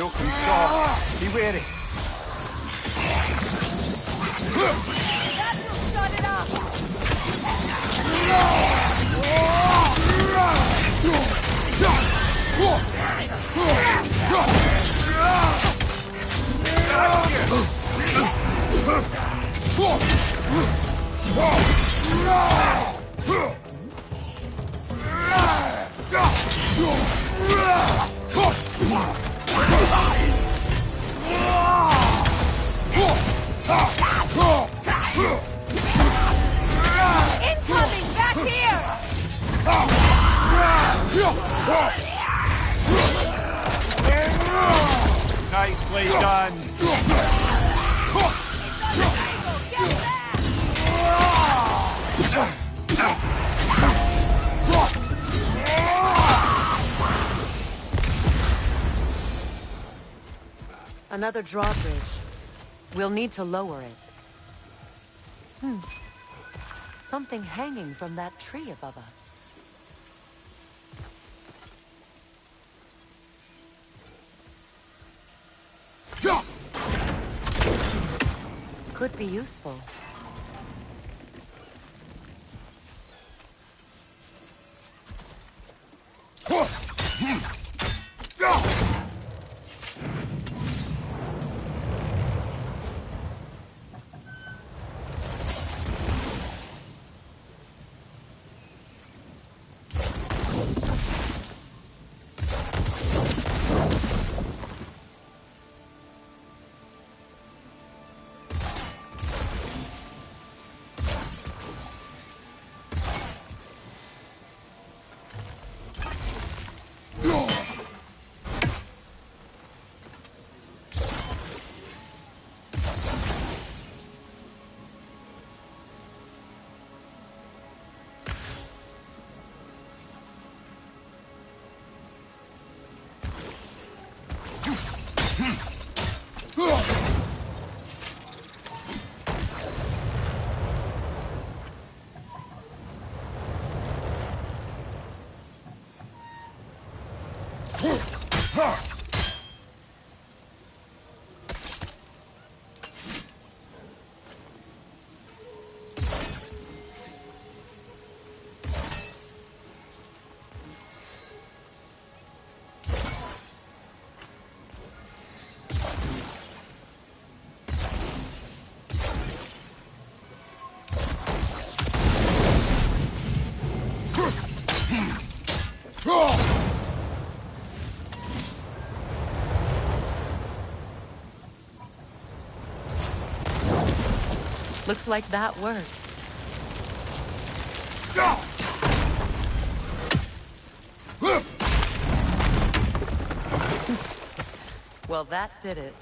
Milk and salt. Be ready. That will shut it up! Incoming! Back here! Nicely done. Get back! Another drawbridge. We'll need to lower it. Something hanging from that tree above us. Could be useful. Looks like that worked. Well, that did it.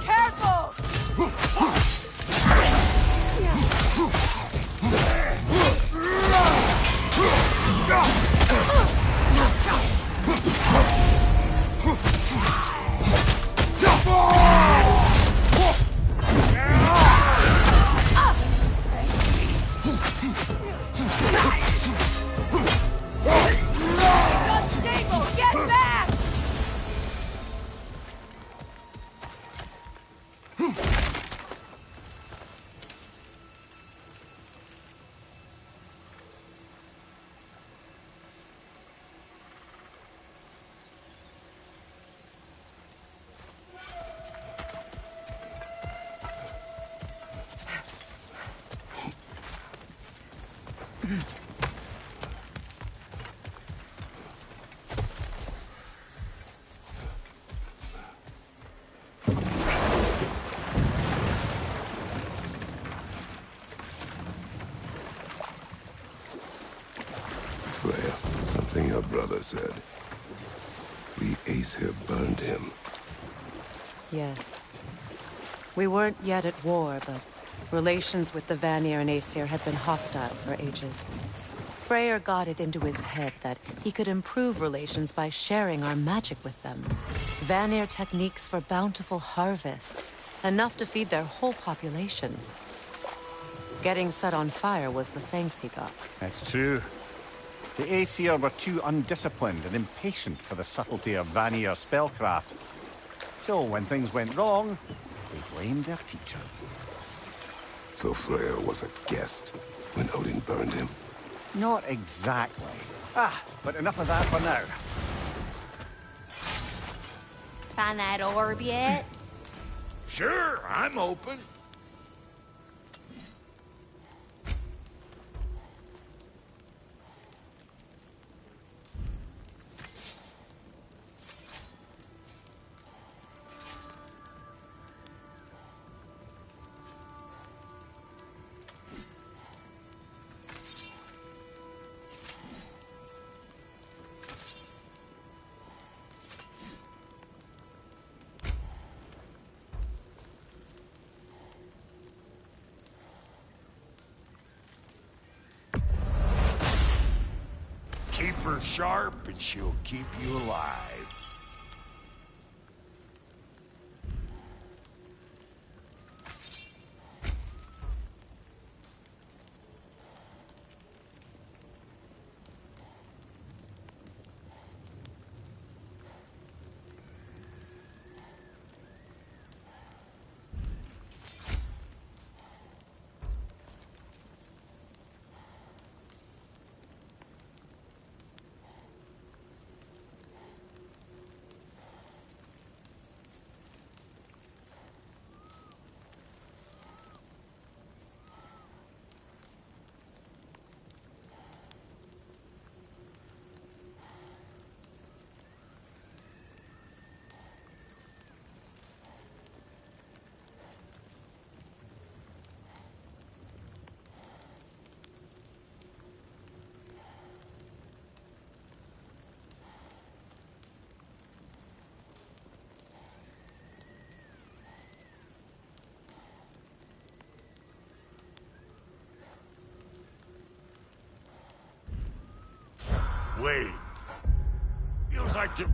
Careful! Unstable! Get back! Well, said. The Aesir burned him. Yes. We weren't yet at war, but relations with the Vanir and Aesir had been hostile for ages. Freyr got it into his head that he could improve relations by sharing our magic with them. Vanir techniques for bountiful harvests, enough to feed their whole population. Getting set on fire was the thanks he got. It's true. The Aesir were too undisciplined and impatient for the subtlety of Vanir spellcraft. So when things went wrong, they blamed their teacher. So Freyr was a guest when Odin burned him? Not exactly. But enough of that for now. Find that orb yet? Sure, I'm open. Keep her sharp and she'll keep you alive. Wait. Feels like the...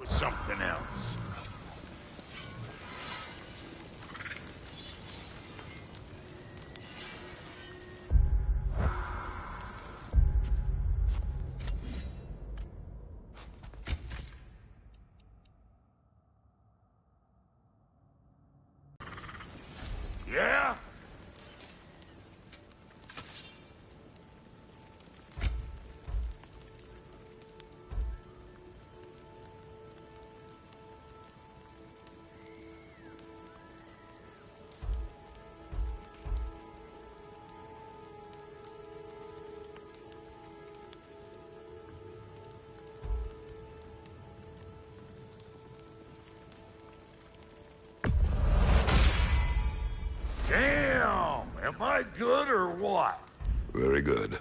was something else. Yeah? good or what? Very good.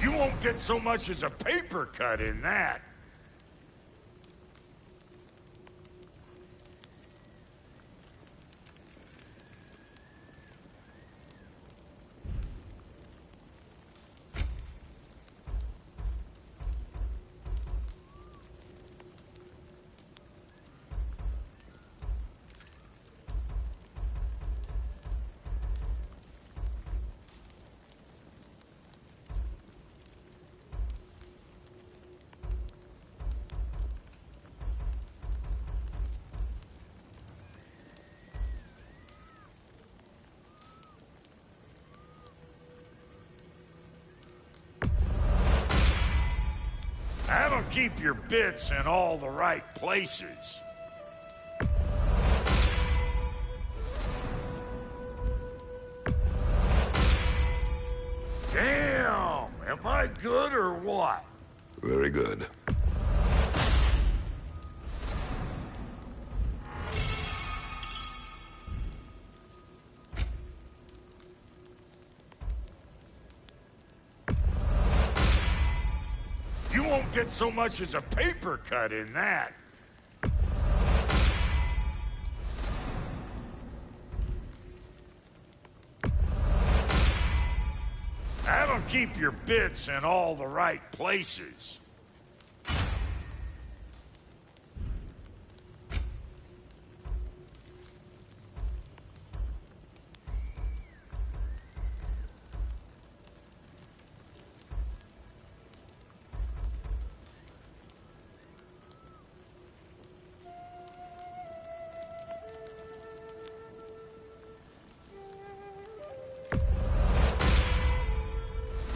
You won't get so much as a paper cut in that. That'll keep your bits in all the right places. Damn! Am I good or what? Very good. You won't get so much as a paper cut in that. That'll keep your bits in all the right places.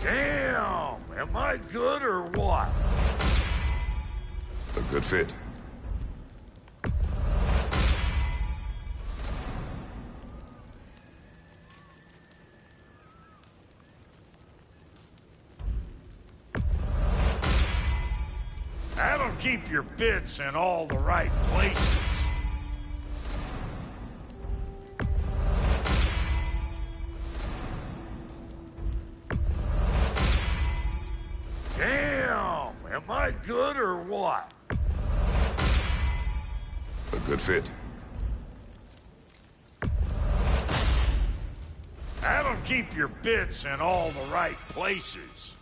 Damn! Am I good or what? A good fit. That'll keep your bits in all the right places. Damn! Am I good or what? A good fit. That'll keep your bits in all the right places.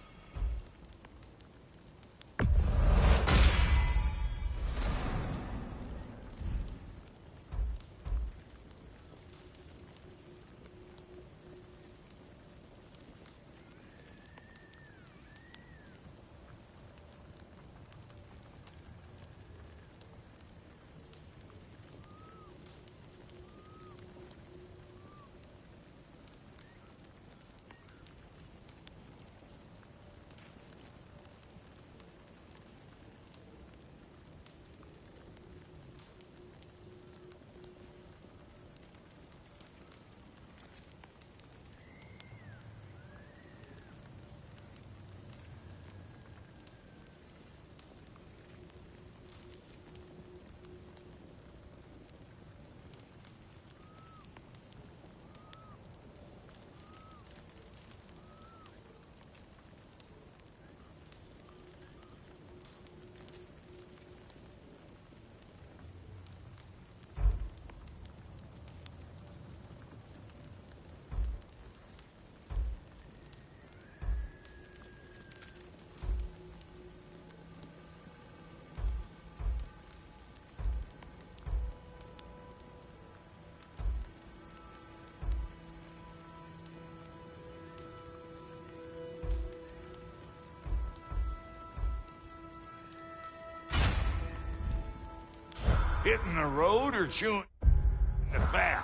Hitting the road or chewing the fat?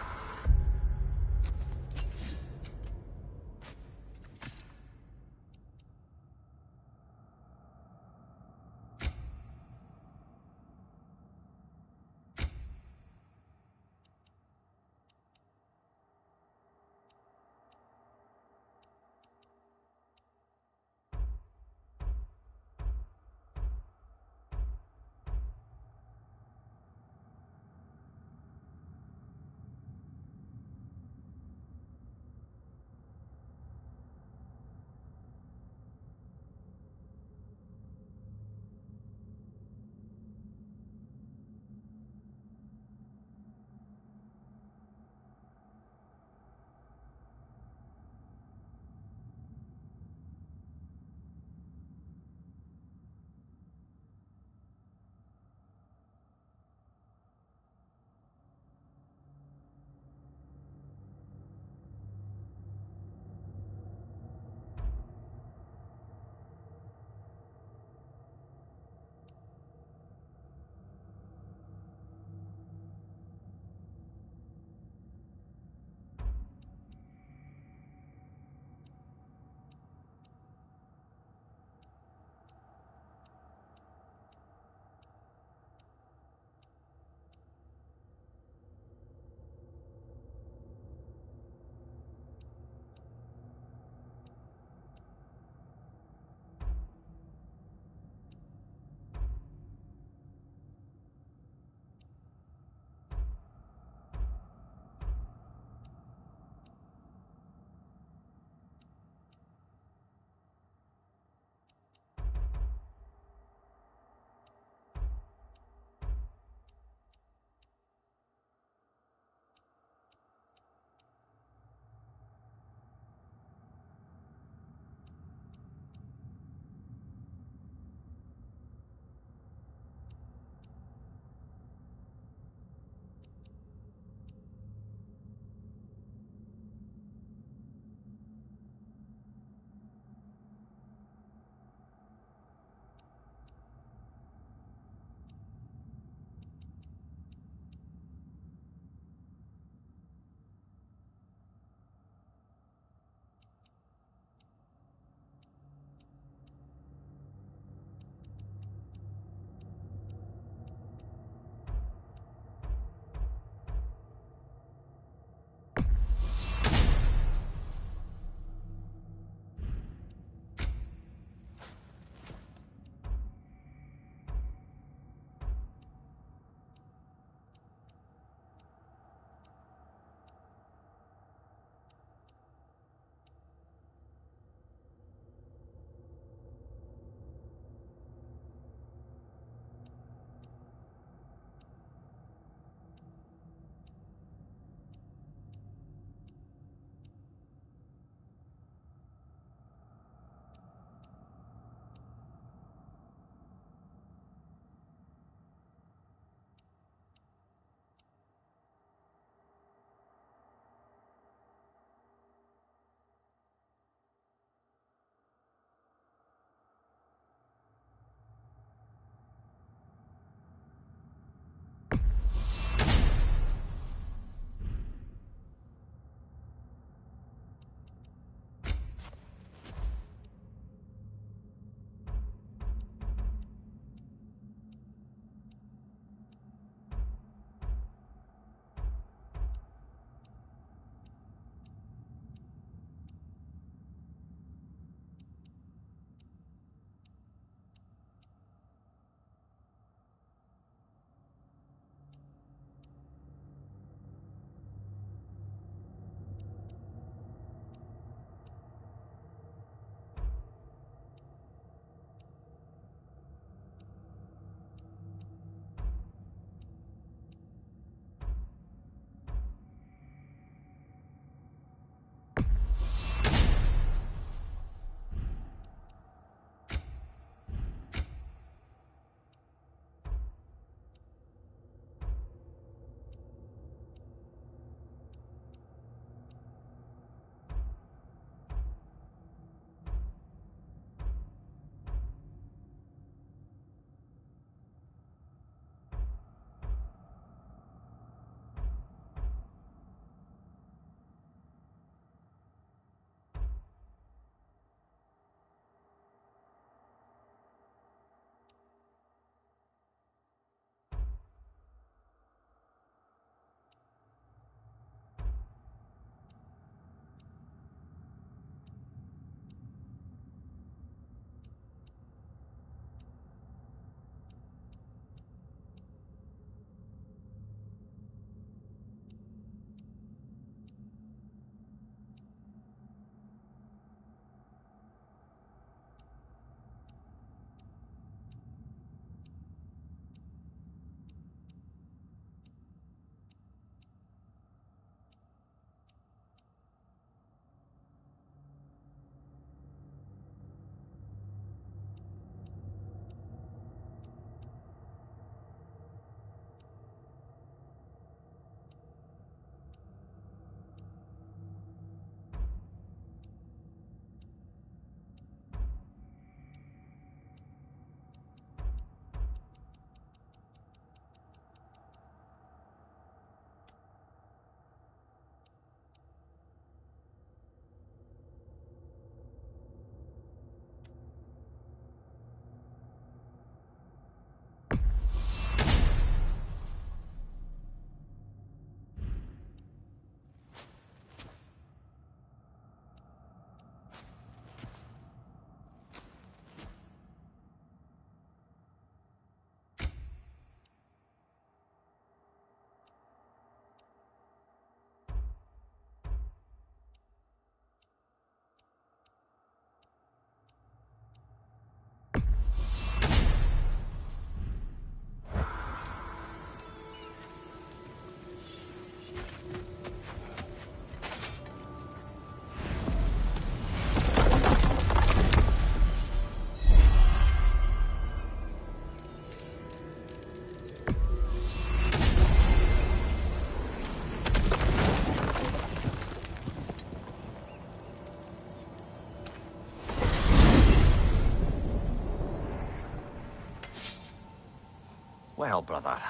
Well, brother,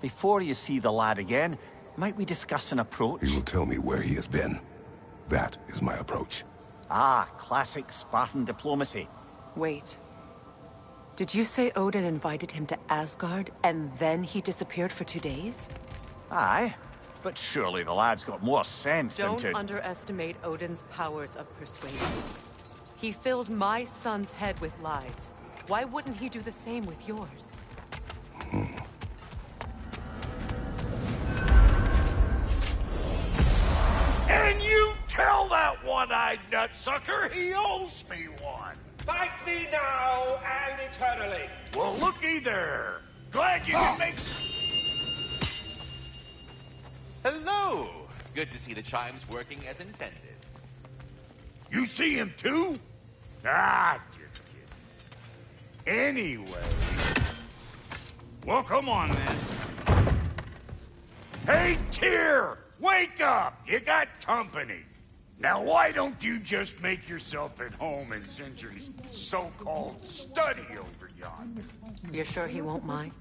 before you see the lad again, might we discuss an approach? He will tell me where he has been. That is my approach. Ah, classic Spartan diplomacy. Wait. Did you say Odin invited him to Asgard, and then he disappeared for 2 days? Aye, but surely the lad's got more sense than Don't to... underestimate Odin's powers of persuasion. He filled my son's head with lies. Why wouldn't he do the same with yours? And you tell that one-eyed nutsucker he owes me one. Fight me now and eternally. Well, looky there. Glad you can make... Hello! Good to see the chimes working as intended. You see him too? Ah, just kidding. Anyway... Well, come on then. Hey, Tyr! Wake up! You got company. Now, why don't you just make yourself at home in Sindri's so-called study over yonder? You're sure he won't mind?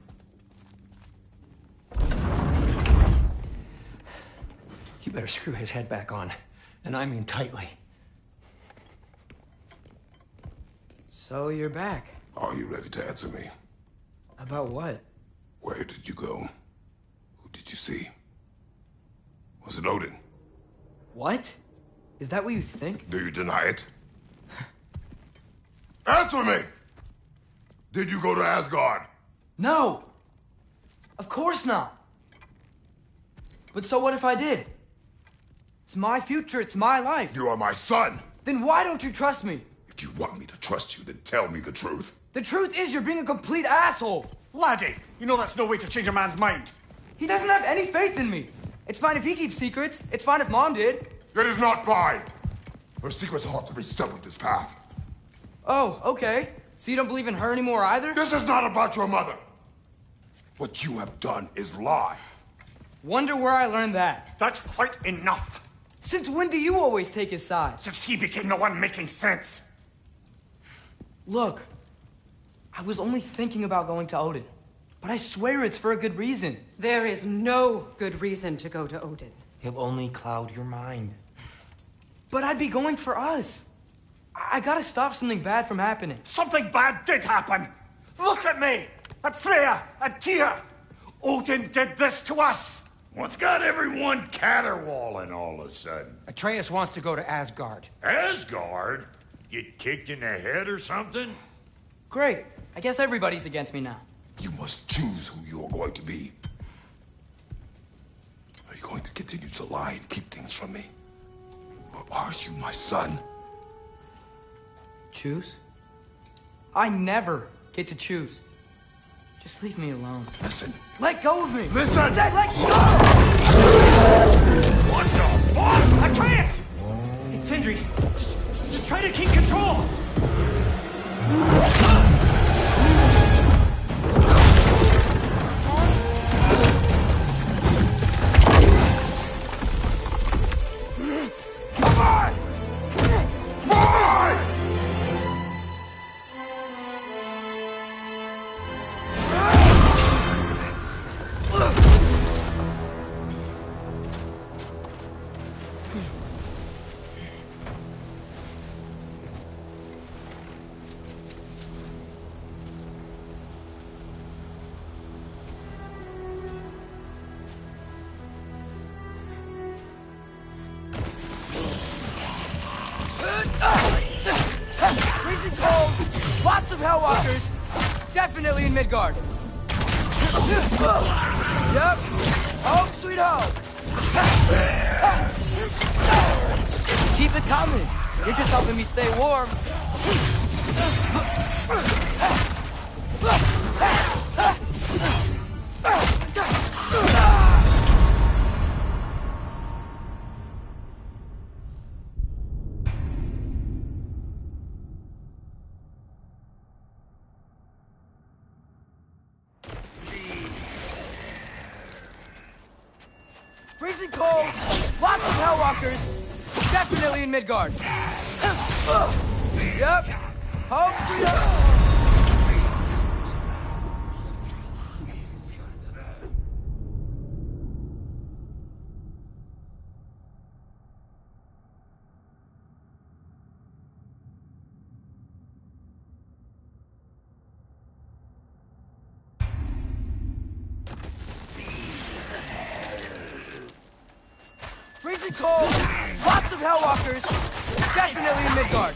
You better screw his head back on, and I mean tightly. So you're back. Are you ready to answer me? About what? Where did you go? Who did you see? Was it Odin? What? Is that what you think? Do you deny it? Answer me! Did you go to Asgard? No! Of course not! But so what if I did? It's my future, it's my life. You are my son! Then why don't you trust me? If you want me to trust you, then tell me the truth. The truth is you're being a complete asshole. Laddie, you know that's no way to change a man's mind. He doesn't have any faith in me. It's fine if he keeps secrets. It's fine if Mom did. It is not fine! Her secrets ought to be stuck with this path. Oh, okay. So you don't believe in her anymore either? This is not about your mother! What you have done is lie. Wonder where I learned that. That's quite enough. Since when do you always take his side? Since he became the one making sense. Look, I was only thinking about going to Odin. But I swear it's for a good reason. There is no good reason to go to Odin. He'll only cloud your mind. But I'd be going for us. I gotta stop something bad from happening. Something bad did happen. Look at me, at Freya, at Tyr. Odin did this to us. What's got everyone caterwauling all of a sudden? Atreus wants to go to Asgard. Asgard? Get kicked in the head or something? Great. I guess everybody's against me now. You must choose who you are going to be. Are you going to continue to lie and keep things from me? Or are you my son? Choose? I never get to choose. Just leave me alone. Listen. Let go of me! Listen! I said let go! What the fuck? Atreus! It's Sindri. Just try to keep control! Freezing cold, lots of Hellwalkers, definitely in Midgard. Yep, home sweet home. Keep it coming, you're just helping me stay warm. Freezing cold, lots of Hellwalkers, definitely in Midgard. Yep, home sweet home. freezing cold, lots of Hellwalkers, definitely in Midgard.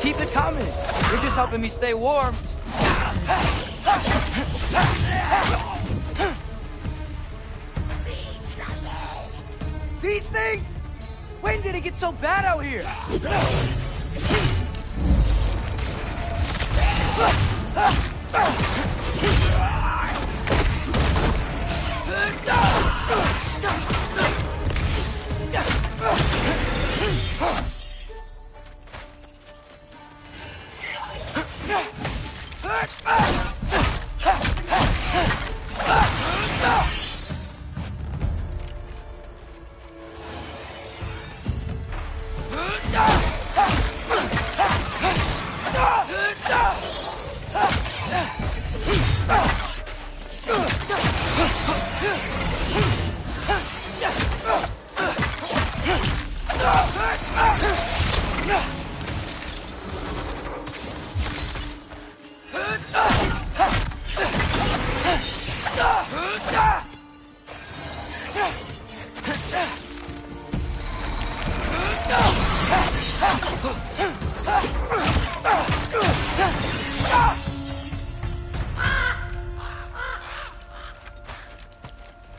Keep it coming. You're just helping me stay warm. These things? When did it get so bad out here?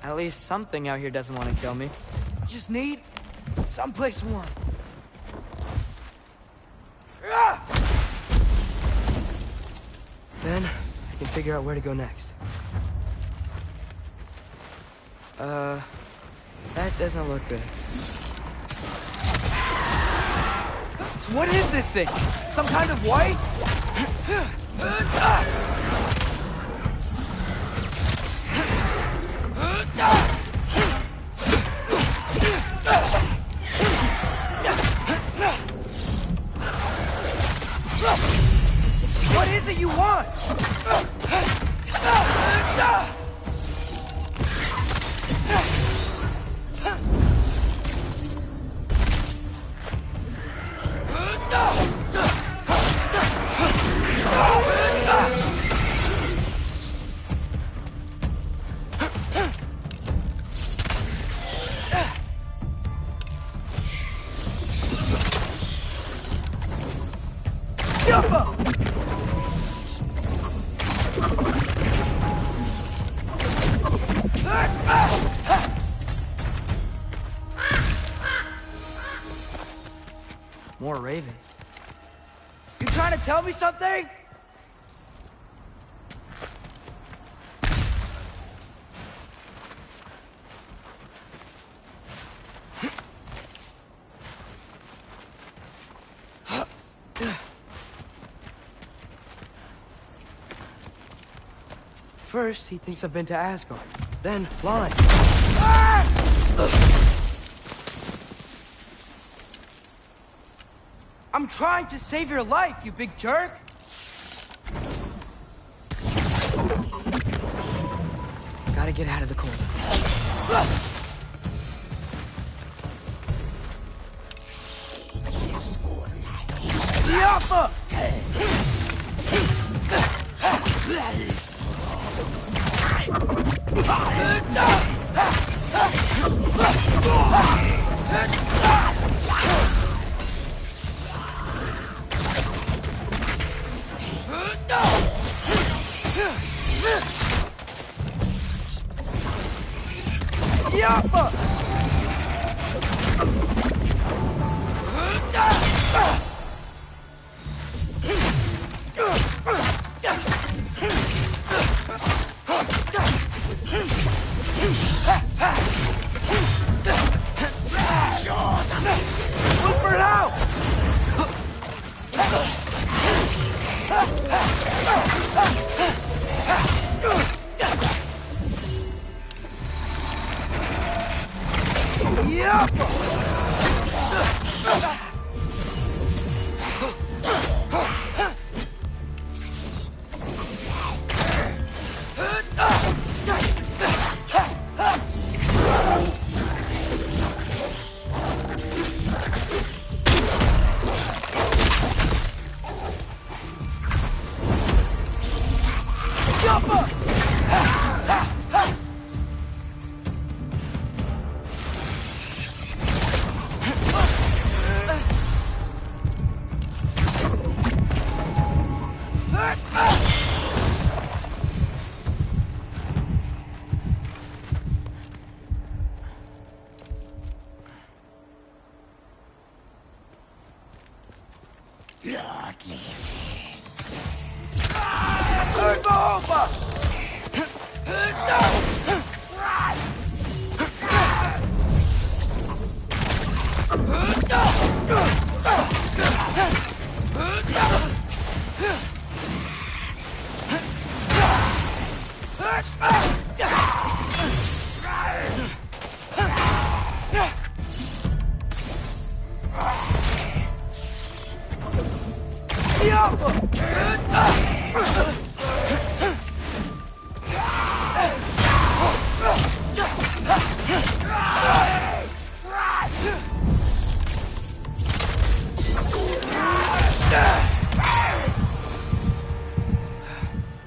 At least something out here doesn't want to kill me. Just need someplace warm. Then I can figure out where to go next. That doesn't look good. What is this thing? Some kind of white? What is it you want? More ravens. You trying to tell me something? First, he thinks I've been to Asgard. Then, blind. I'm trying to save your life, you big jerk! Gotta get out of the cold. Yappa! Yappa!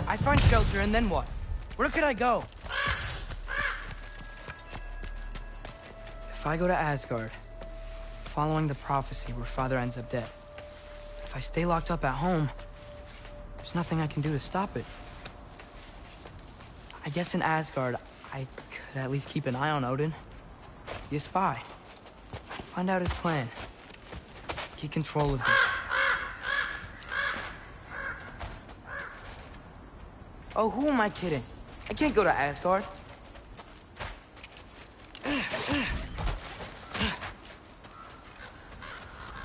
I find shelter, and then what? Where could I go? If I go to Asgard, following the prophecy where Father ends up dead, if I stay locked up at home, there's nothing I can do to stop it. I guess in Asgard, I could at least keep an eye on Odin. Be a spy. Find out his plan. Get control of this. Oh, who am I kidding? I can't go to Asgard.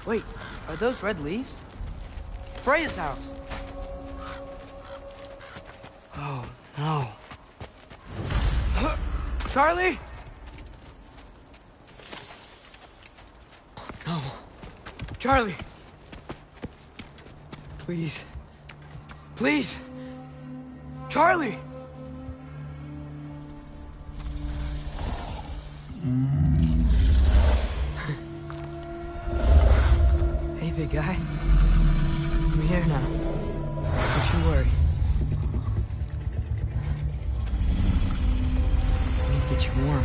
Wait, are those red leaves? Freya's house. Oh, no. Charlie? No. Charlie. Please. Please. Charlie! Hey, big guy. I'm here now. Don't you worry. I need to get you warm.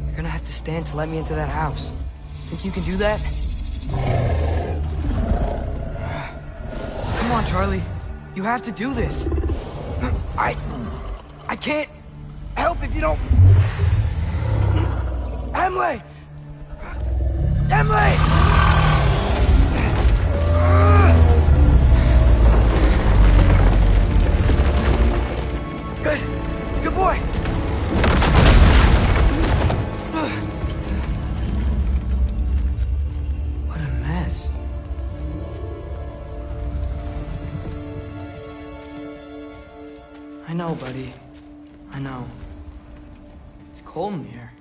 You're gonna have to stand to let me into that house. Think you can do that? Come on, Charlie. You have to do this. I can't help if you don't... Emily! Emily! Good boy. What a mess. I know, buddy. I know. It's cold in here.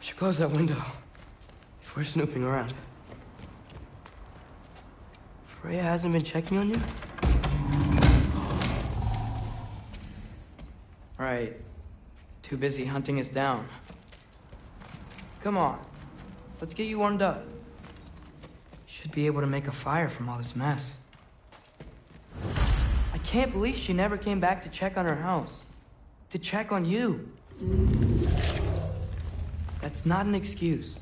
Should close that window if we're snooping around. Freya hasn't been checking on you? Right. Too busy hunting us down. Come on. Let's get you warmed up. Should be able to make a fire from all this mess. I can't believe she never came back to check on her house. To check on you. That's not an excuse.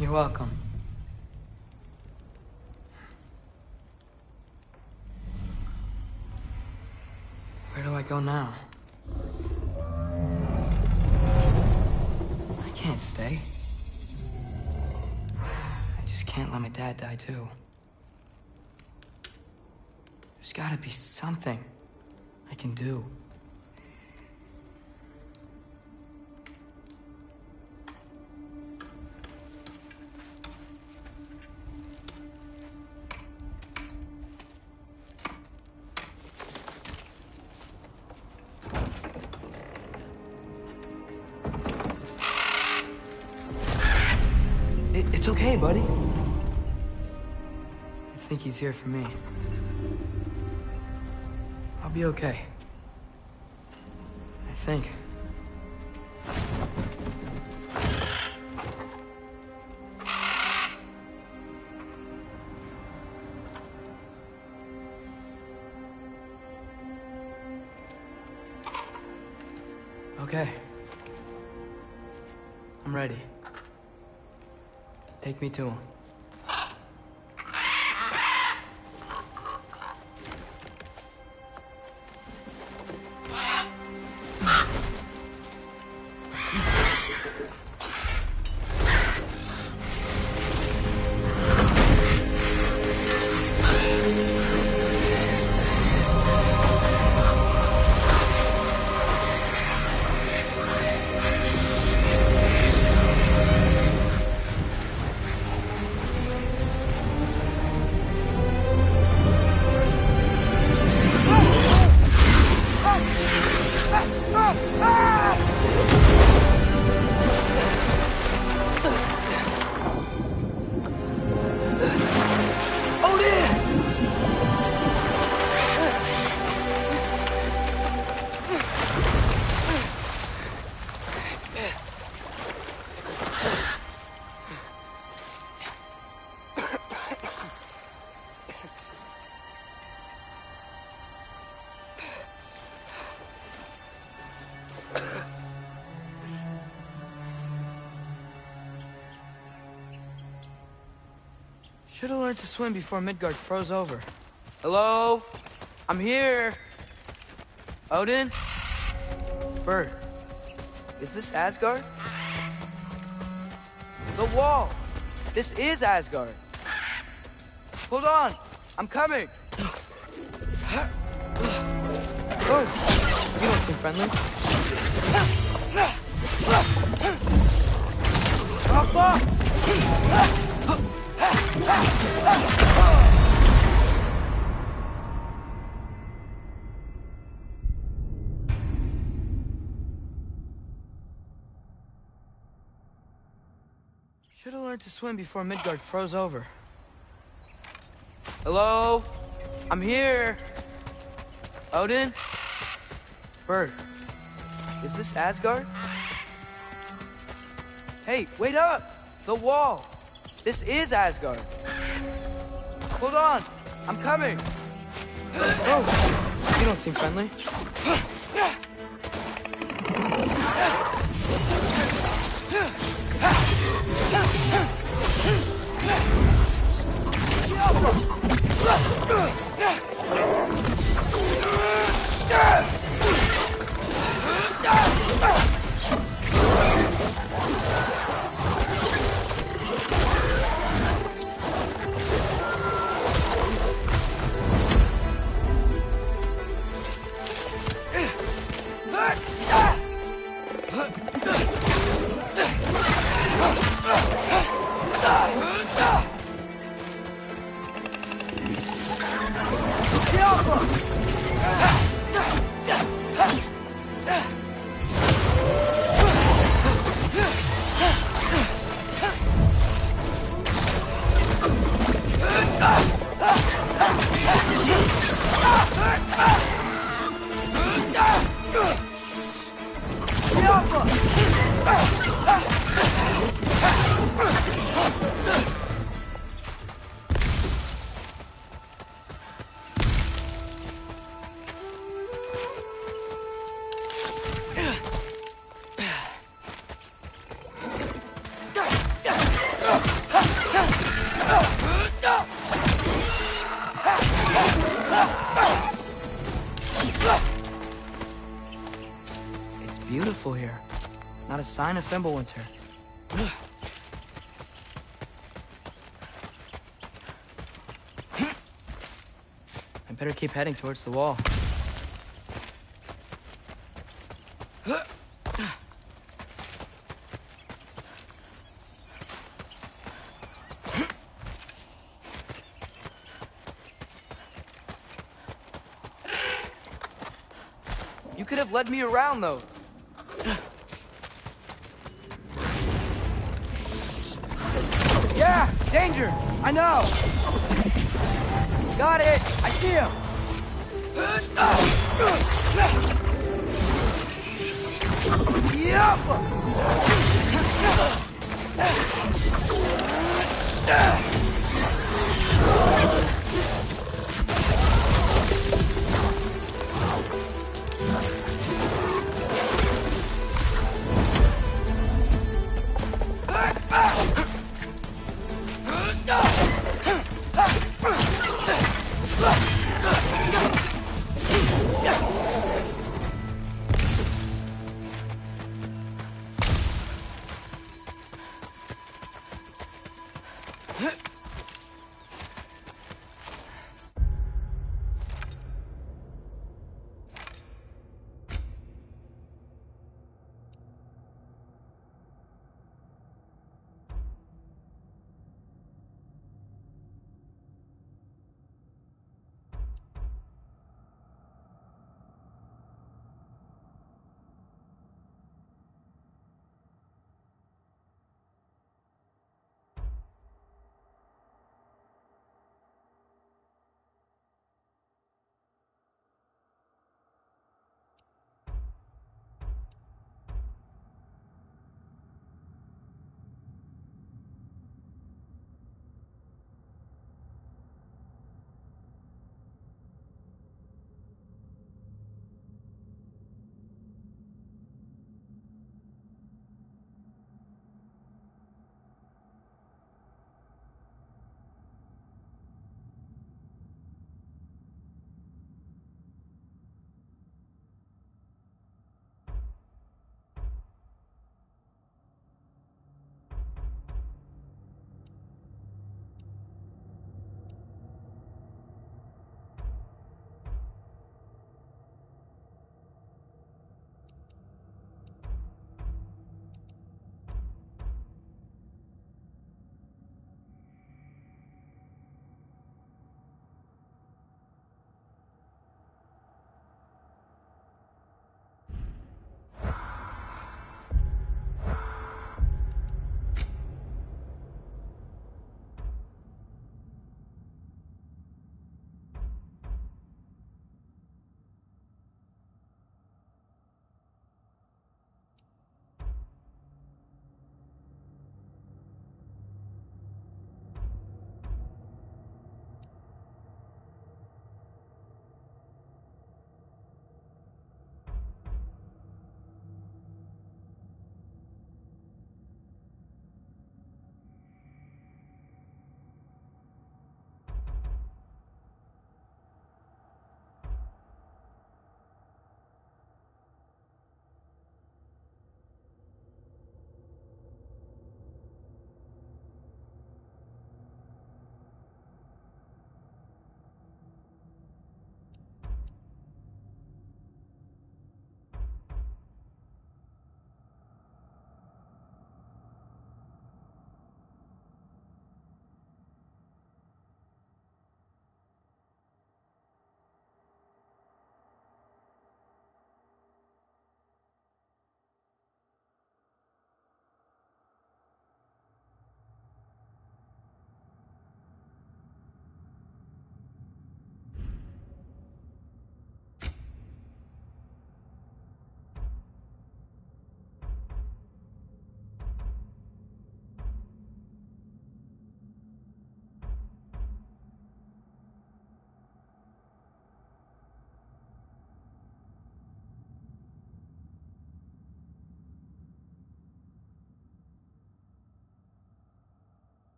You're welcome. Where do I go now? I can't stay. I just can't let my dad die too. There's gotta be something I can do. It's okay, buddy. I think he's here for me. I'll be okay. I think. Okay. I'm ready. Take me to him. Should have learned to swim before Midgard froze over. Hello? I'm here. Odin? Bird. Is this Asgard? The wall. This is Asgard. Hold on. I'm coming. Oh, you don't seem friendly. Hop up! Should have learned to swim before Midgard froze over. Hello? I'm here. Odin? Bird. Is this Asgard? Hey, wait up! The wall! This is Asgard. Hold on! I'm coming! Oh, you don't seem friendly. It's beautiful here. Not a sign of Fimbulwinter. I better keep heading towards the wall. You could have led me around those. Yeah, danger! I know! Got it! I see him!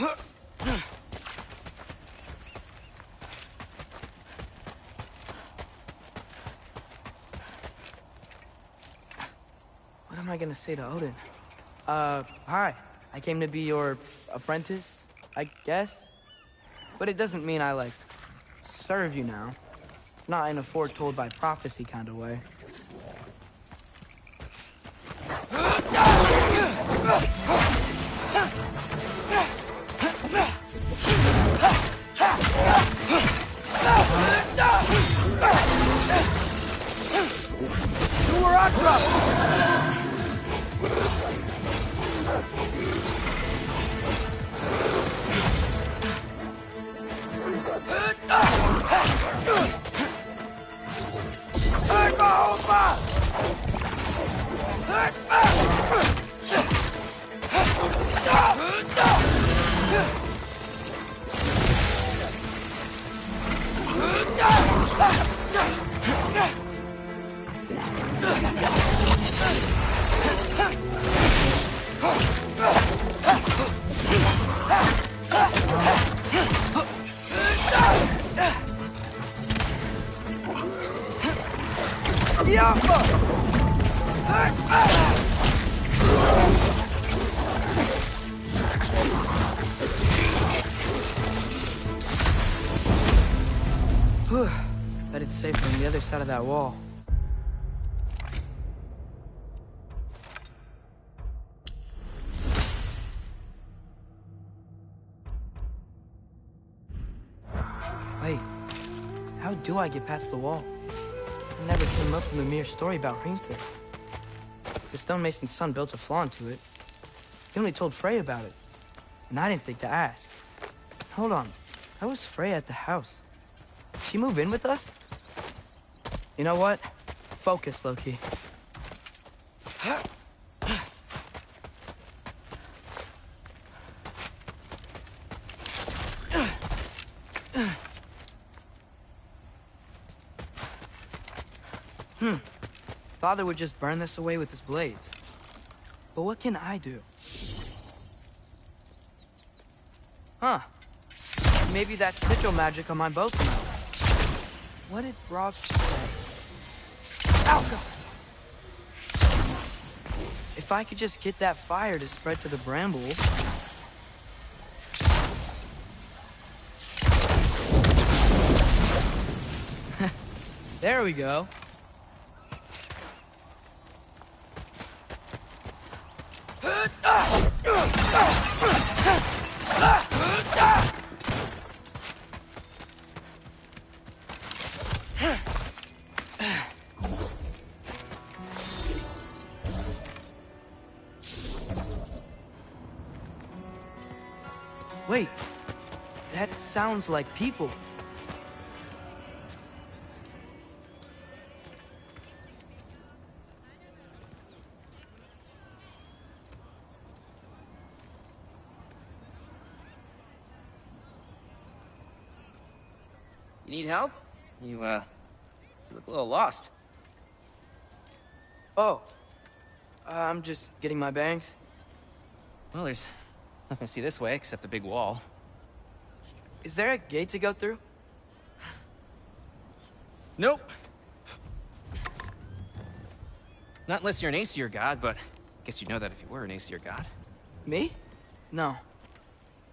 What am I gonna say to Odin? Hi. I came to be your apprentice, I guess? But it doesn't mean I, like, serve you now. Not in a foretold by prophecy kind of way. Do where I drop. Bet it's safer on the other side of that wall. Wait, how do I get past the wall? It never came up in the mere story about Hrimthur. The stonemason's son built a flaw into it. He only told Frey about it, and I didn't think to ask. Hold on, how was Frey at the house? Did she move in with us? You know what? Focus, Loki. Father would just burn this away with his blades. But what can I do? Huh. Maybe that sigil magic on my bow's out. What did Brock say? Ow, God! If I could just get that fire to spread to the brambles... There we go. Wait, that sounds like people. You need help? You look a little lost. Oh, I'm just getting my bangs. Well, there's nothing to see this way except the big wall. Is there a gate to go through? Nope. Not unless you're an Aesir god, but I guess you'd know that if you were an Aesir god. Me? No.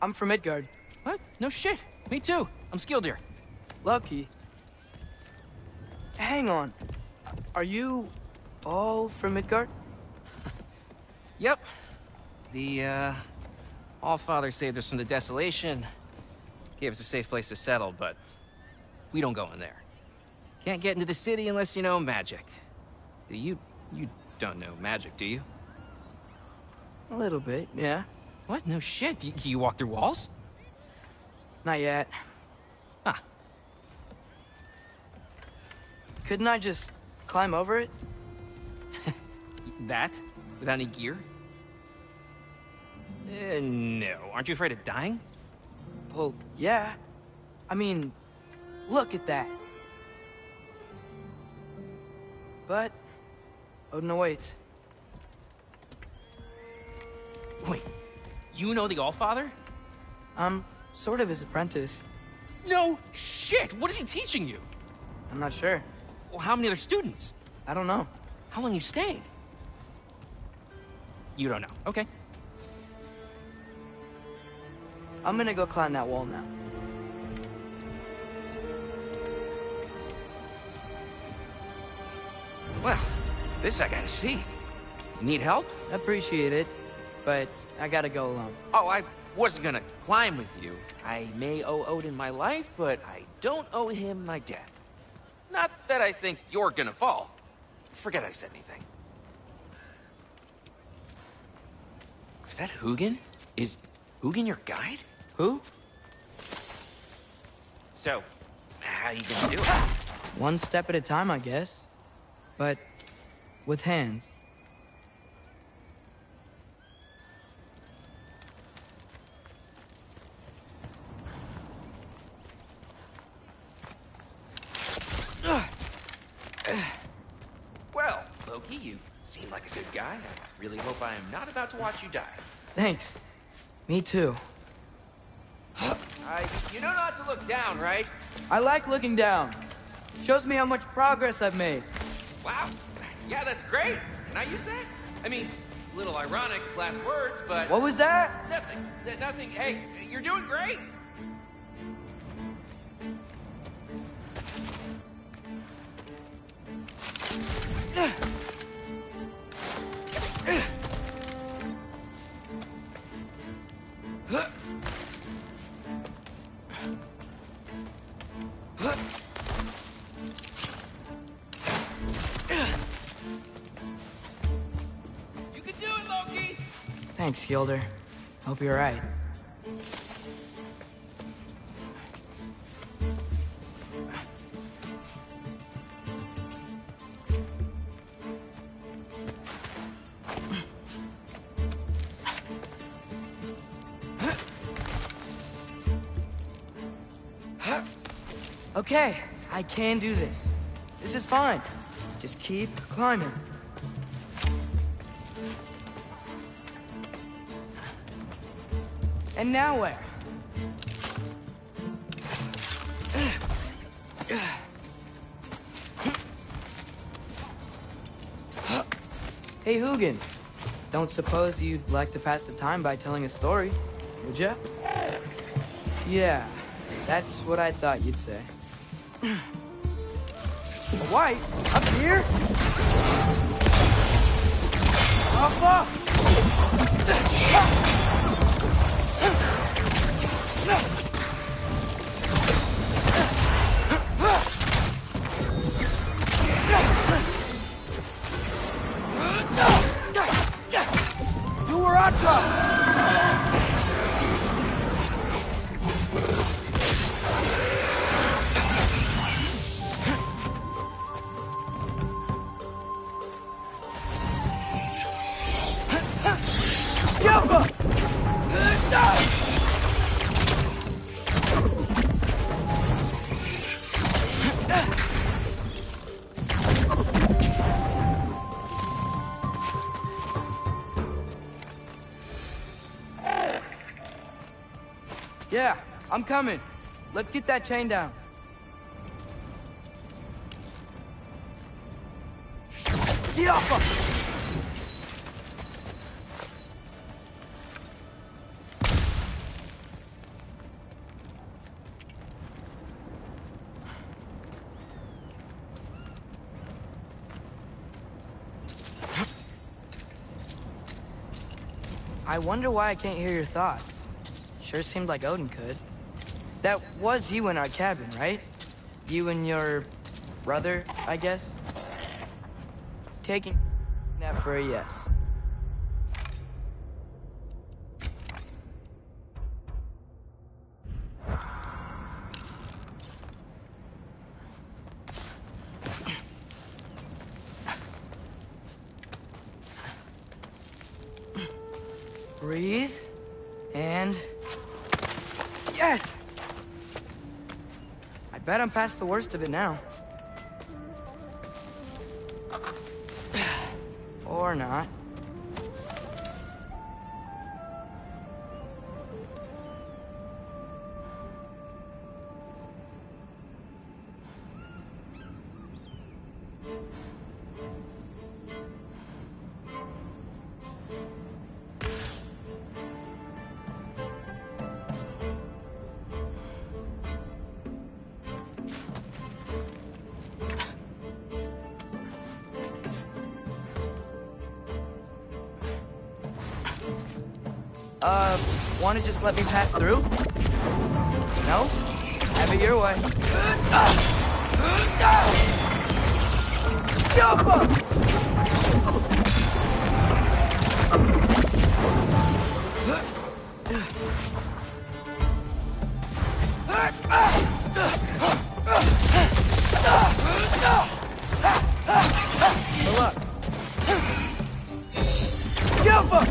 I'm from Midgard. What? No shit. Me too. I'm skilled here. Lucky. Hang on. Are you all from Midgard? Yep. The, Allfather saved us from the desolation. Gave us a safe place to settle, but we don't go in there. Can't get into the city unless you know magic. You don't know magic, do you? A little bit, yeah. What? No shit. You walk through walls? Not yet. Ah. Couldn't I just climb over it? That? Without any gear? No. Aren't you afraid of dying? Well, yeah. I mean, look at that. But Odin awaits. Wait, you know the Allfather? I'm sort of his apprentice. No shit! What is he teaching you? I'm not sure. Well, how many other students? I don't know. How long you staying? You don't know. Okay. I'm gonna go climb that wall now. Well, this I gotta see. Need help? Appreciate it, but I gotta go alone. Oh, I wasn't gonna climb with you. I may owe Odin my life, but I don't owe him my death. Not that I think you're gonna fall. Forget I said anything. Is that Hugin? Is Hugin your guide? Who? So, how you gonna do it? One step at a time, I guess. But with hands. Well, Loki, you seem like a good guy. I really hope I am not about to watch you die. Thanks. Me too. You know not to look down, right? I like looking down. Shows me how much progress I've made. Wow. Yeah, that's great. Can I use that? I mean, a little ironic, last words, but... What was that? Nothing. Nothing. Hey, you're doing great. You can do it, Loki! Thanks, Gilder. Hope you're right. Okay, I can do this. This is fine. Just keep climbing. And now where? Hey, Hugin. Don't suppose you'd like to pass the time by telling a story, would ya? Yeah, that's what I thought you'd say. White? Up here? Alpha! Yeah, I'm coming. Let's get that chain down. I wonder why I can't hear your thoughts. Sure seemed like Odin could. That was you in our cabin, right? You and your brother, I guess? Taking that for a yes. Breathe, and... Yes! I bet I'm past the worst of it now. Or not. wanna just let me pass through? No? Have it your way. Jump up! Pull up. Jump up!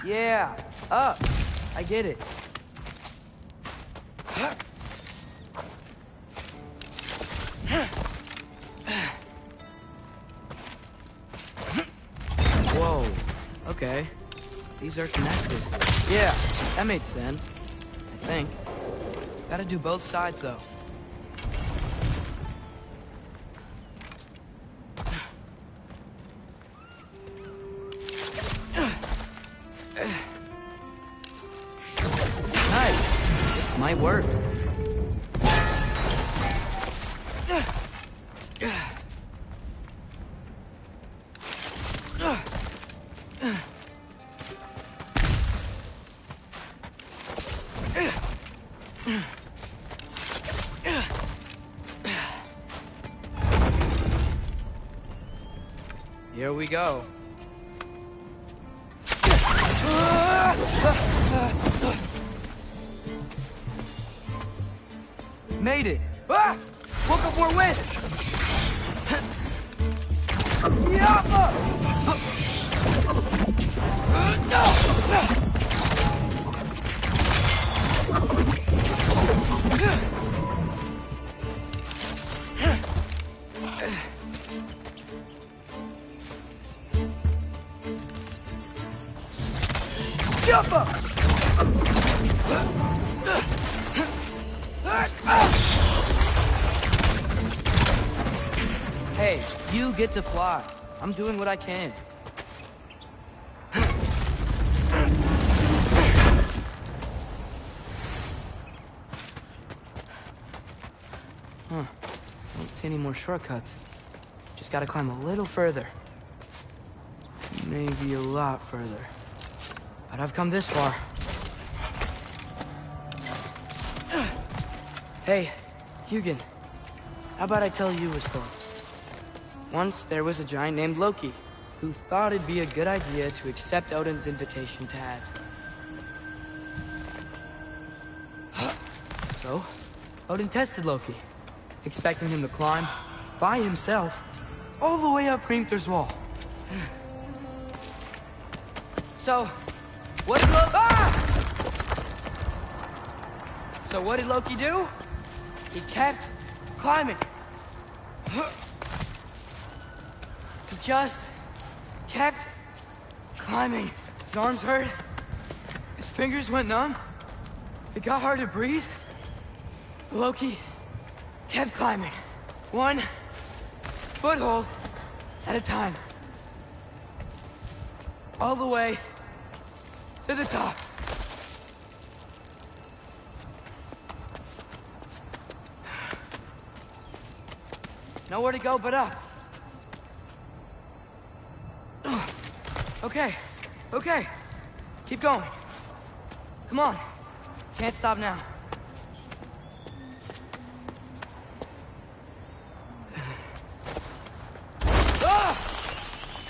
Yeah, up. I get it. Whoa. Okay. These are connected. Yeah, that made sense. I think. Gotta do both sides, though. Nice. This might work. Here we go. Made it! Ah! Woke up more wind! Jump up! Hey, you get to fly. I'm doing what I can. Don't see any more shortcuts. Just gotta climb a little further. Maybe a lot further. But I've come this far. Hey, Hugin. How about I tell you a story? Once there was a giant named Loki who thought it'd be a good idea to accept Odin's invitation to Asgard. So, Odin tested Loki, expecting him to climb by himself all the way up Hrimthur's wall. So, what did Loki do? He kept climbing. He just kept climbing. His arms hurt. His fingers went numb. It got hard to breathe. Loki kept climbing. One foothold at a time. All the way to the top. Nowhere to go but up. Okay. Keep going. Come on. Can't stop now.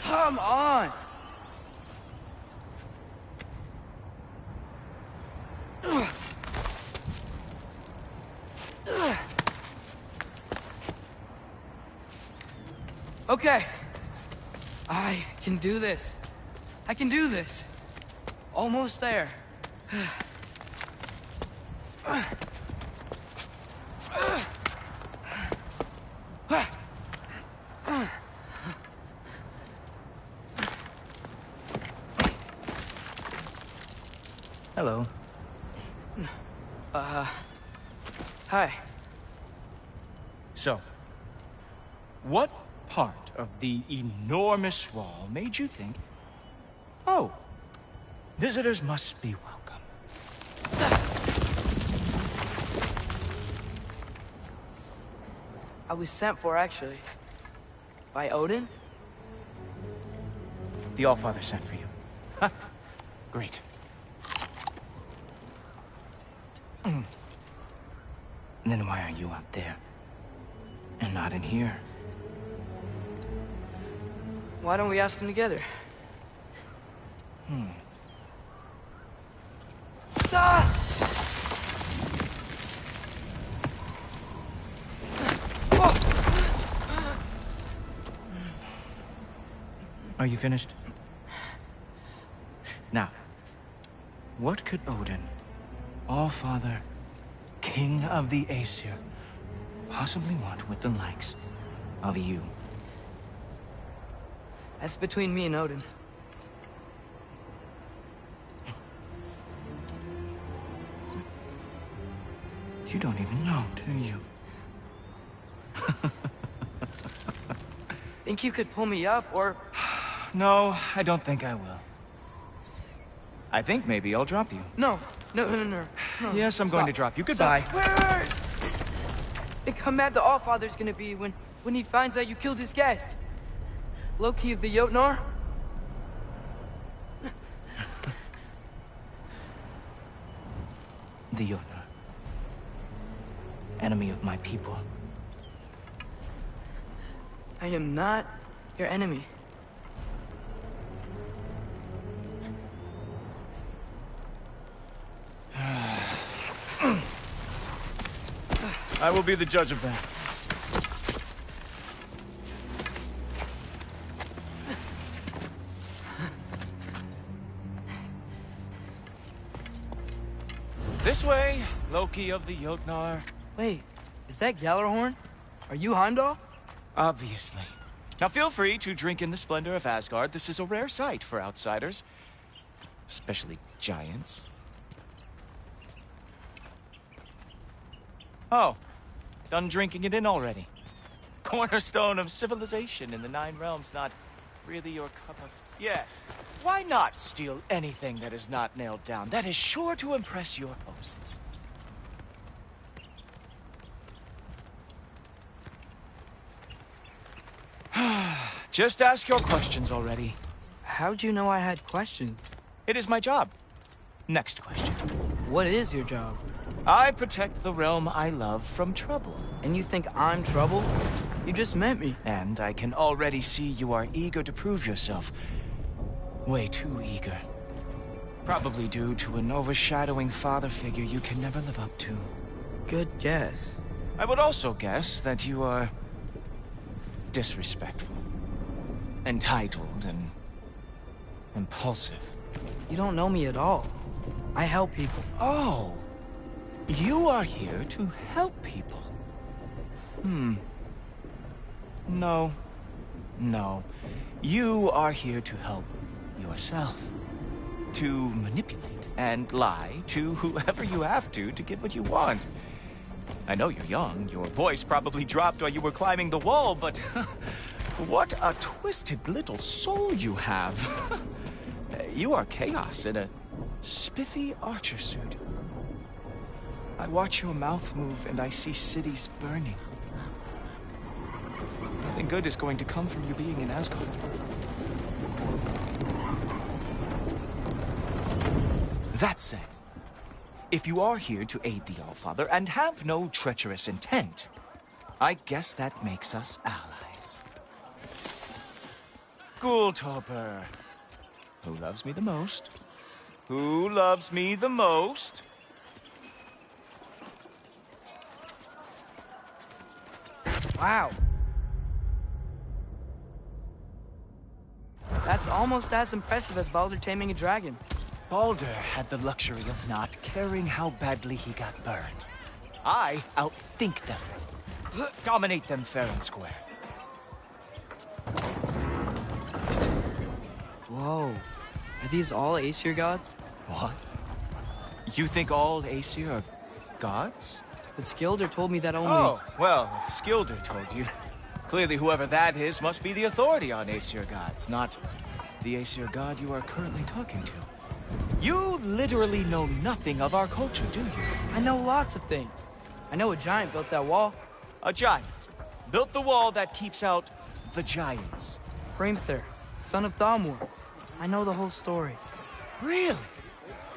Come on! Okay. I can do this. I can do this. Almost there. Hello. Hi. So, what part of the enormous wall made you think, oh, visitors must be welcome? I was sent for, actually. By Odin? The Allfather sent for you. Huh. Great. Then why are you out there? And not in here? Why don't we ask him together? Ah! Are you finished? Now, what could Odin, Allfather, King of the Aesir, possibly want with the likes of you? That's between me and Odin. You don't even know, do you? Think you could pull me up, or... No, I don't think I will. I think maybe I'll drop you. No. Yes, I'm going to drop you. Goodbye. Wait. Think how mad the Allfather's gonna be when he finds out you killed his guest. Loki of the Jotnar? The Jotnar. Enemy of my people. I am not your enemy. I will be the judge of that. This way, Loki of the Jotnar. Wait, is that Gjallarhorn? Are you Heimdall? Obviously. Now feel free to drink in the splendor of Asgard. This is a rare sight for outsiders. Especially giants. Oh, done drinking it in already. Cornerstone of civilization in the Nine Realms, not really your cup of... Yes, why not steal anything that is not nailed down? That is sure to impress your hosts. Just ask your questions already. How'd you know I had questions? It is my job. Next question. What is your job? I protect the realm I love from trouble. And you think I'm trouble? You just met me. And I can already see you are eager to prove yourself. Way too eager. Probably due to an overshadowing father figure you can never live up to. Good guess. I would also guess that you are disrespectful, entitled, and impulsive. You don't know me at all. I help people. Oh, you are here to help people. No. You are here to help yourself. To manipulate and lie to whoever you have to get what you want. I know you're young. Your voice probably dropped while you were climbing the wall, but what a twisted little soul you have. You are chaos in a spiffy archer suit. I watch your mouth move and I see cities burning. Nothing good is going to come from you being in Asgard. That said, if you are here to aid the Allfather and have no treacherous intent, I guess that makes us allies. Ghoultoper. Who loves me the most? Who loves me the most? Wow. That's almost as impressive as Baldur taming a dragon. Baldur had the luxury of not caring how badly he got burned. I outthink them. Dominate them fair and square. Whoa. Are these all Aesir gods? What? You think all Aesir are gods? But Skilder told me that only... Oh, well, if Skilder told you, clearly whoever that is must be the authority on Aesir gods, not the Aesir god you are currently talking to. You literally know nothing of our culture, do you? I know lots of things. I know a giant built that wall. A giant built the wall that keeps out the giants. Hrimthur, son of Thamur. I know the whole story. Really?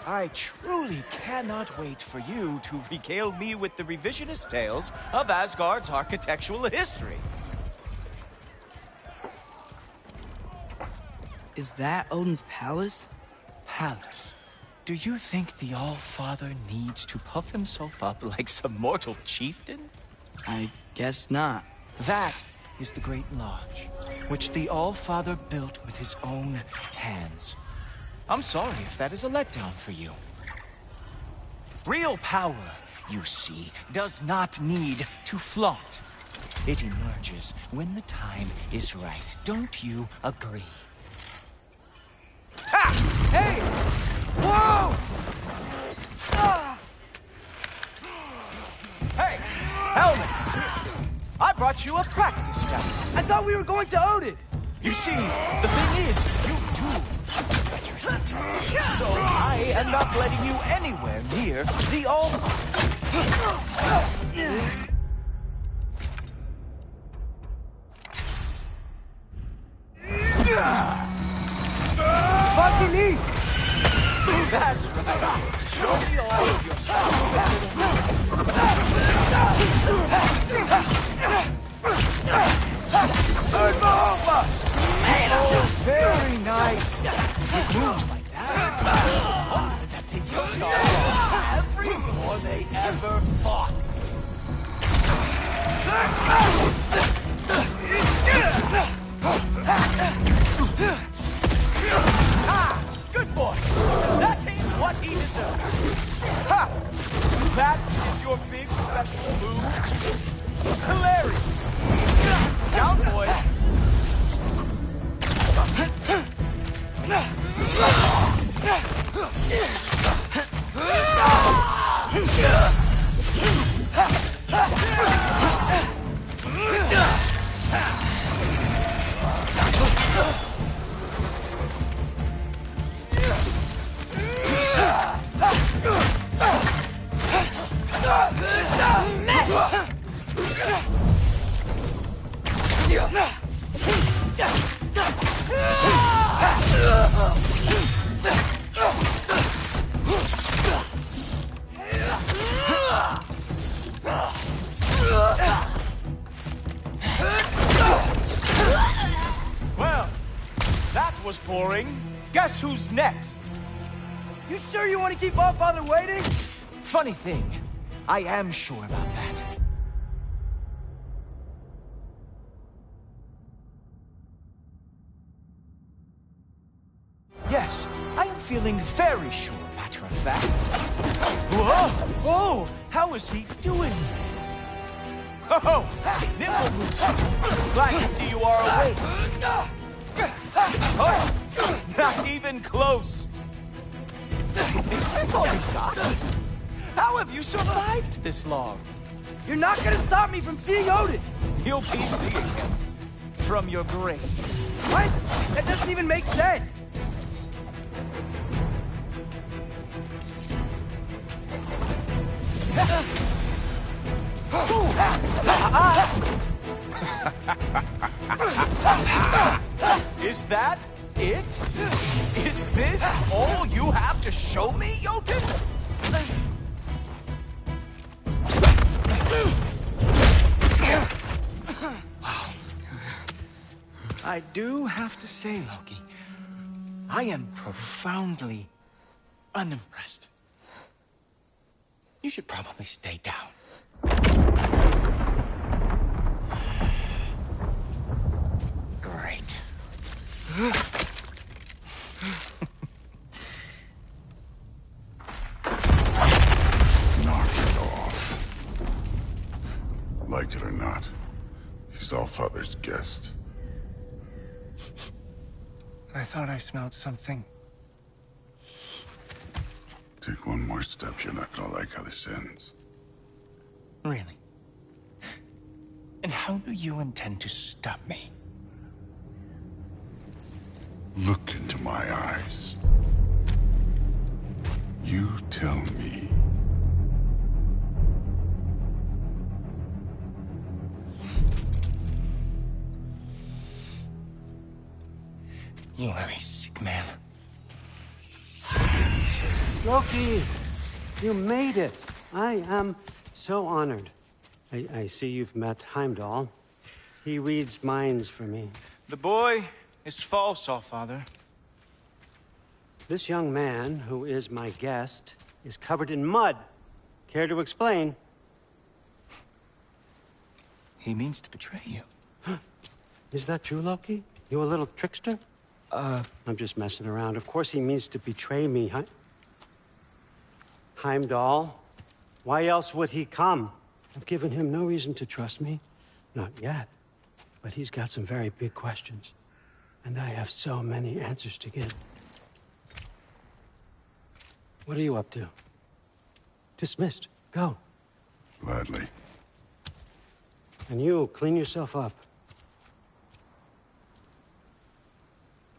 I truly cannot wait for you to regale me with the revisionist tales of Asgard's architectural history. Is that Odin's palace? Palace? Do you think the All-Father needs to puff himself up like some mortal chieftain? I guess not. That is the Great Lodge, which the All-Father built with his own hands. I'm sorry if that is a letdown for you. Real power, you see, does not need to flaunt. It emerges when the time is right. Don't you agree? Ha! Hey! Whoa! Ah! Hey! Helmets! I brought you a practice round. I thought we were going to Odin! You see, the thing is, you do treacherous intent. So I am not letting you anywhere near the Fucking eat! That's right. Show me all of your Oh, very nice. It moves like that. It's a wonder that they killed our every war they ever fought. Ah, good boy. That is what he deserves. Ha! That is your big special move. Hilarious. Down, boy. Well, that was boring. Guess who's next? You sure you want to keep All-Father waiting? Funny thing, I am sure about that. Yes, I am feeling very sure, matter of fact. Whoa! Oh, how is he doing that? Oh, nimble moves. Glad to see you are awake. Oh, not even close. Is this all you got? How have you survived this long? You're not gonna stop me from seeing Odin! You'll be seeing him from your grave. What? That doesn't even make sense! Is that it? Is this all you have to show me, Jotun? Wow. I do have to say, Loki, I am profoundly unimpressed. You should probably stay down. Great. Knock it off. Like it or not, he's All-Father's guest. I thought I smelled something. Take one more step, you're not gonna like how this ends. Really? And how do you intend to stop me? Look into my eyes. You tell me. You are a sick man. Loki, you made it. I am so honored. I see you've met Heimdall. He reads minds for me. The boy is false, Allfather. This young man, who is my guest, is covered in mud. Care to explain? He means to betray you. Is that true, Loki? You a little trickster? I'm just messing around. Of course he means to betray me, huh? Heimdall? Why else would he come? I've given him no reason to trust me. Not yet. But he's got some very big questions. And I have so many answers to give. What are you up to? Dismissed. Go. Gladly. And you, clean yourself up.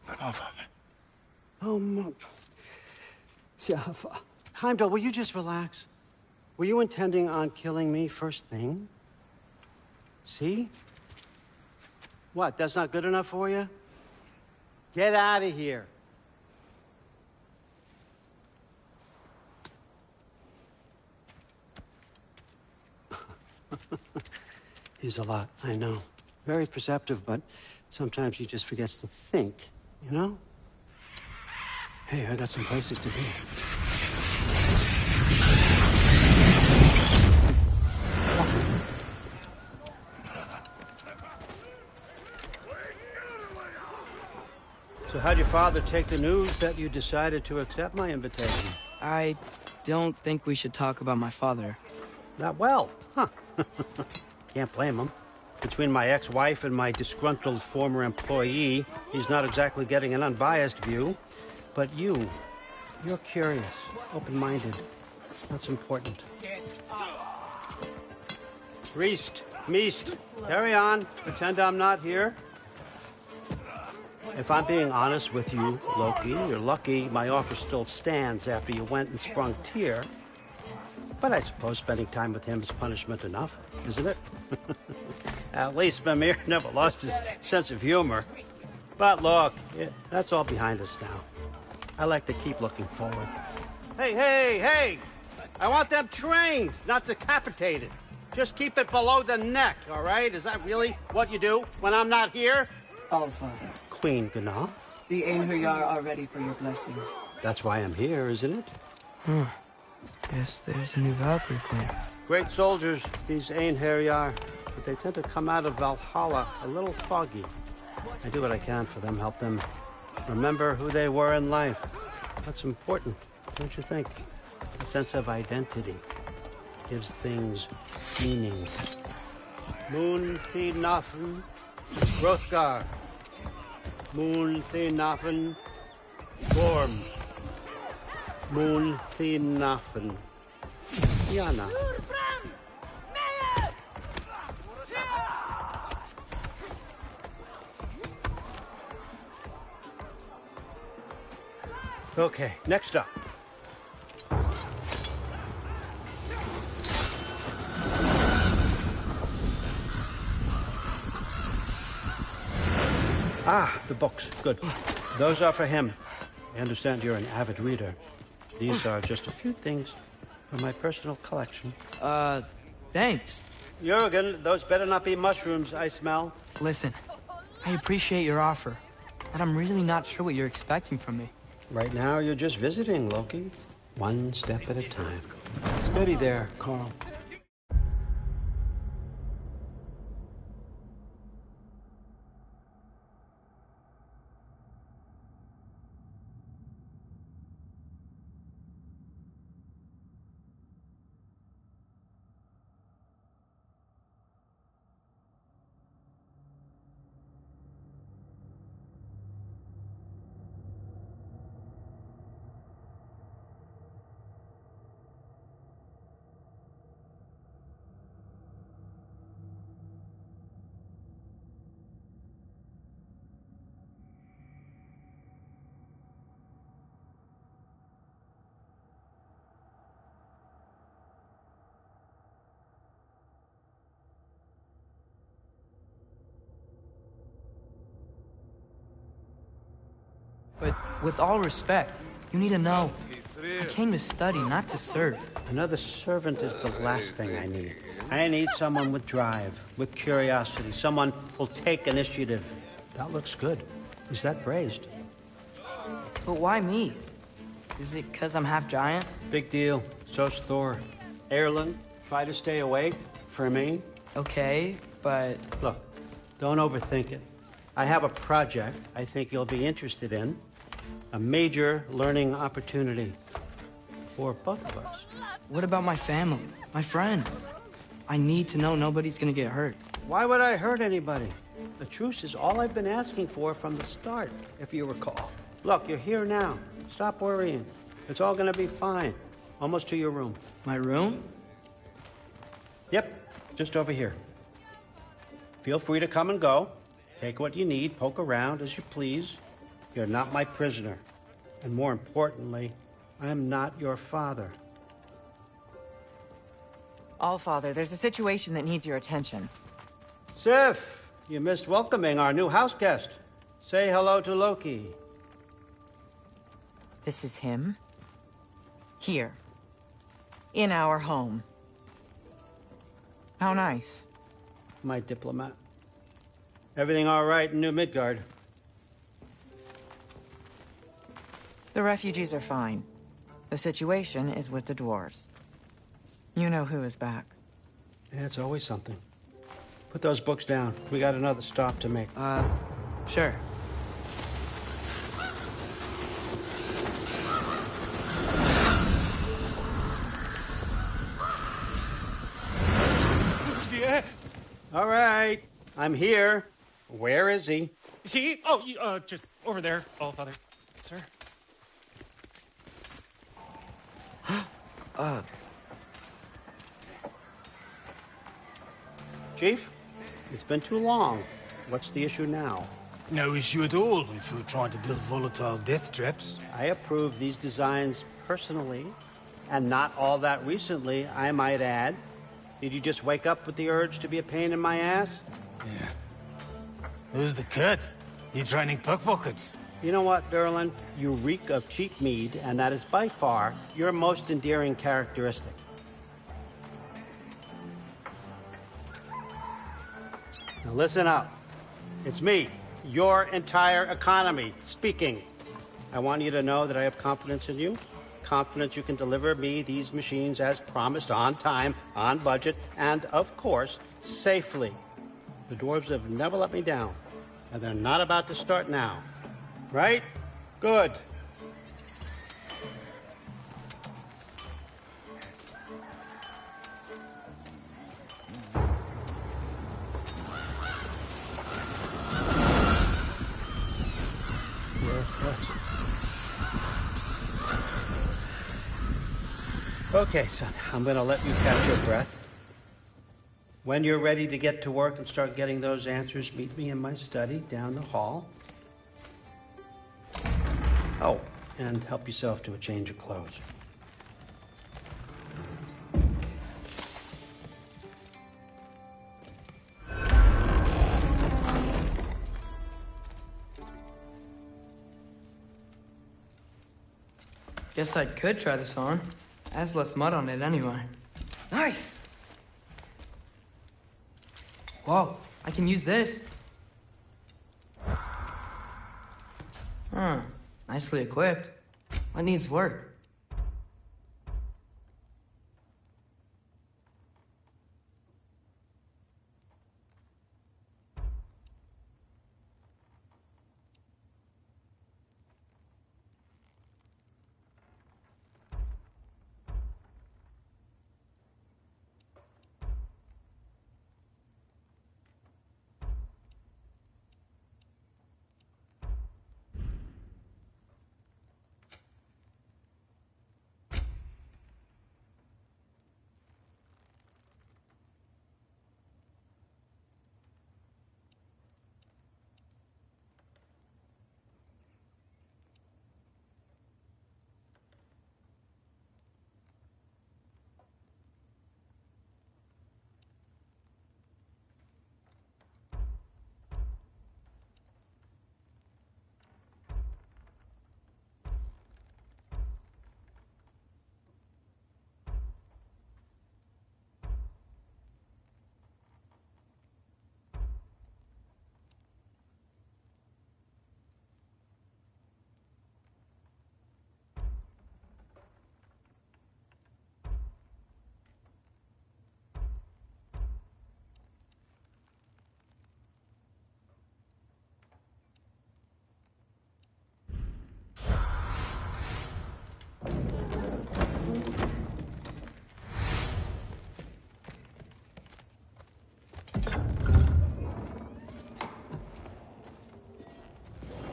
But Allfather. Oh, yeah. Heimdall, will you just relax? Were you intending on killing me first thing? See? What, that's not good enough for you? Get out of here. He's a lot, I know. Very perceptive, but sometimes he just forgets to think, you know? Hey, I got some places to be. So how'd your father take the news that you decided to accept my invitation? I don't think we should talk about my father. Not well, huh? Can't blame him. Between my ex-wife and my disgruntled former employee, he's not exactly getting an unbiased view. But you're curious, open-minded. That's important. Reist, Meest, carry on. Pretend I'm not here. If I'm being honest with you, Loki, you're lucky my offer still stands after you went and sprung Tyr. But I suppose spending time with him is punishment enough, isn't it? At least Mimir never lost his sense of humor. But look, that's all behind us now. I like to keep looking forward. Hey! I want them trained, not decapitated. Just keep it below the neck, all right? Is that really what you do when I'm not here? Allfather. Queen Gná. The Einherjar are ready for your blessings. That's why I'm here, isn't it? Guess there's a new Valkyrie queen. Great soldiers, these Einherjar, but they tend to come out of Valhalla a little foggy. I do what I can for them, help them remember who they were in life. That's important, don't you think? A sense of identity gives things meanings. Moon Thi Nafen, Hrothgar. Moon Thi Nafen, Gorm. Moon Thi Nafen, Yana. Okay, next up. Ah, the books. Good. Those are for him. I understand you're an avid reader. These are just a few things from my personal collection. Thanks. Jurgen, those better not be mushrooms I smell. Listen, I appreciate your offer, but I'm really not sure what you're expecting from me. Right now, you're just visiting, Loki. One step at a time. Steady there, Carl. But with all respect, you need to know. I came to study, not to serve. Another servant is the last thing I need. I need someone with drive, with curiosity, someone who'll take initiative. That looks good. Is that praised? But why me? Is it because I'm half giant? Big deal. So's Thor. Erlen, try to stay awake for me. Okay, but... Look, don't overthink it. I have a project I think you'll be interested in. A major learning opportunity for both of us. What about my family? My friends? I need to know nobody's gonna get hurt. Why would I hurt anybody? The truce is all I've been asking for from the start, if you recall. Look, you're here now. Stop worrying. It's all gonna be fine. Almost to your room. My room? Yep, just over here. Feel free to come and go. Take what you need, poke around as you please. You're not my prisoner. And more importantly, I'm not your father. Allfather, there's a situation that needs your attention. Sif, you missed welcoming our new house guest. Say hello to Loki. This is him? Here. In our home. How nice. My diplomat. Everything all right in New Midgard? The refugees are fine. The situation is with the dwarves. You know who is back. Yeah, it's always something. Put those books down. We got another stop to make. Sure. Yeah. All right. I'm here. Where is he? He? Oh, just over there, Allfather. Sir? Chief, it's been too long. What's the issue now? No issue at all if you're trying to build volatile death traps. I approve these designs personally, and not all that recently, I might add. Did you just wake up with the urge to be a pain in my ass? Yeah. Who's the cut? You training pickpockets? You know what, Derlin? You reek of cheap mead, and that is by far your most endearing characteristic. Now listen up. It's me, your entire economy, speaking. I want you to know that I have confidence in you. Confidence you can deliver me these machines as promised, on time, on budget, and, of course, safely. The dwarves have never let me down, and they're not about to start now. Right? Good. Okay, son, I'm gonna let you catch your breath. When you're ready to get to work and start getting those answers, meet me in my study down the hall. Oh, and help yourself to a change of clothes. Guess I could try this on. Has less mud on it anyway. Nice! Whoa, I can use this. Huh, nicely equipped. What needs work?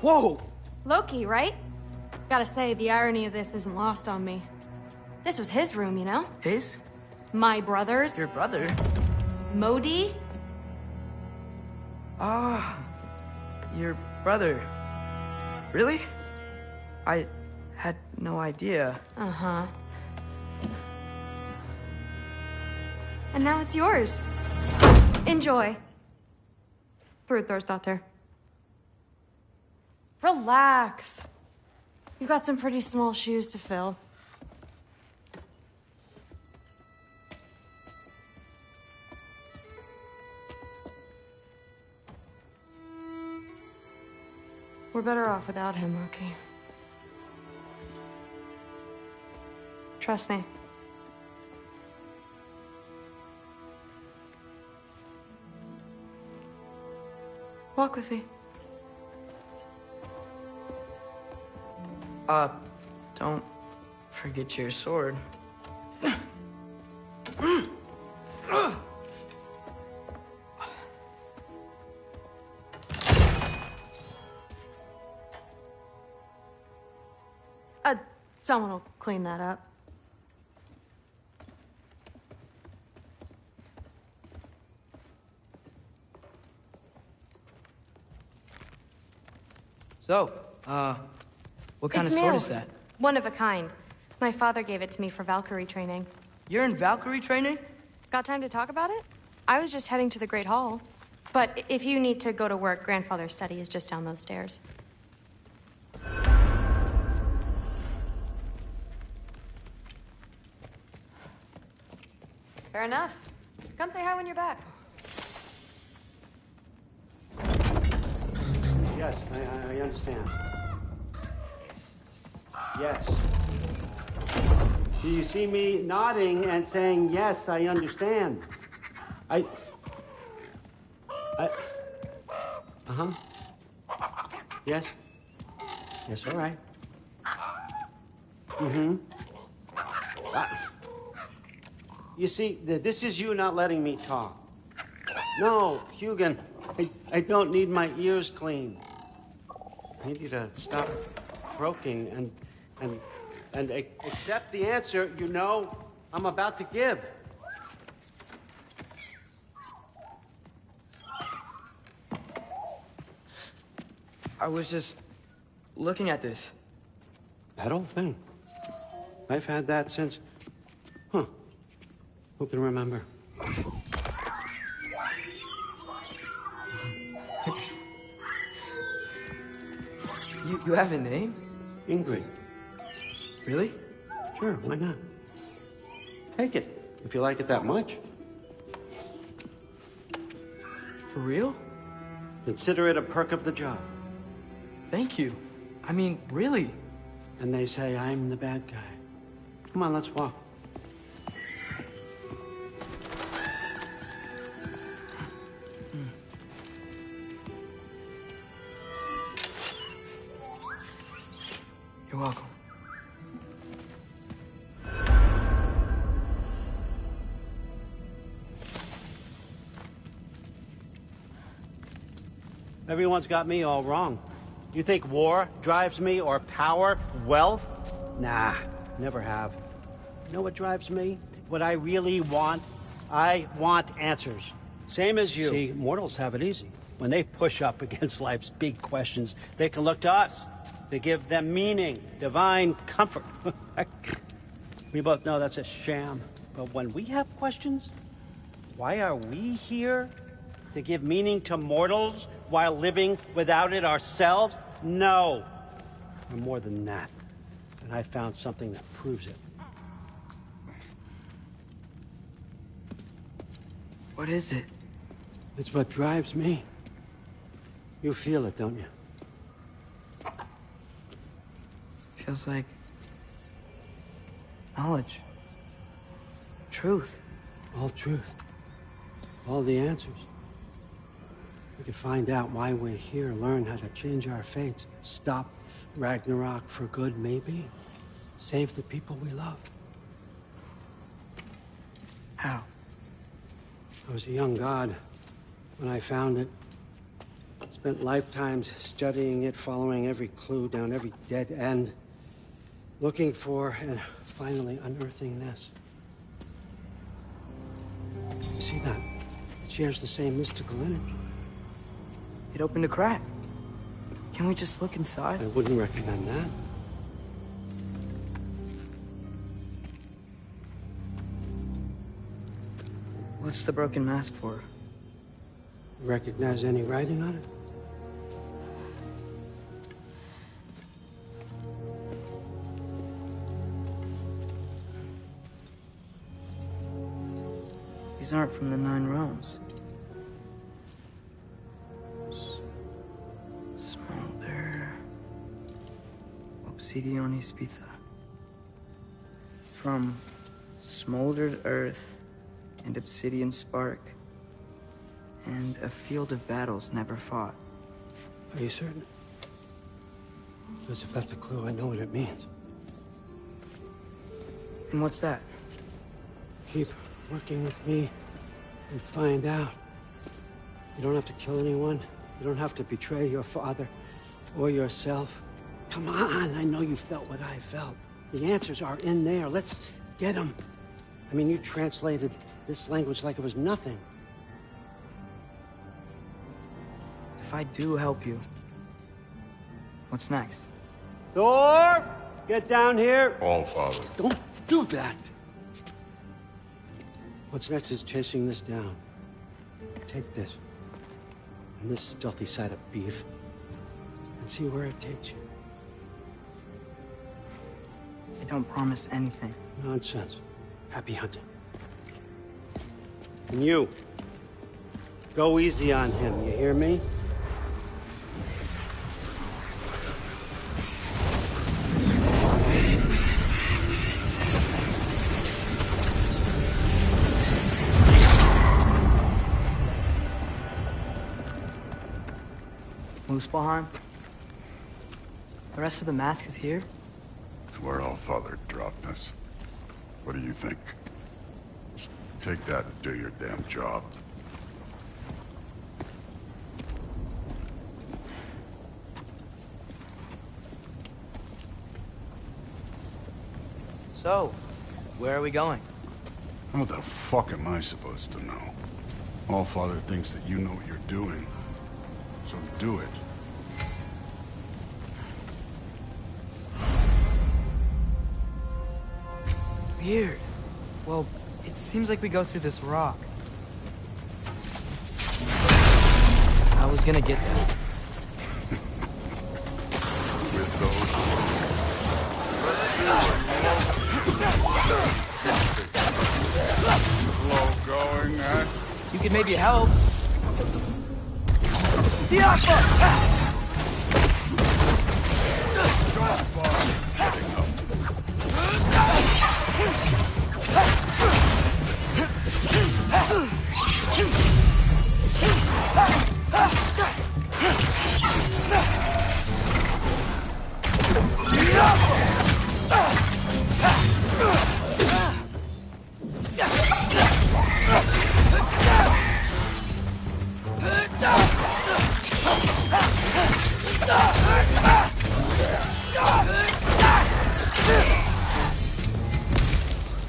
Whoa! Loki, right? Gotta say, the irony of this isn't lost on me. This was his room, you know? His? My brother's. Your brother? Modi? Ah, your brother. Really? I had no idea. Uh-huh. And now it's yours. Enjoy. Daughter. Relax. You've got some pretty small shoes to fill. We're better off without him, Loki. Trust me. Walk with me. Don't forget your sword. Someone will clean that up. So, what kind of It's sword new. is that? One of a kind. My father gave it to me for Valkyrie training. You're in Valkyrie training? Got time to talk about it? I was just heading to the Great Hall. But if you need to go to work, Grandfather's study is just down those stairs. Fair enough. Come say hi when you're back. Yes, I understand. Yes. Do you see me nodding and saying, yes, I understand? Uh-huh. Yes? Yes, all right. Mm-hmm. You see, this is you not letting me talk. No, Hugin, I don't need my ears cleaned. I need you to stop croaking and accept the answer you know I'm about to give. I was just looking at this. That old thing. I've had that since... Who can remember? You have a name? Ingrid. Really? Sure, why not? Take it, if you like it that much. For real? Consider it a perk of the job. Thank you. I mean, really. And they say I'm the bad guy. Come on, let's walk. You're welcome. Everyone's got me all wrong. You think war drives me, or power, wealth? Nah, never have. You know what drives me? What I really want? I want answers. Same as you. See, mortals have it easy. When they push up against life's big questions, they can look to us. They give them meaning, divine comfort. We both know that's a sham. But when we have questions, why are we here? To give meaning to mortals while living without it ourselves? No. We're more than that. And I found something that proves it. What is it? It's what drives me. You feel it, don't you? Feels like knowledge. Truth. All truth. All the answers. We could find out why we're here, learn how to change our fates, stop Ragnarok for good, maybe. Save the people we love. How? I was a young god when I found it. It's Spent lifetimes studying it, following every clue down every dead end, looking for and finally unearthing this. You see that? It shares the same mystical energy. It opened a crack. Can we just look inside? I wouldn't recommend that. What's the broken mask for? Recognize any writing on it? These aren't from the 9 realms. Smolder. Obsidion Ispitha. From smoldered earth and obsidian spark. And a field of battles never fought. Are you certain? Because if that's a clue, I know what it means. And what's that? Keep working with me and find out. You don't have to kill anyone. You don't have to betray your father or yourself. Come on, I know you felt what I felt. The answers are in there. Let's get them. I mean, you translated this language like it was nothing. If I do help you, what's next? Thor! Get down here! All Father. Don't do that! What's next is chasing this down. Take this, and this stealthy side of beef, and see where it takes you. I don't promise anything. Nonsense. Happy hunting. And you, go easy on him, you hear me? Muspelheim? The rest of the mask is here? It's where All Father dropped us. What do you think? Just take that and do your damn job. So, where are we going? How the fuck am I supposed to know? All Father thinks that you know what you're doing. So do it. Weird. Well, it seems like we go through this rock. I was gonna get that. With those... Slow going, huh? You could maybe help.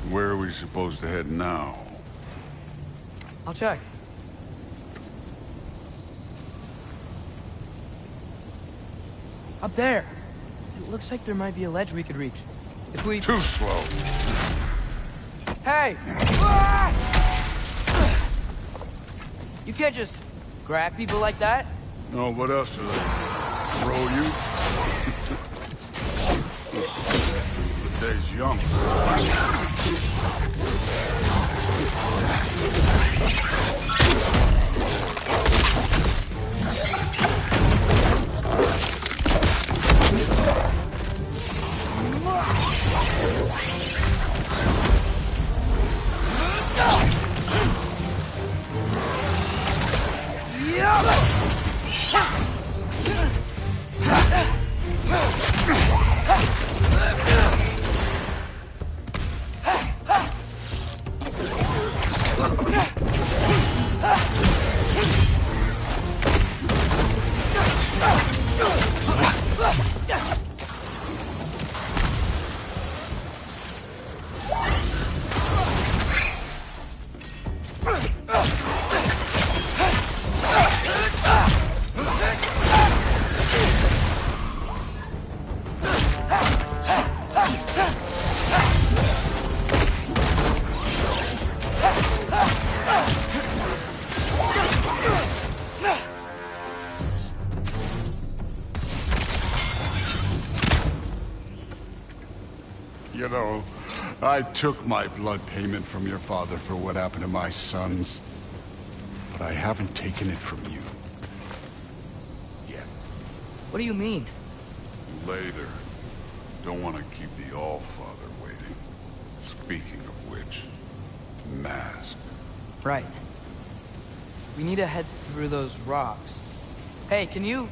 Where are we supposed to head now? I'll check. Up there. It looks like there might be a ledge we could reach. If we... Too slow. Hey! You can't just grab people like that. No, what else do they throw you? The day's young. You know, I took my blood payment from your father for what happened to my sons. But I haven't taken it from you. Yet. What do you mean? Later. Don't want to keep the Allfather waiting. Speaking of which, mask. Right. We need to head through those rocks. Hey, can you...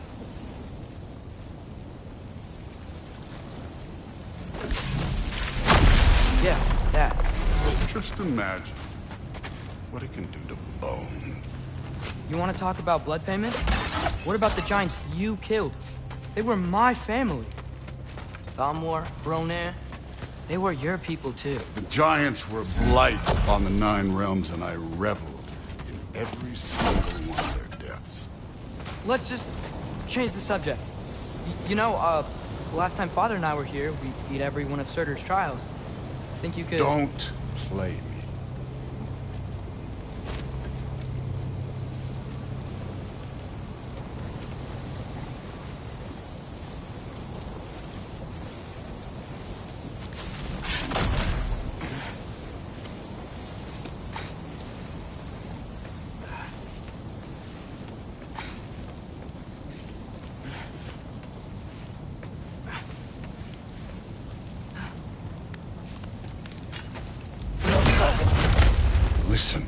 Yeah, that. Just imagine what it can do to bone. You want to talk about blood payment? What about the giants you killed? They were my family. Thamor, Bronir, they were your people too. The giants were blight upon the 9 realms, and I reveled in every single one of their deaths. Let's just change the subject. You know, the last time Father and I were here, we beat every one of Surtur's trials. Think you could... Don't play me. Listen,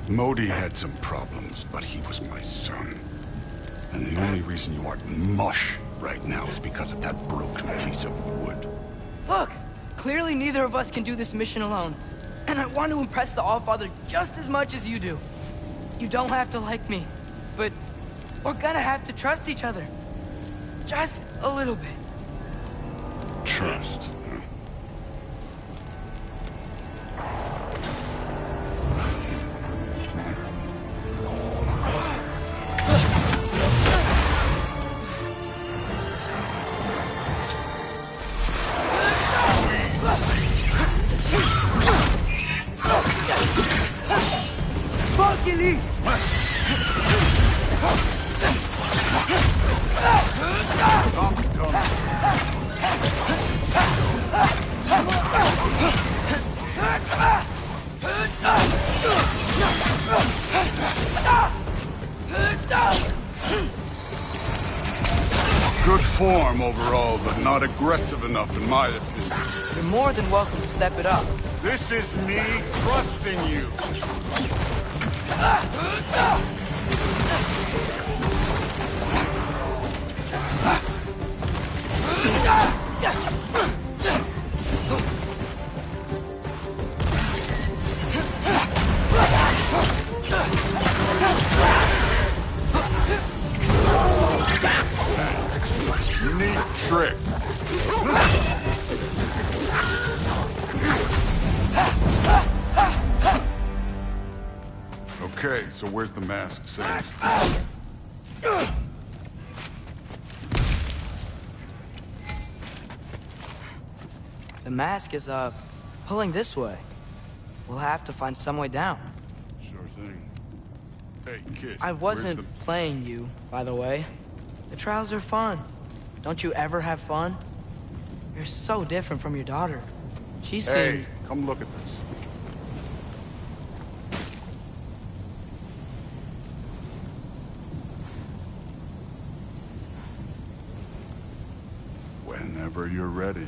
Modi had some problems, but he was my son. And the only reason you aren't mush right now is because of that broken piece of wood. Look! Clearly neither of us can do this mission alone. And I want to impress the Allfather just as much as you do. You don't have to like me, but we're gonna have to trust each other. Just a little bit. Trust. Good form overall, but not aggressive enough in my opinion. You're more than welcome to step it up. This is me trusting you. Neat trick. Okay, so where's the mask saved? The mask is, pulling this way. We'll have to find some way down. Sure thing. Hey, kid. I wasn't playing you, by the way. The trials are fun. Don't you ever have fun? You're so different from your daughter. She seemed... Hey, come look at this. Whenever you're ready.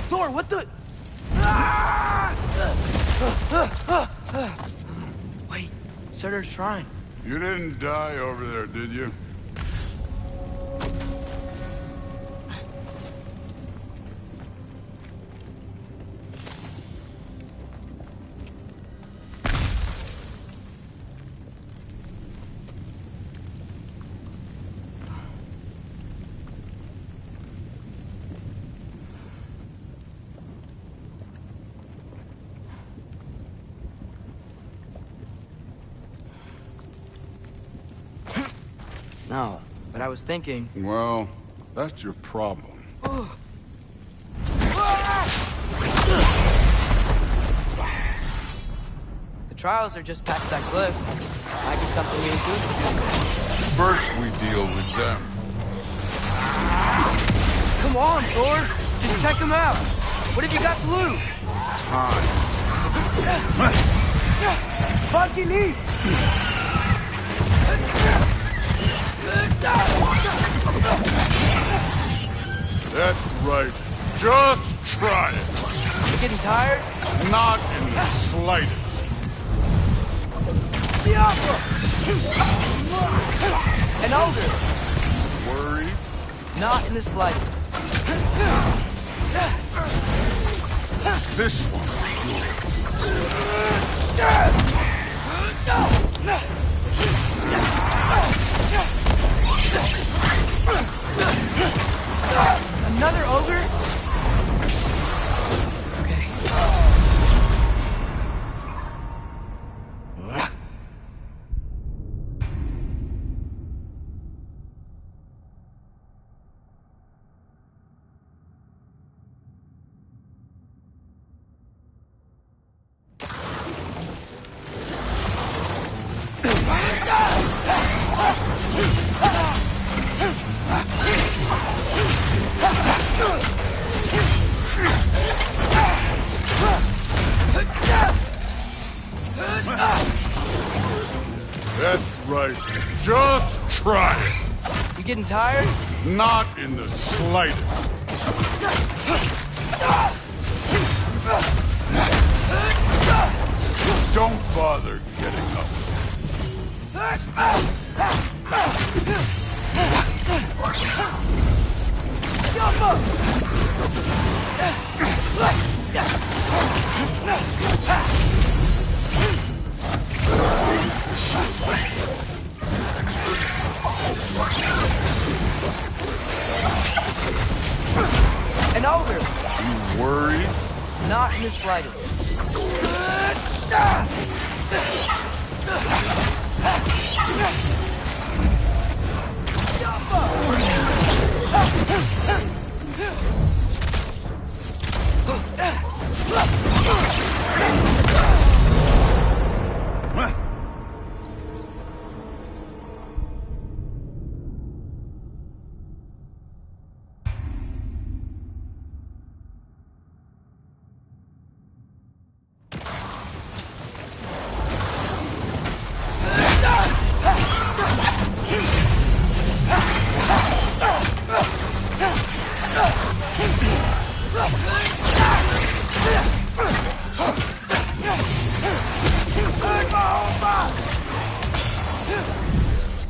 Thor, what the... Wait, Surtur's shrine. You didn't die over there, did you? No, but I was thinking... Well, that's your problem. The trials are just past that cliff. Might be something we include. First, we we deal with them. Come on, Thor! Just check them out! What have you got to lose? Funky leaf! That's right. Just try it. You getting tired? Not in the slightest. An ogre! Worried? Not in the slightest. This one. Another ogre? Okay. That's right. Just try it. You getting tired? Not in the slightest. Don't bother getting up. An ogre! You worried? Not in the slightest.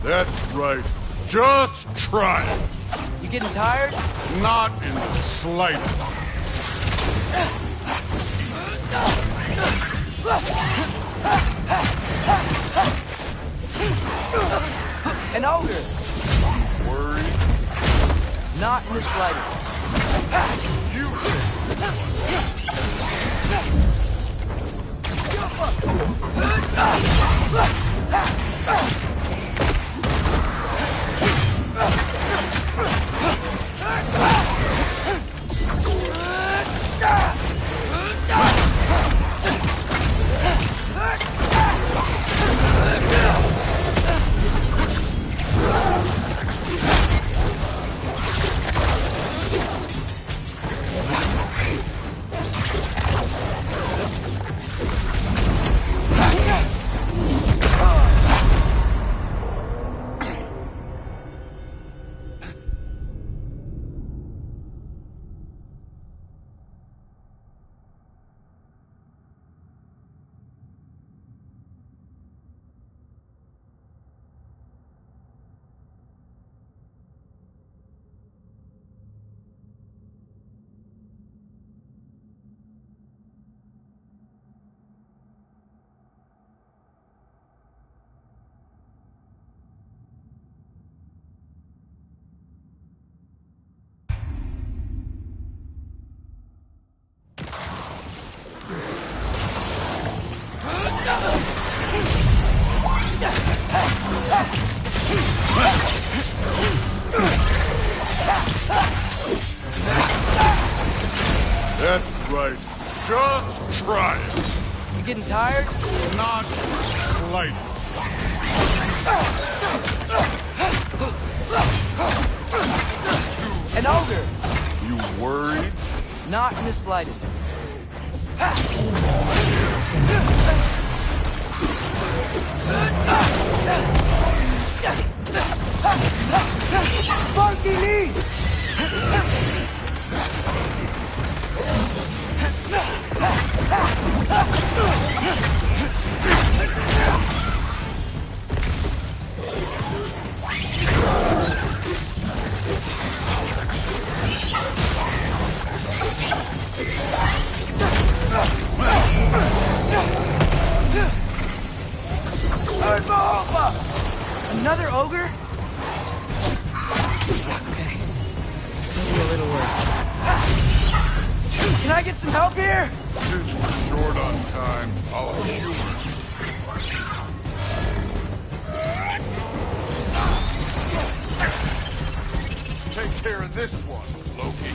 That's right. Just try it. You getting tired? Not in the slightest. An ogre! Worried? Not in the slightest. You That's right. Just try it. You getting tired? Not slightly. An ogre! You worried? Not in the slightest. Funky knees! Another ogre? Okay. Maybe a little worse. Can I get some help here? Since we're short on time, I'll humor you. Take care of this one, Loki.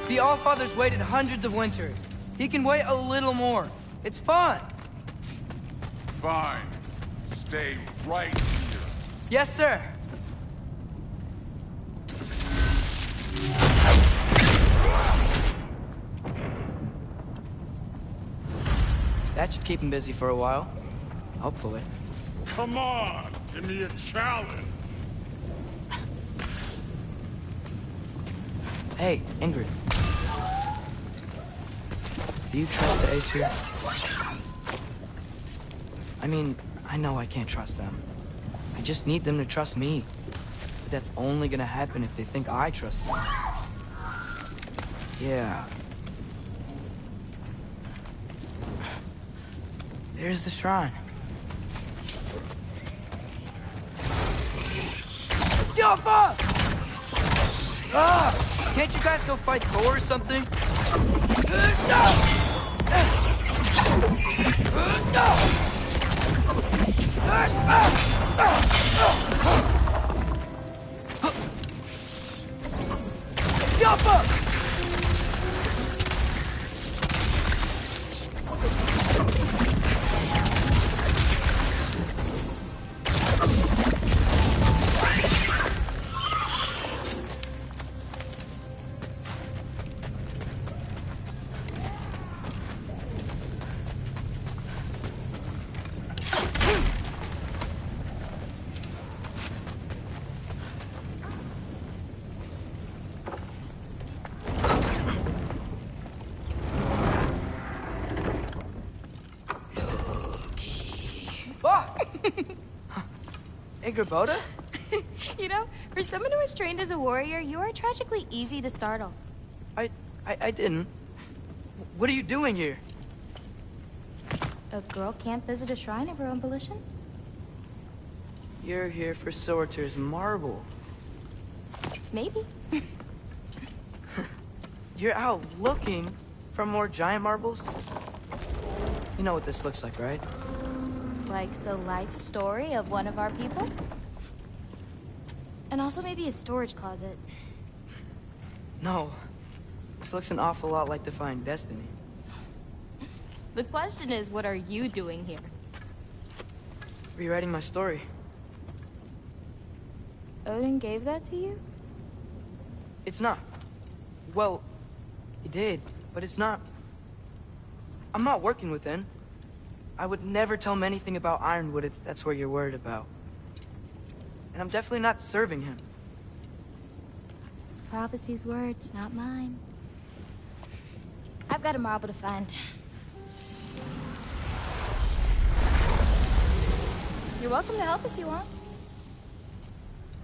The Allfather's waited hundreds of winters. He can wait a little more. It's fun. Fine. Stay right here. Yes, sir. That should keep him busy for a while. Hopefully. Come on, give me a challenge. Hey, Ingrid. Do you trust the Aesir? I mean, I know I can't trust them. I just need them to trust me. But that's only gonna happen if they think I trust them. Yeah. There's the shrine. Yoppa! Ah! Can't you guys go fight Thor or something? Yoppa! Boda? You know, for someone who was trained as a warrior, you are tragically easy to startle. I didn't. What are you doing here? A girl can't visit a shrine of her own volition? You're here for Sorter's marble. Maybe. You're out looking for more giant marbles? You know what this looks like, right? Like the life story of one of our people? And also maybe a storage closet. No. This looks an awful lot like Defying Destiny. The question is, what are you doing here? Rewriting my story. Odin gave that to you? It's not. Well, he did, but it's not. I'm not working with him. I would never tell him anything about Ironwood if that's what you're worried about. And I'm definitely not serving him. It's prophecy's words, not mine. I've got a marble to find. You're welcome to help if you want.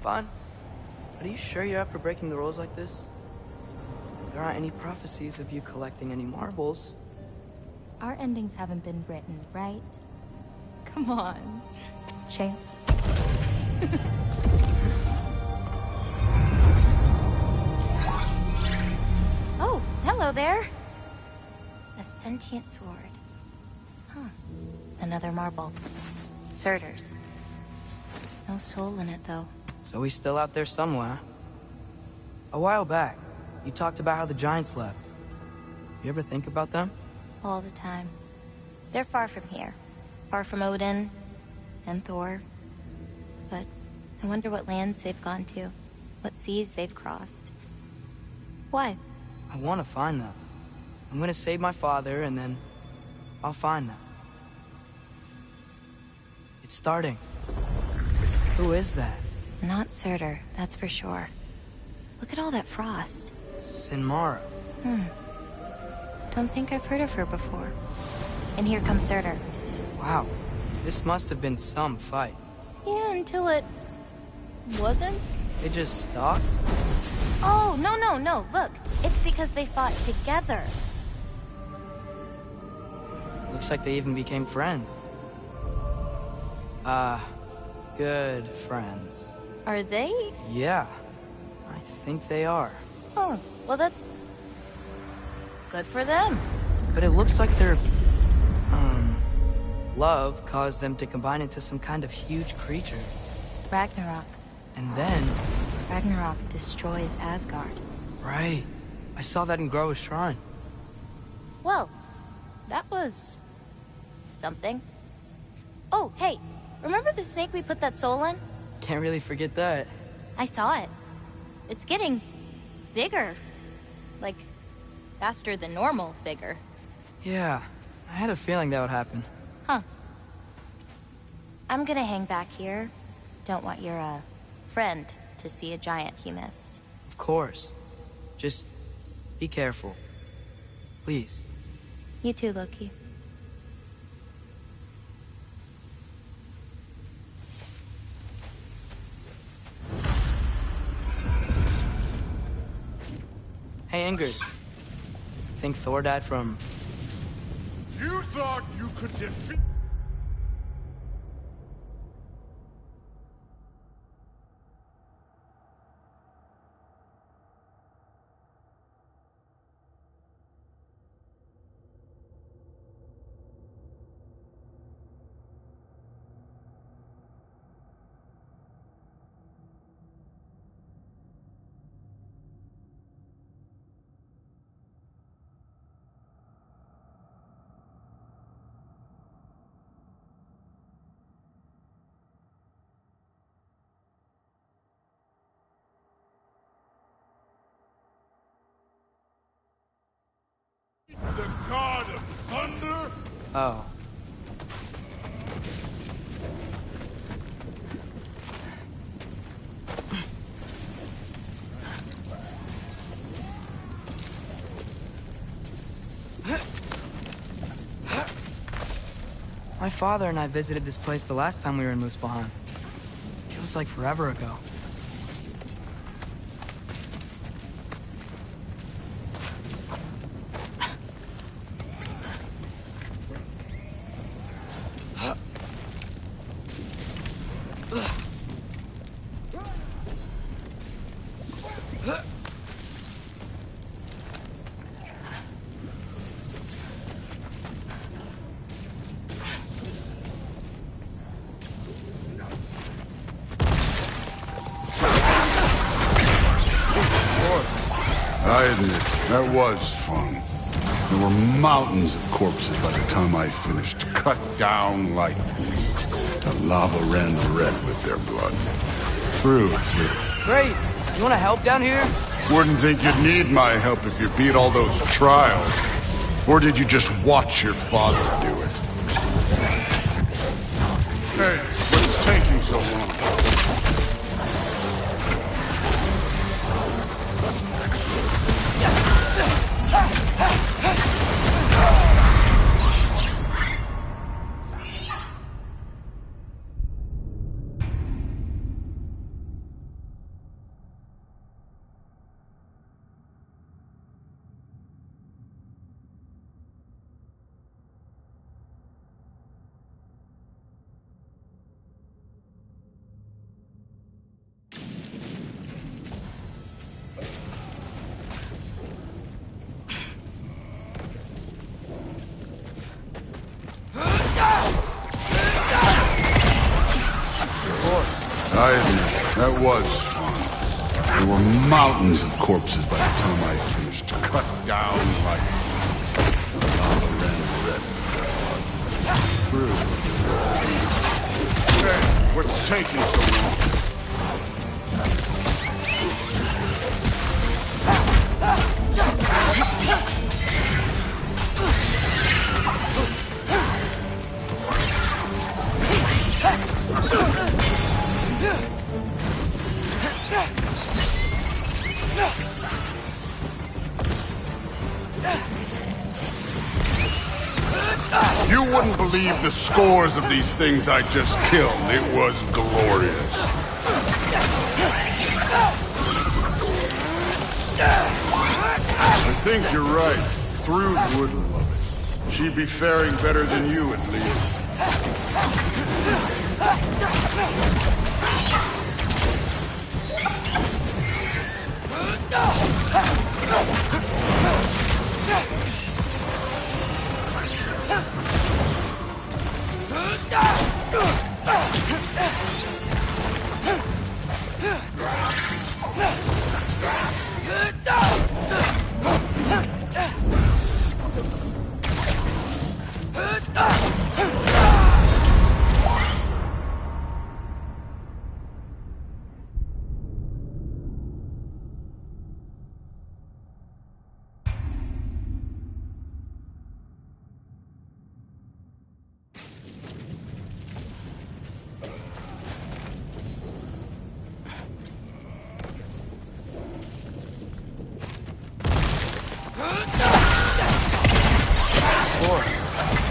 Fine. But are you sure you're up for breaking the rules like this? There aren't any prophecies of you collecting any marbles. Our endings haven't been written, right? Come on. Shane. Oh, hello there. A sentient sword. Huh. Another marble. Surtur's. No soul in it, though. So he's still out there somewhere. A while back, you talked about how the Giants left. You ever think about them? All the time. They're far from here. Far from Odin and Thor. But I wonder what lands they've gone to. What seas they've crossed. Why? I want to find them. I'm gonna save my father, and then I'll find them. It's starting. Who is that? Not Surtur, that's for sure. Look at all that frost. Sinmara. Don't think I've heard of her before. And here comes Surtur. Wow. This must have been some fight. Yeah, until it... wasn't? They just stopped? Oh, no. Look, it's because they fought together. Looks like they even became friends. Good friends. Are they? Yeah, I think they are. Oh, well that's... good for them. But it looks like their... love caused them to combine into some kind of huge creature. Ragnarok. And then... Ragnarok destroys Asgard. Right. I saw that in Groa's shrine. Well, that was... something. Oh, hey, remember the snake we put that soul in? Can't really forget that. I saw it. It's getting... bigger. Like, faster than normal bigger. Yeah, I had a feeling that would happen. Huh. I'm gonna hang back here. Don't want your, friend to see a giant he missed. Of course. Just be careful. Please. You too, Loki. Hey, Ingrid. Think Thor died from... You thought you could defeat... the god of thunder? Oh. My father and I visited this place the last time we were in Muspelheim. Feels like forever ago. I admit, that was fun. There were mountains of corpses by the time I finished, cut down like meat. The lava ran red with their blood. True. Great! You wanna help down here? Wouldn't think you'd need my help if you beat all those trials. Or did you just watch your father do it? Hey, what's taking so long? I admit, that was fun. There were mountains of corpses by the time I finished, cut down like lava ran red. Hey, what's taking so long? You wouldn't believe the scores of these things I just killed. It was glorious. I think you're right. Thrude would love it. She'd be faring better than you, at least.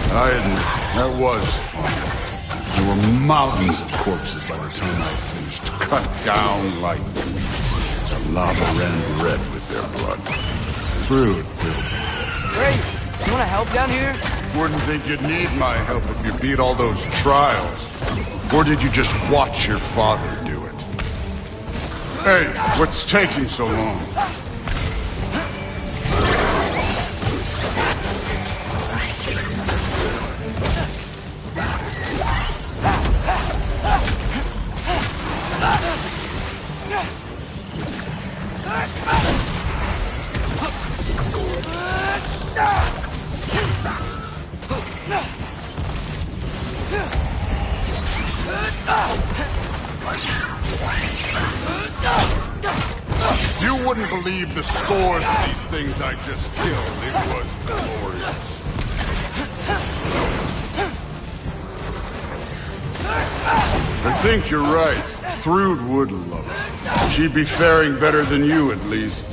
I admit, that was fun. There were mountains of corpses by the time I finished, cut down like weeds. The lava ran red with their blood. Thrude killed me. Great! You wanna help down here? Wouldn't think you'd need my help if you beat all those trials. Or did you just watch your father do it? Hey, what's taking so long? You wouldn't believe the scores of these things I just killed. It was glorious. I think you're right. Thrude would love it. She'd be faring better than you, at least.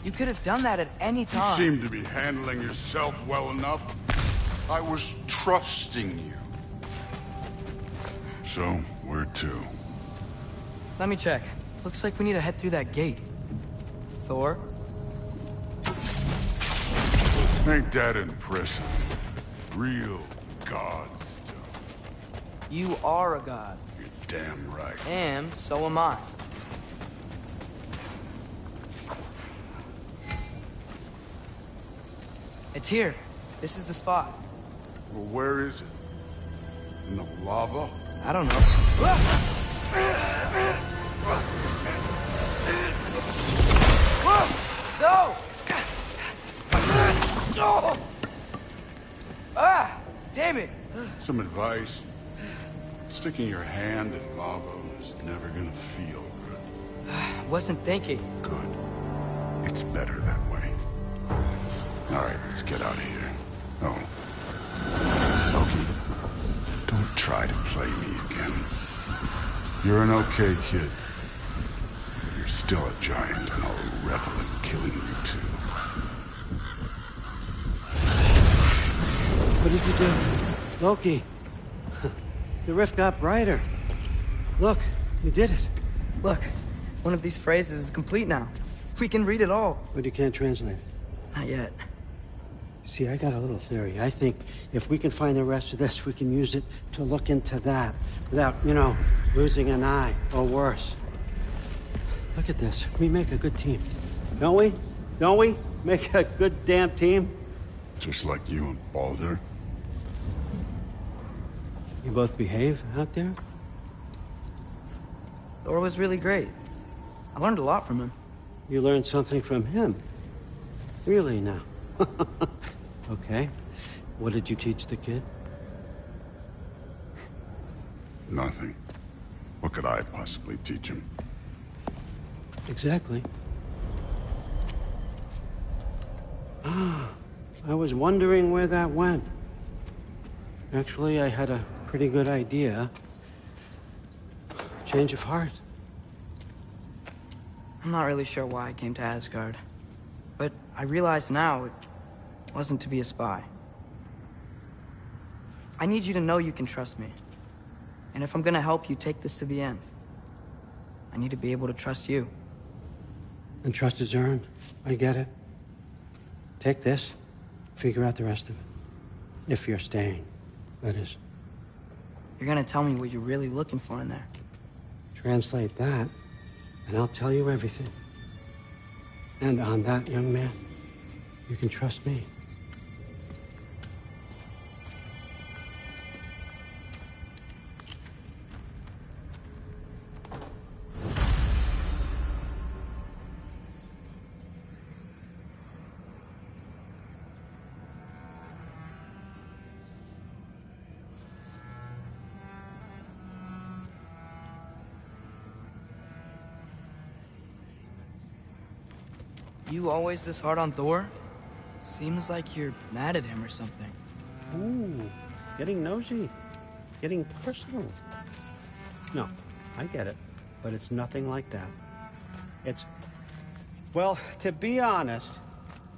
You could have done that at any time. You seem to be handling yourself well enough. I was trusting you. So, where to? Let me check. Looks like we need to head through that gate. Thor? Ain't that impressive? Real god stuff. You are a god. You're damn right. And so am I. It's here. This is the spot. Well, where is it? In the lava? I don't know. No! Some advice. Sticking your hand in lava is never gonna feel good. Wasn't thinking. Good. It's better that way. All right, let's get out of here. Oh. Loki, don't try to play me again. You're an okay kid. You're still a giant, and I'll revel in killing you too. What did you do? Loki. The rift got brighter. Look, you did it. Look, one of these phrases is complete now. We can read it all. But you can't translate it. Not yet. See, I got a little theory. I think if we can find the rest of this, we can use it to look into that without, you know, losing an eye or worse. Look at this. We make a good team. Don't we? Don't we? Make a good damn team? Just like you and Baldur. You both behave out there? Thor was really great. I learned a lot from him. You learned something from him? Really now? Okay. What did you teach the kid? Nothing. What could I possibly teach him? Exactly. I was wondering where that went. Actually, I had a pretty good idea. Change of heart. I'm not really sure why I came to Asgard. But I realize now it wasn't to be a spy. I need you to know you can trust me. And if I'm gonna help you take this to the end, I need to be able to trust you. And trust is earned. I get it. Take this, figure out the rest of it. If you're staying, that is. You're gonna tell me what you're really looking for in there. Translate that, and I'll tell you everything. And on that, young man, you can trust me. You always this hard on Thor? Seems like you're mad at him or something. Ooh, getting nosy. Getting personal. No, I get it. But it's nothing like that. It's... Well, to be honest,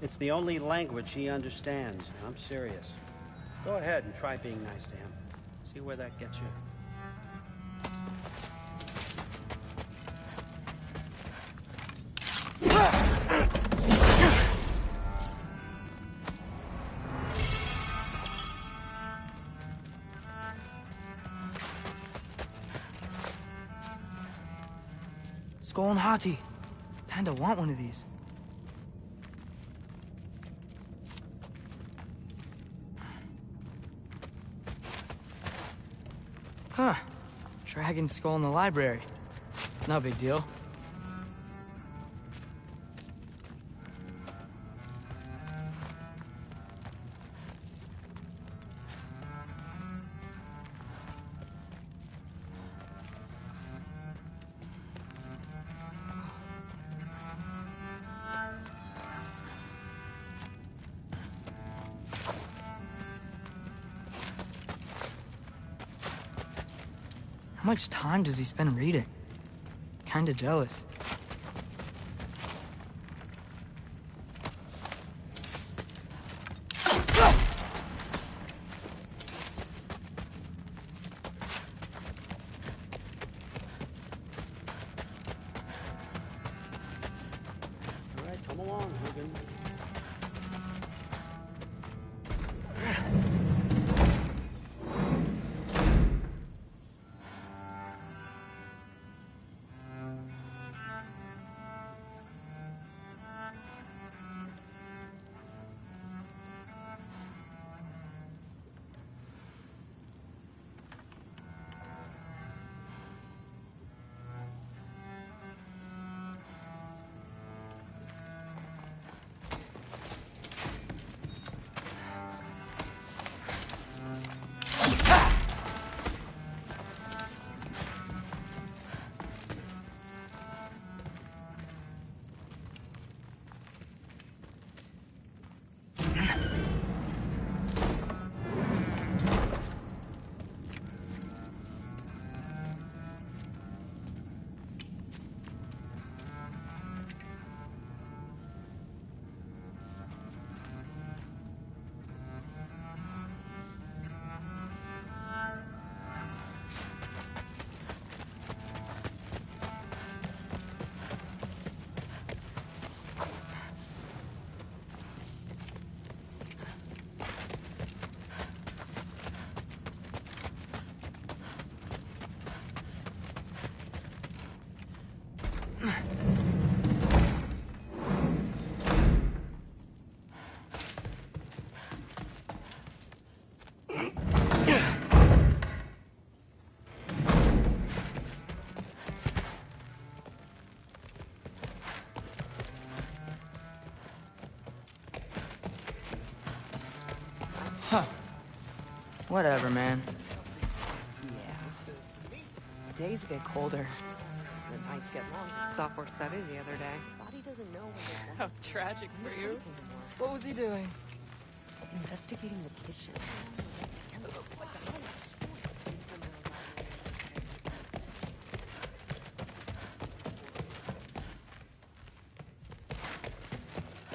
it's the only language he understands. I'm serious. Go ahead and try being nice to him. See where that gets you. Skull and Hati. Kinda want one of these. Huh. Dragon skull in the library. No big deal. How much time does he spend reading? Kinda jealous. All right, come along, Hogan. Whatever, man. Yeah. Days get colder. The nights get longer. Software study the other day. Body doesn't know when How tragic for you. What was he doing? Investigating the kitchen.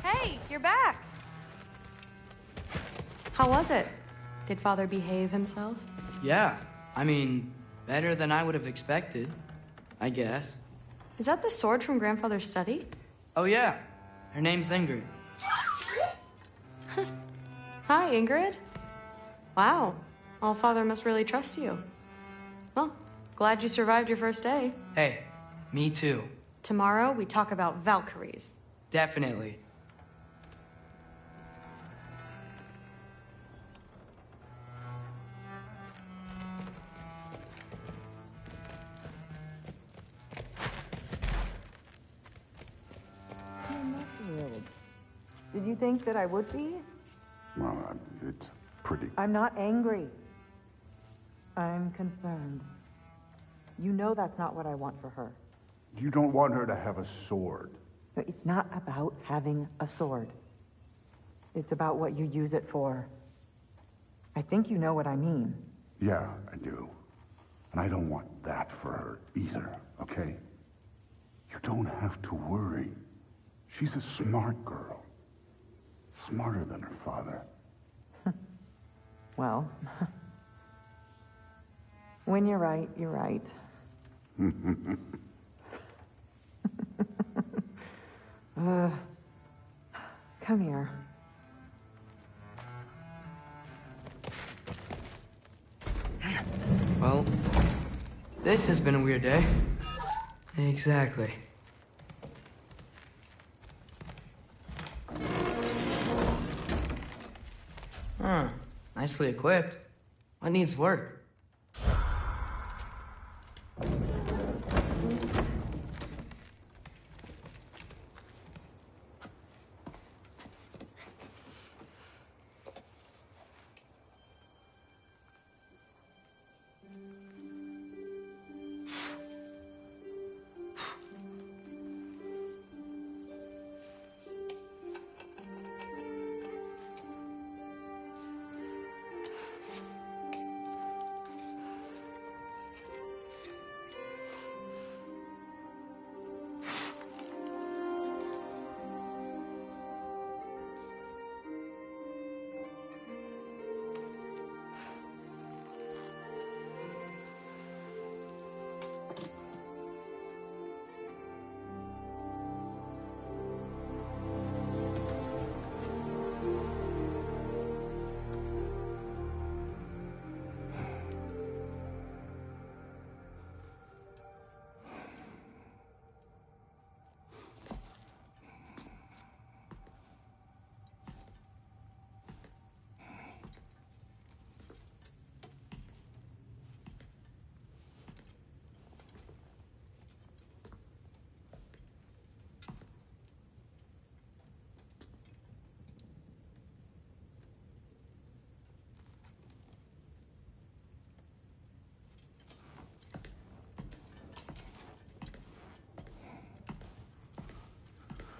Hey, you're back. How was it? Did Father behave himself? Yeah, I mean, better than I would have expected, I guess. Is that the sword from Grandfather's study? Oh yeah, her name's Ingrid. Hi, Ingrid. Wow, Allfather must really trust you. Well, glad you survived your first day. Hey, me too. Tomorrow, we talk about Valkyries. Definitely. Did you think that I would be? Well, it's pretty... I'm not angry. I'm concerned. You know that's not what I want for her. You don't want her to have a sword. No, it's not about having a sword. It's about what you use it for. I think you know what I mean. Yeah, I do. And I don't want that for her either, okay? You don't have to worry. She's a smart girl. Smarter than her father. Well, when you're right, you're right. Come here. Well, this has been a weird day. Exactly. Huh. Nicely equipped. What needs work?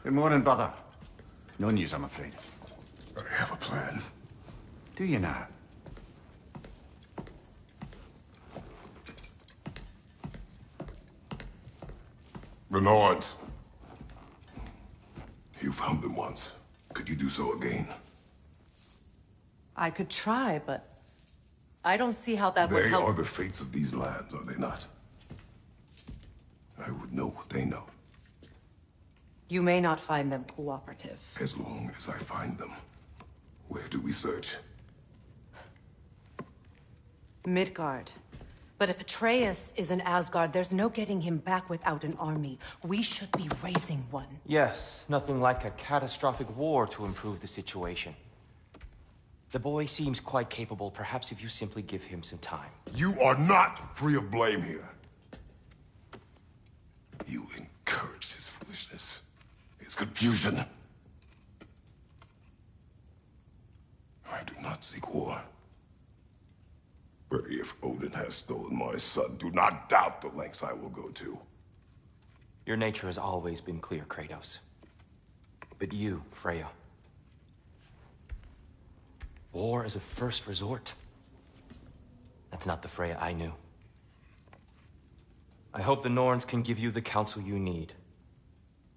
Good morning, brother. No news, I'm afraid. I have a plan. Do you now? The Nords. You found them once. Could you do so again? I could try, but I don't see how that would They help. are the fates of these lands, are they not? I would know what they know. You may not find them cooperative. As long as I find them. Where do we search? Midgard. But if Atreus is in Asgard, there's no getting him back without an army. We should be raising one. Yes, nothing like a catastrophic war to improve the situation. The boy seems quite capable. Perhaps if you simply give him some time. You are not free of blame here. You encouraged his foolishness. His confusion. I do not seek war. has stolen my son, do not doubt the lengths I will go to. Your nature has always been clear, Kratos. But you, Freya. War as a first resort. That's not the Freya I knew. I hope the Norns can give you the counsel you need.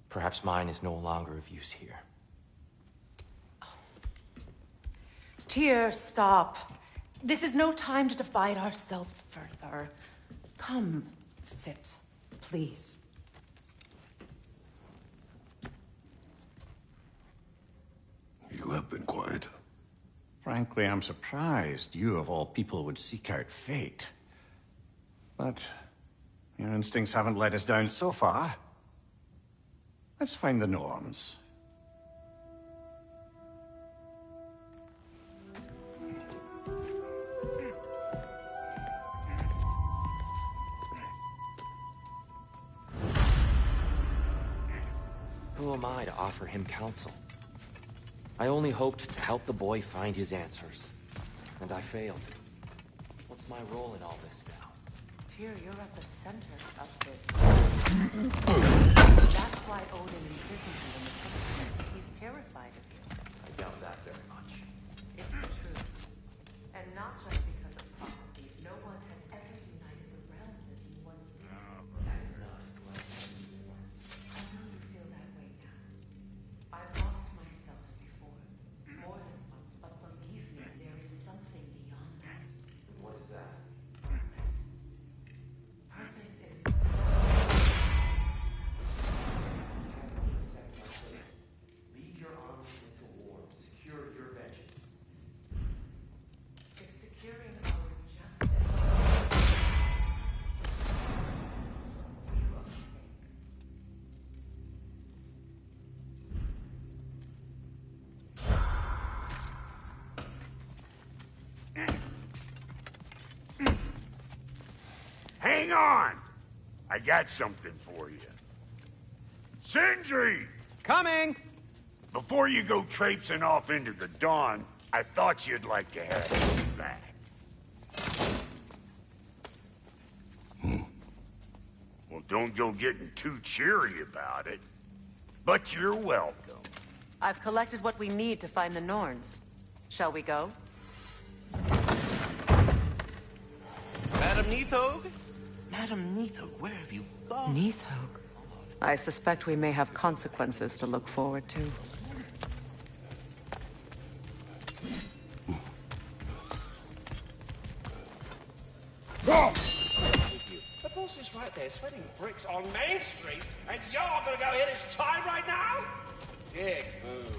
Perhaps mine is no longer of use here. Tyr, stop. This is no time to divide ourselves further. Come, sit, please. You have been quiet. Frankly, I'm surprised you, of all people, would seek out fate. But your instincts haven't let us down so far. Let's find the Norns. Who am I to offer him counsel? I only hoped to help the boy find his answers. And I failed. What's my role in all this now? Tyr, you're at the center of this. That's why Odin imprisoned you in the temple. He's terrified of you. I doubt that very much. It's the truth. And not just because of prophecies. No one has ever united the realms as you once did. That is not what I know you feel that way now. I've lost myself before. More than once, but believe me, there is something beyond that. What is that? Purpose is... Lead your armies into war. Secure your vengeance. It's securing our justice. Hang on! I got something for you. Sindri! Coming! Before you go traipsing off into the dawn, I thought you'd like to have this back. Well, don't go getting too cheery about it. But you're welcome. I've collected what we need to find the Norns. Shall we go? Madam Neathog? Madam Neathog, where have you gone? Neathog? I suspect we may have consequences to look forward to. The boss is right there, sweating bricks on Main Street, and you're gonna go hit his time right now? Dick move.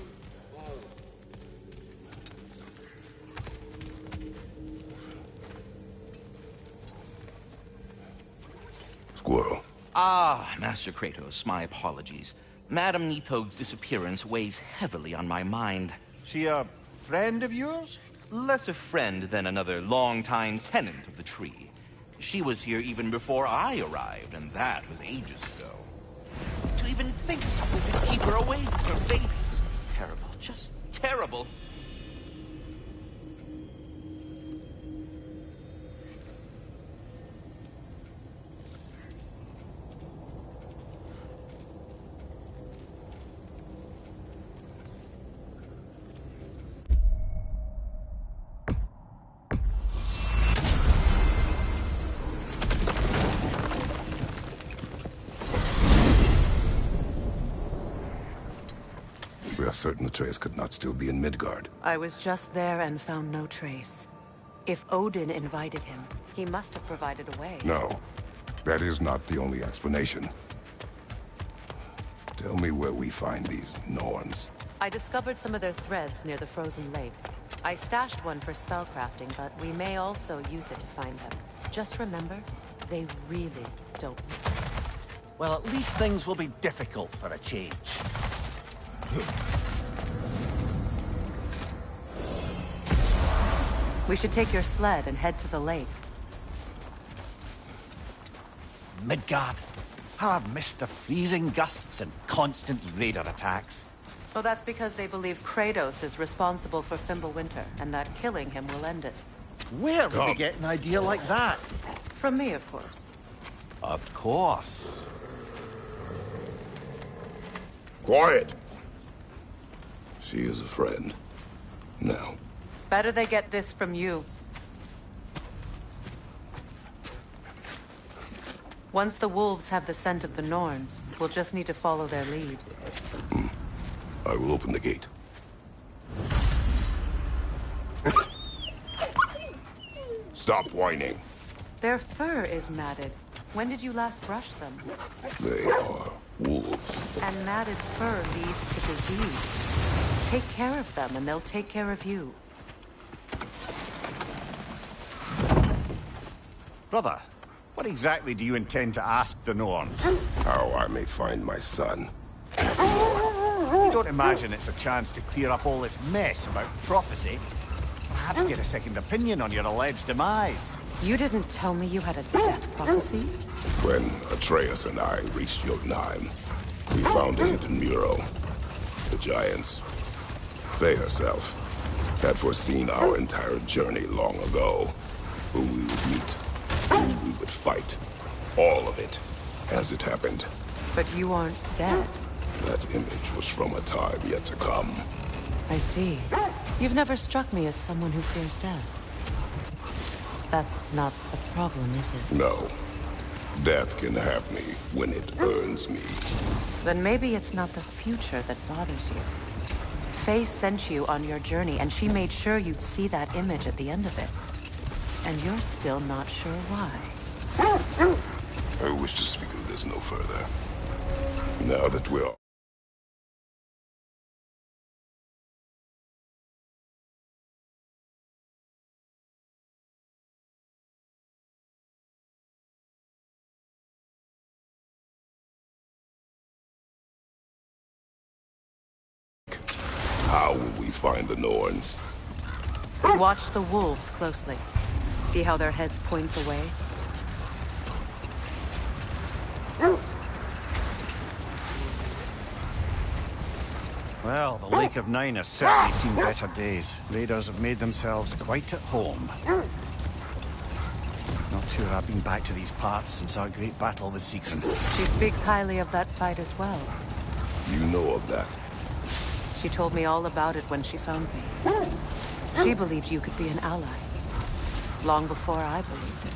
Squirrel. Ah, Master Kratos, my apologies. Madam Neathog's disappearance weighs heavily on my mind. She a friend of yours? Less a friend than another long-time tenant of the tree. She was here even before I arrived, and that was ages ago. To even think someone could keep her away from her babies. Terrible, just terrible. We are certain Atreus could not still be in Midgard. I was just there and found no trace. If Odin invited him, he must have provided a way. No, that is not the only explanation. Tell me where we find these Norns. I discovered some of their threads near the frozen lake. I stashed one for spellcrafting, but we may also use it to find them. Just remember, they really don't. Well, at least things will be difficult for a change. We should take your sled and head to the lake. Midgard. How I've missed the freezing gusts and constant raider attacks. Well, that's because they believe Kratos is responsible for Fimbulwinter, and that killing him will end it. Where would they get an idea like that? From me, of course. Of course. Quiet! She is a friend. Now. Better they get this from you. Once the wolves have the scent of the Norns, we'll just need to follow their lead. I will open the gate. Stop whining. Their fur is matted. When did you last brush them? They are wolves. And matted fur leads to disease. Take care of them, and they'll take care of you. Brother, what exactly do you intend to ask the Norns? How I may find my son. You don't imagine it's a chance to clear up all this mess about prophecy? Perhaps get a second opinion on your alleged demise. You didn't tell me you had a death prophecy? When Atreus and I reached Jotunheim, we found a hidden mural. The giants, Faye herself, had foreseen our entire journey long ago. Who we would meet, who we would fight. All of it, as it happened. But you aren't dead. That image was from a time yet to come. I see. You've never struck me as someone who fears death. That's not the problem, is it? No. Death can have me when it earns me. Then maybe it's not the future that bothers you. Faye sent you on your journey, and she made sure you'd see that image at the end of it. And you're still not sure why. I wish to speak of this no further. Now that we're... How will we find the Norns? Watch the wolves closely. See how their heads point the way? Well, the Lake of Nine has certainly seen better days. Raiders have made themselves quite at home. Not sure I've been back to these parts since our great battle with Sigrun. She speaks highly of that fight as well. You know of that? She told me all about it when she found me. She believed you could be an ally. Long before I believed it.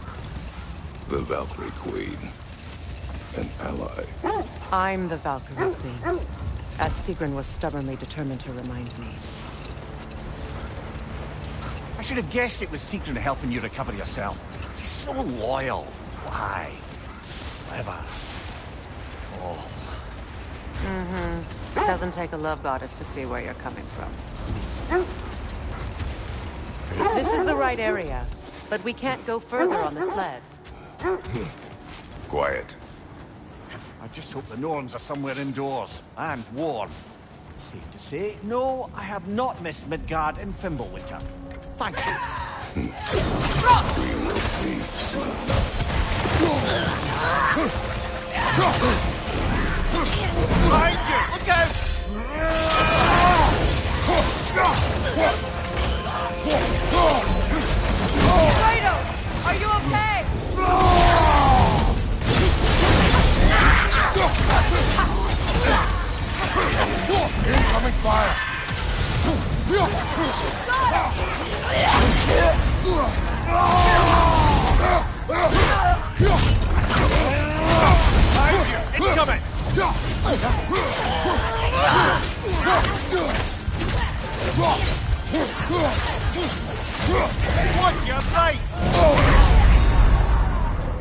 The Valkyrie Queen. An ally. I'm the Valkyrie Queen. As Sigrun was stubbornly determined to remind me. I should have guessed it was Sigrun helping you recover yourself. She's so loyal. Why? Clever. Oh. Mm-hmm. Doesn't take a love goddess to see where you're coming from. This is the right area, but we can't go further on the sled. Quiet. I just hope the Norns are somewhere indoors, and warm. Safe to say, no, I have not missed Midgard in Fimbulwinter. Thank you. We will see soon enough. Behind you! Look out! Kratos! Are you okay? Incoming fire! Incoming! Watch your right!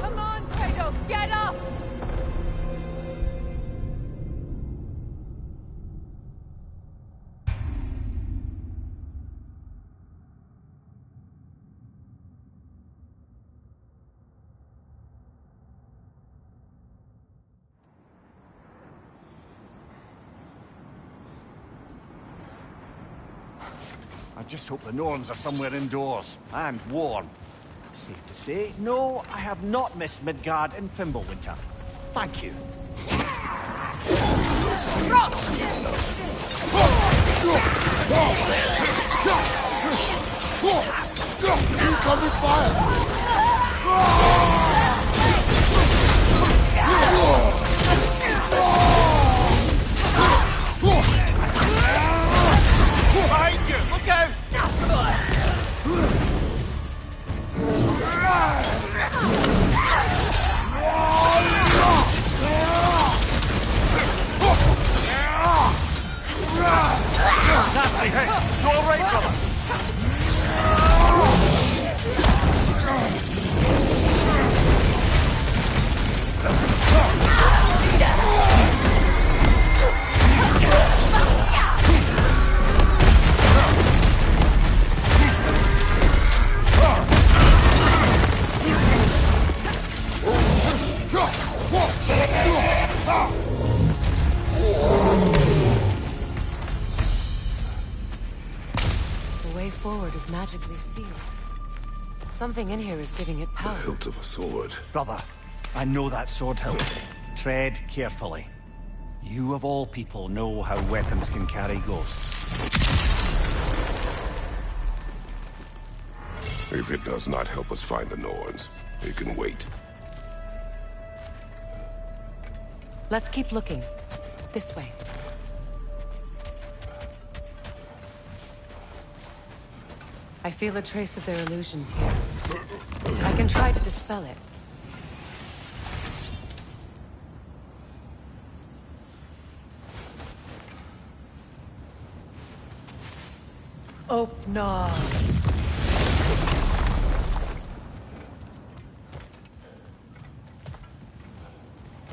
Come on, Kratos, get up! I just hope the Norns are somewhere indoors, and warm. Safe to say, no, I have not missed Midgard in Fimbulwinter. Thank you. Incoming forward is magically sealed. Something in here is giving it power. The hilt of a sword. Brother, I know that sword hilt. Tread carefully. You of all people know how weapons can carry ghosts. If it does not help us find the Norns, it can wait. Let's keep looking. This way. I feel a trace of their illusions here. I can try to dispel it. Oh, no.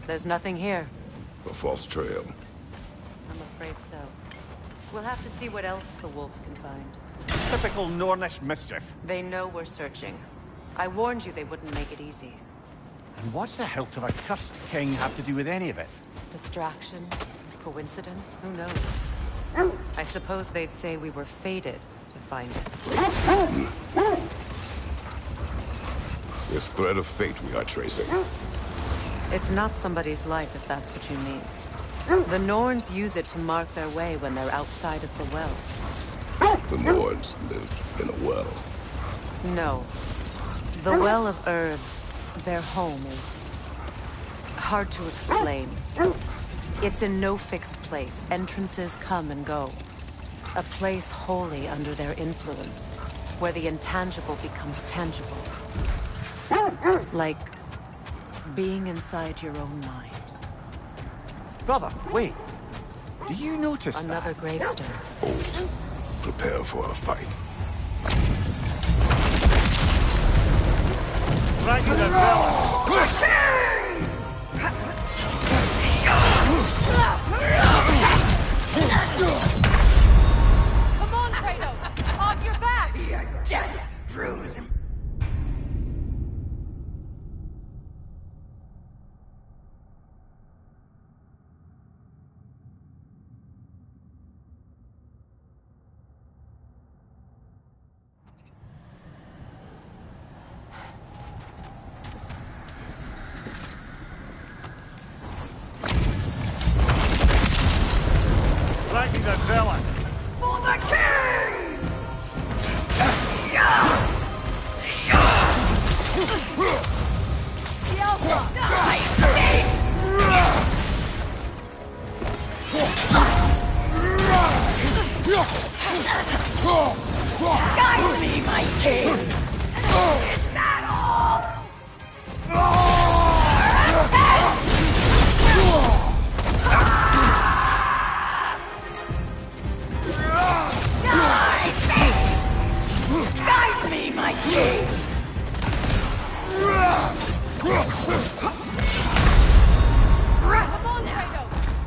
There's nothing here. A false trail. I'm afraid so. We'll have to see what else the wolves can find. Typical Nornish mischief. They know we're searching. I warned you they wouldn't make it easy. And what's the hilt of a cursed king have to do with any of it? Distraction? Coincidence? Who knows? I suppose they'd say we were fated to find it. This thread of fate we are tracing. It's not somebody's life, if that's what you mean. The Norns use it to mark their way when they're outside of the well. The Norns live in a well. No. The Well of Earth, their home, is hard to explain. It's in no fixed place. Entrances come and go. A place wholly under their influence, where the intangible becomes tangible. Like being inside your own mind. Brother, wait. Do you notice another gravestone? Old. Prepare for a fight. Right to the villain! Come on, Kratos! Off your back! You're dead, bruise. He's a villain. For the king! Guide me, my king! Is that all? Guide me, my king! Rest now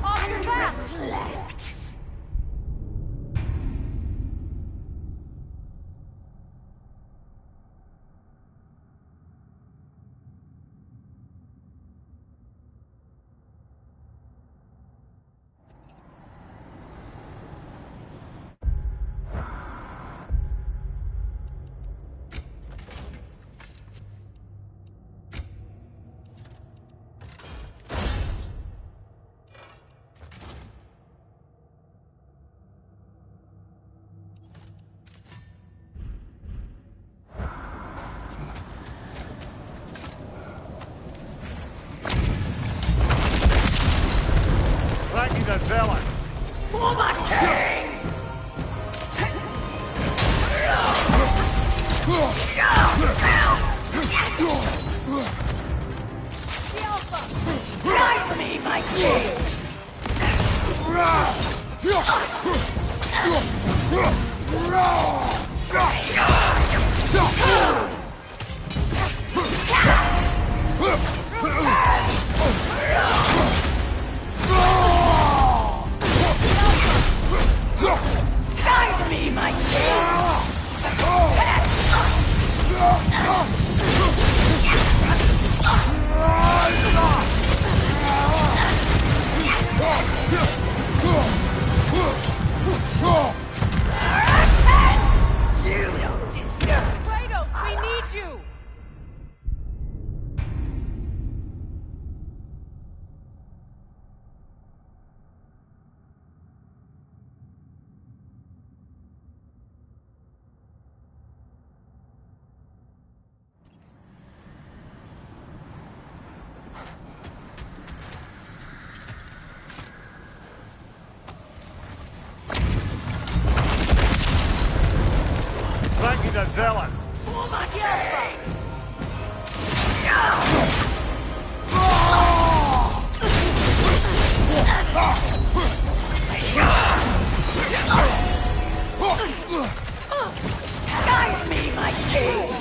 and reflect. He's a villain. For the king! Guide me, my king! Guide me, my king! zealous! For the king! Guide me, my king!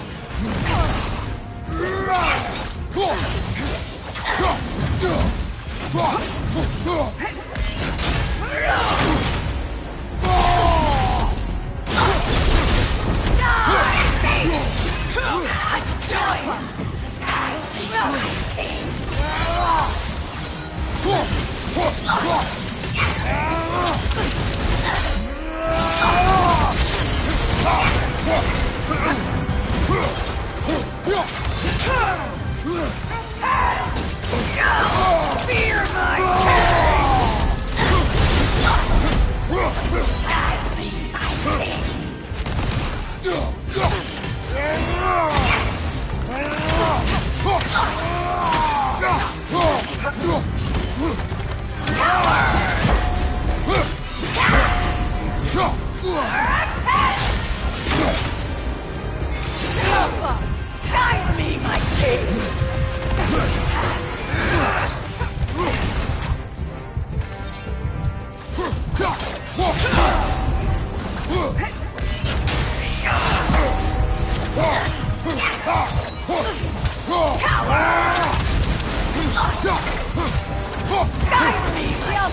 Fear my Guide me, my king! Guide me, my king!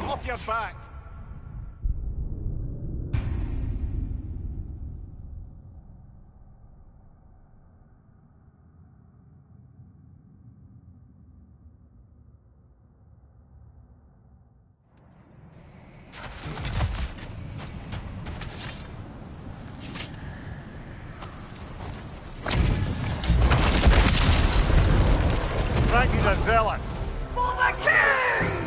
Off your back! Frankie the Zealous! For the king!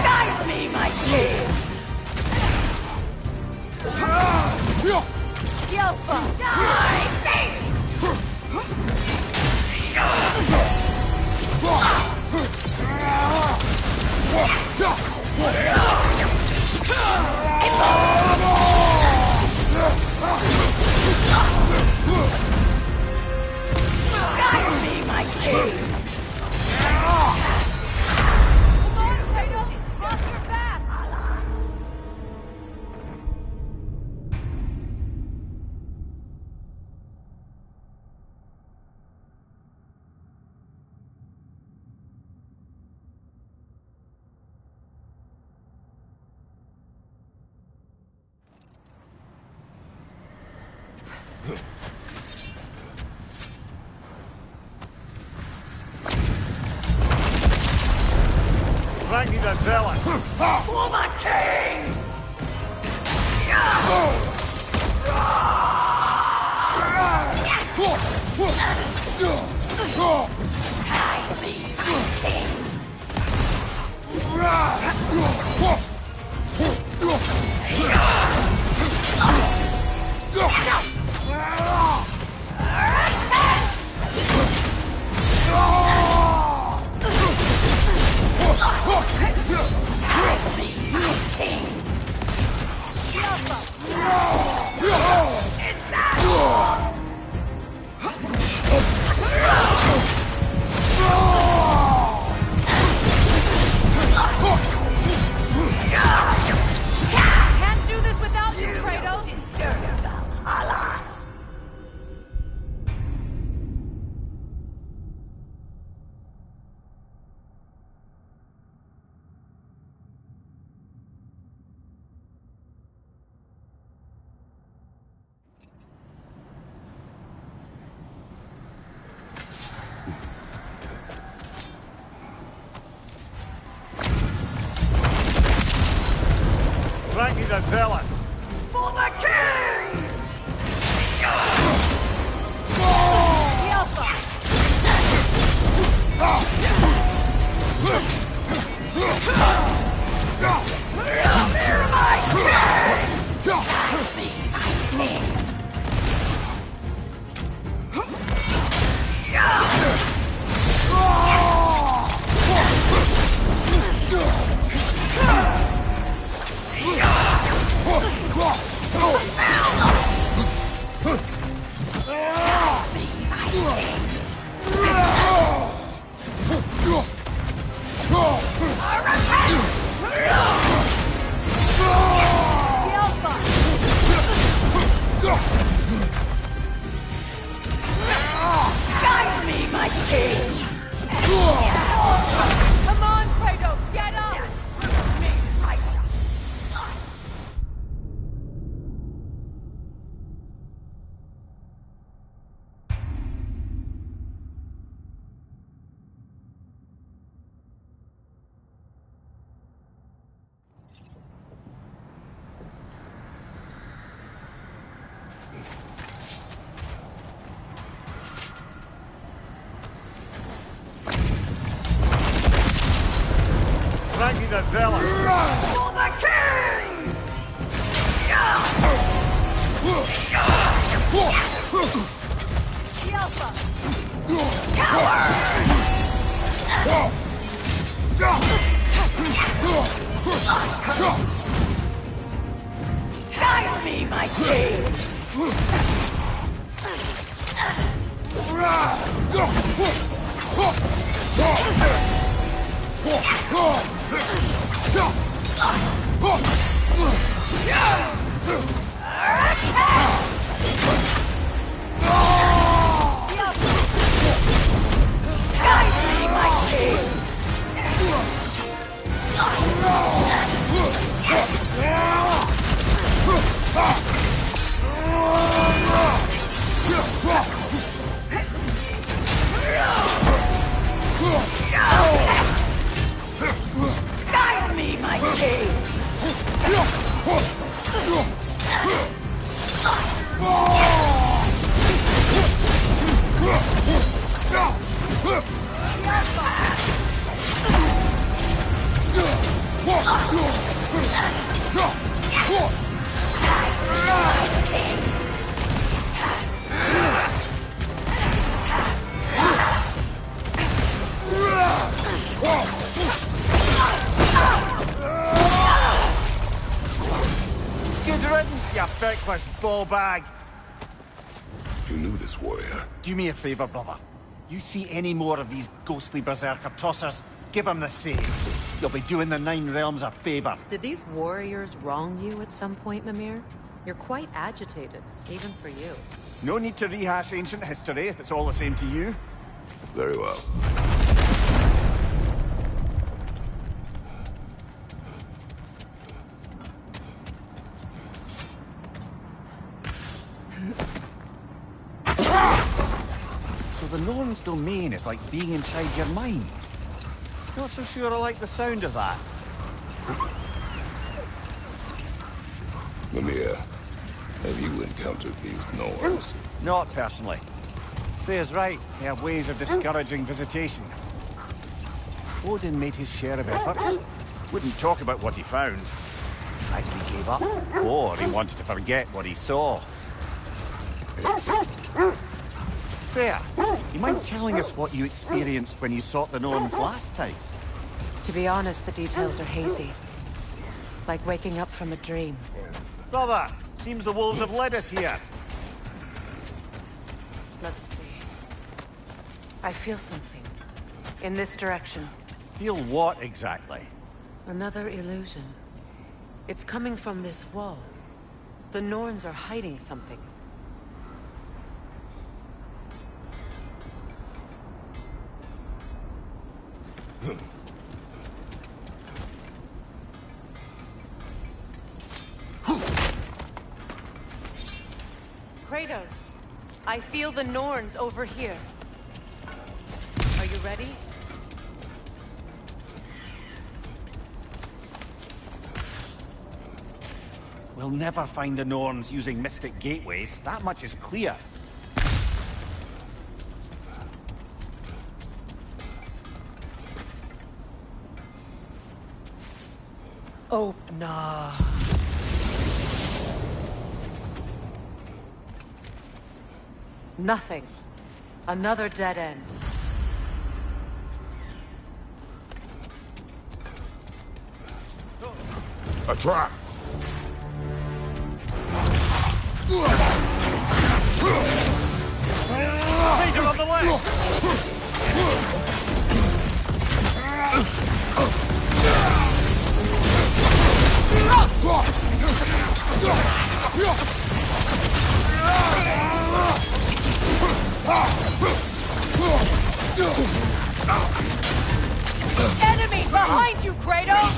Guide me, my king! Yofa, guide me! Guide me, my king! Frankie the Zealous! For the king! Guide me, my king! the zealous! For the king! Hear my king! Guide me, my king! Guide me, my king! Come on, Kratos, get up! Frankie the zealous! For the king! Guide me, my king! Guide me, my king! Guide me, my king! Good riddance, you feckless ball bag. You knew this warrior. Do me a favor, brother. You see any more of these ghostly berserker tossers, give them the same. You'll be doing the Nine Realms a favor. Did these warriors wrong you at some point, Mimir? You're quite agitated, even for you. No need to rehash ancient history if it's all the same to you. Very well. So the Norn's domain is like being inside your mind. Not so sure I like the sound of that. Mimir, have you encountered these Norns? Not personally. Freya's right. They have ways of discouraging visitation. Odin made his share of efforts. Wouldn't talk about what he found. Either he gave up, or he wanted to forget what he saw. Freya, you mind telling us what you experienced when you sought the Norns last time? To be honest, the details are hazy. Like waking up from a dream. Brother, seems the wolves have led us here. Let's see. I feel something. In this direction. Feel what exactly? Another illusion. It's coming from this wall. The Norns are hiding something. Kratos, I feel the Norns over here. Are you ready? We'll never find the Norns using mystic gateways. That much is clear. Oh, nah. Nothing. Another dead end. A trap! Take him on the leg! Enemy behind you, Kratos!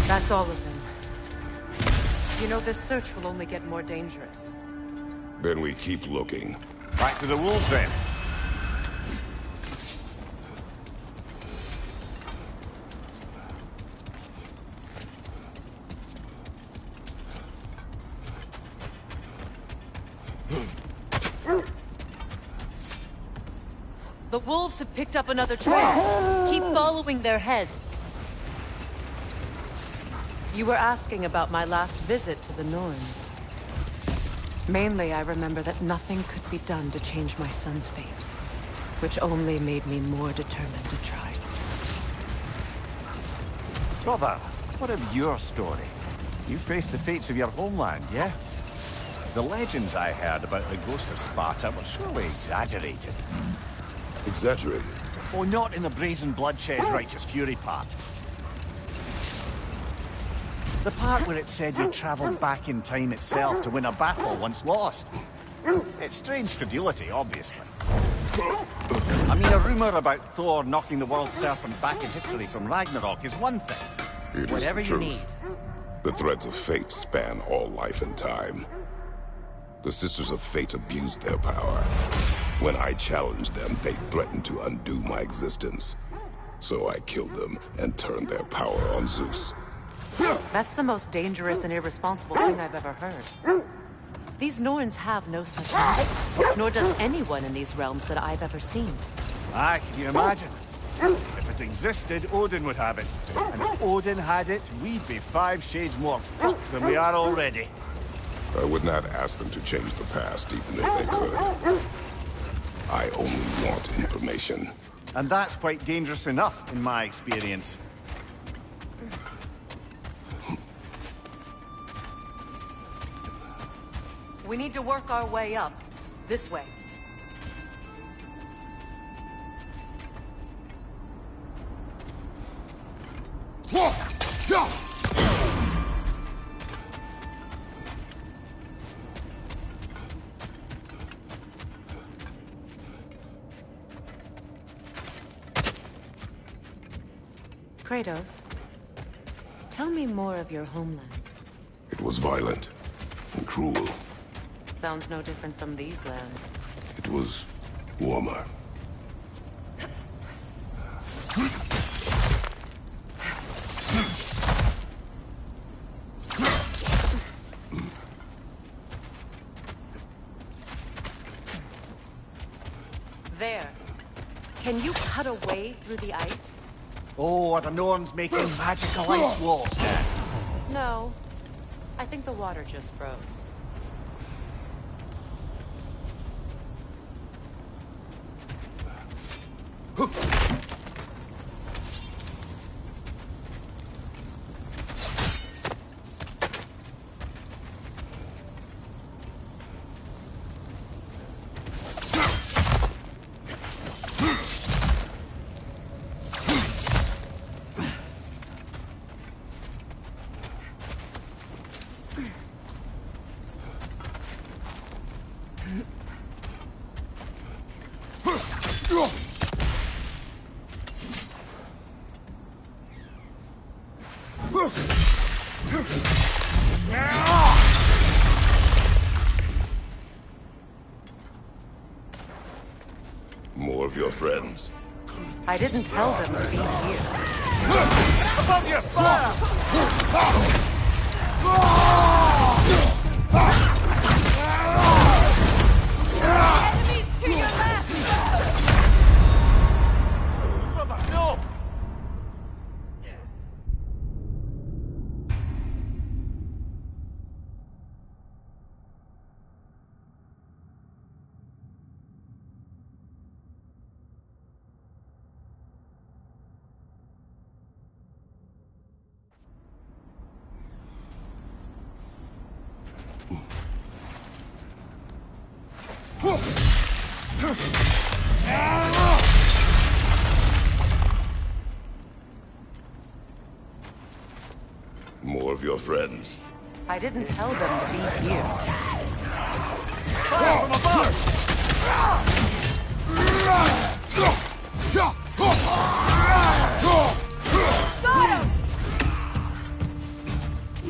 That's all of them. You know, this search will only get more dangerous. Then we keep looking. Back to the wolves, then. The wolves have picked up another trail. Keep following their heads. You were asking about my last visit to the Norns. Mainly, I remember that nothing could be done to change my son's fate, which only made me more determined to try. Brother, what of your story? You faced the fates of your homeland, yeah? The legends I heard about the ghost of Sparta were surely exaggerated. Exaggerated? Oh, not in the brazen bloodshed righteous fury part. The part where it said you travelled back in time itself to win a battle once lost. It's strange credulity, obviously. I mean, a rumour about Thor knocking the world serpent back in history from Ragnarok is one thing. It Whatever is you the need. truth. The threads of fate span all life and time. The Sisters of Fate abused their power. When I challenged them, they threatened to undo my existence. So I killed them and turned their power on Zeus. That's the most dangerous and irresponsible thing I've ever heard. These Norns have no such thing, nor does anyone in these realms that I've ever seen. Aye, can you imagine? If it existed, Odin would have it. And if Odin had it, we'd be 5 shades more fucked than we are already. I would not ask them to change the past, even if they could. I only want information. And that's quite dangerous enough, in my experience. We need to work our way up. This way. Kratos, tell me more of your homeland. It was violent and cruel. Sounds no different from these lands. It was warmer. There. Can you cut a way through the ice? Oh, are the Norns making magical ice walls then? No. I think the water just froze. More of your friends. I didn't tell them to be here. Above you! Fire! Enemies to your left! Brother, no! More of your friends. I didn't tell them to be here. Fire from above!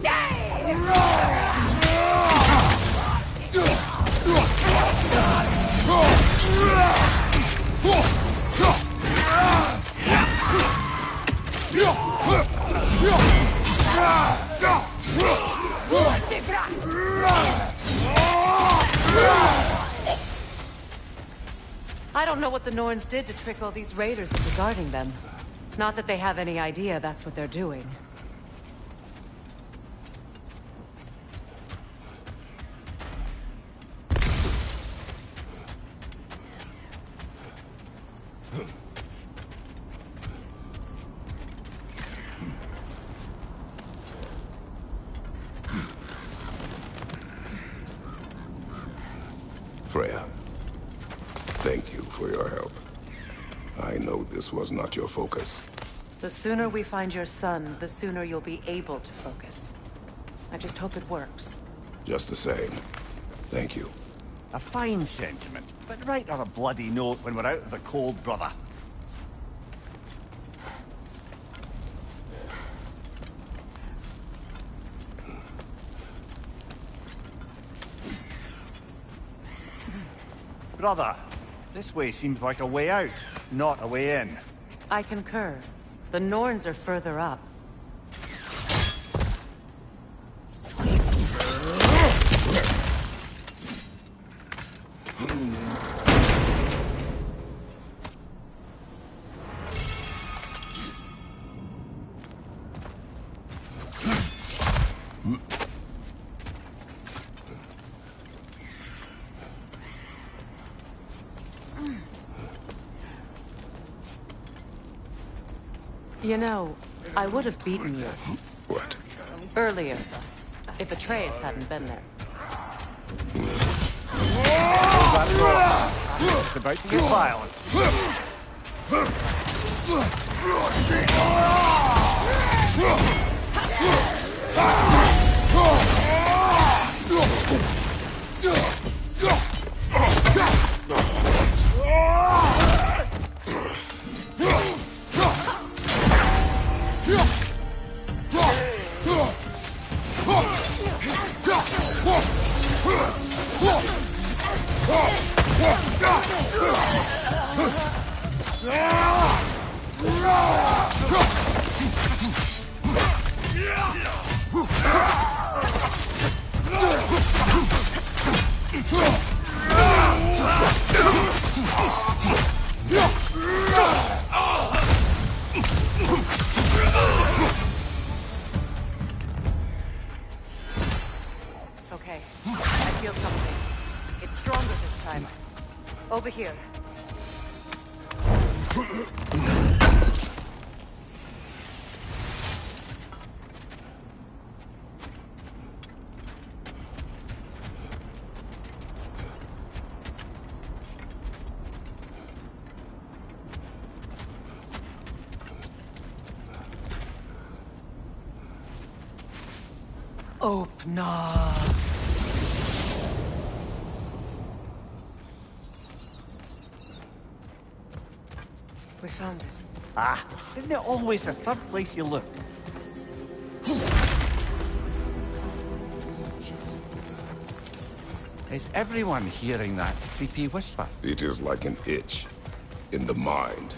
Got him! I don't know what the Norns did to trick all these raiders into guarding them. Not that they have any idea that's what they're doing. Freya, thank you for your help. I know this was not your focus. The sooner we find your son, the sooner you'll be able to focus. I just hope it works. Just the same, thank you. A fine sentiment, but write her a bloody note when we're out of the cold, brother. Brother, this way seems like a way out, not a way in. I concur. The Norns are further up. You know, I would have beaten you. What? Earlier, if Atreus hadn't been there. It's about to get violent. Okay, I feel something. It's stronger this time. Over here. Open up. We found it. Ah, isn't it always the third place you look? Is everyone hearing that creepy whisper? It is like an itch. in the mind.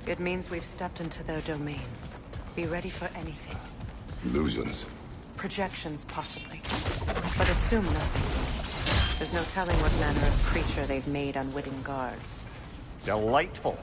It means we've stepped into their domains. Be ready for anything. Illusions. Projections, possibly. But assume nothing. There's no telling what manner of creature they've made unwitting guards. Delightful.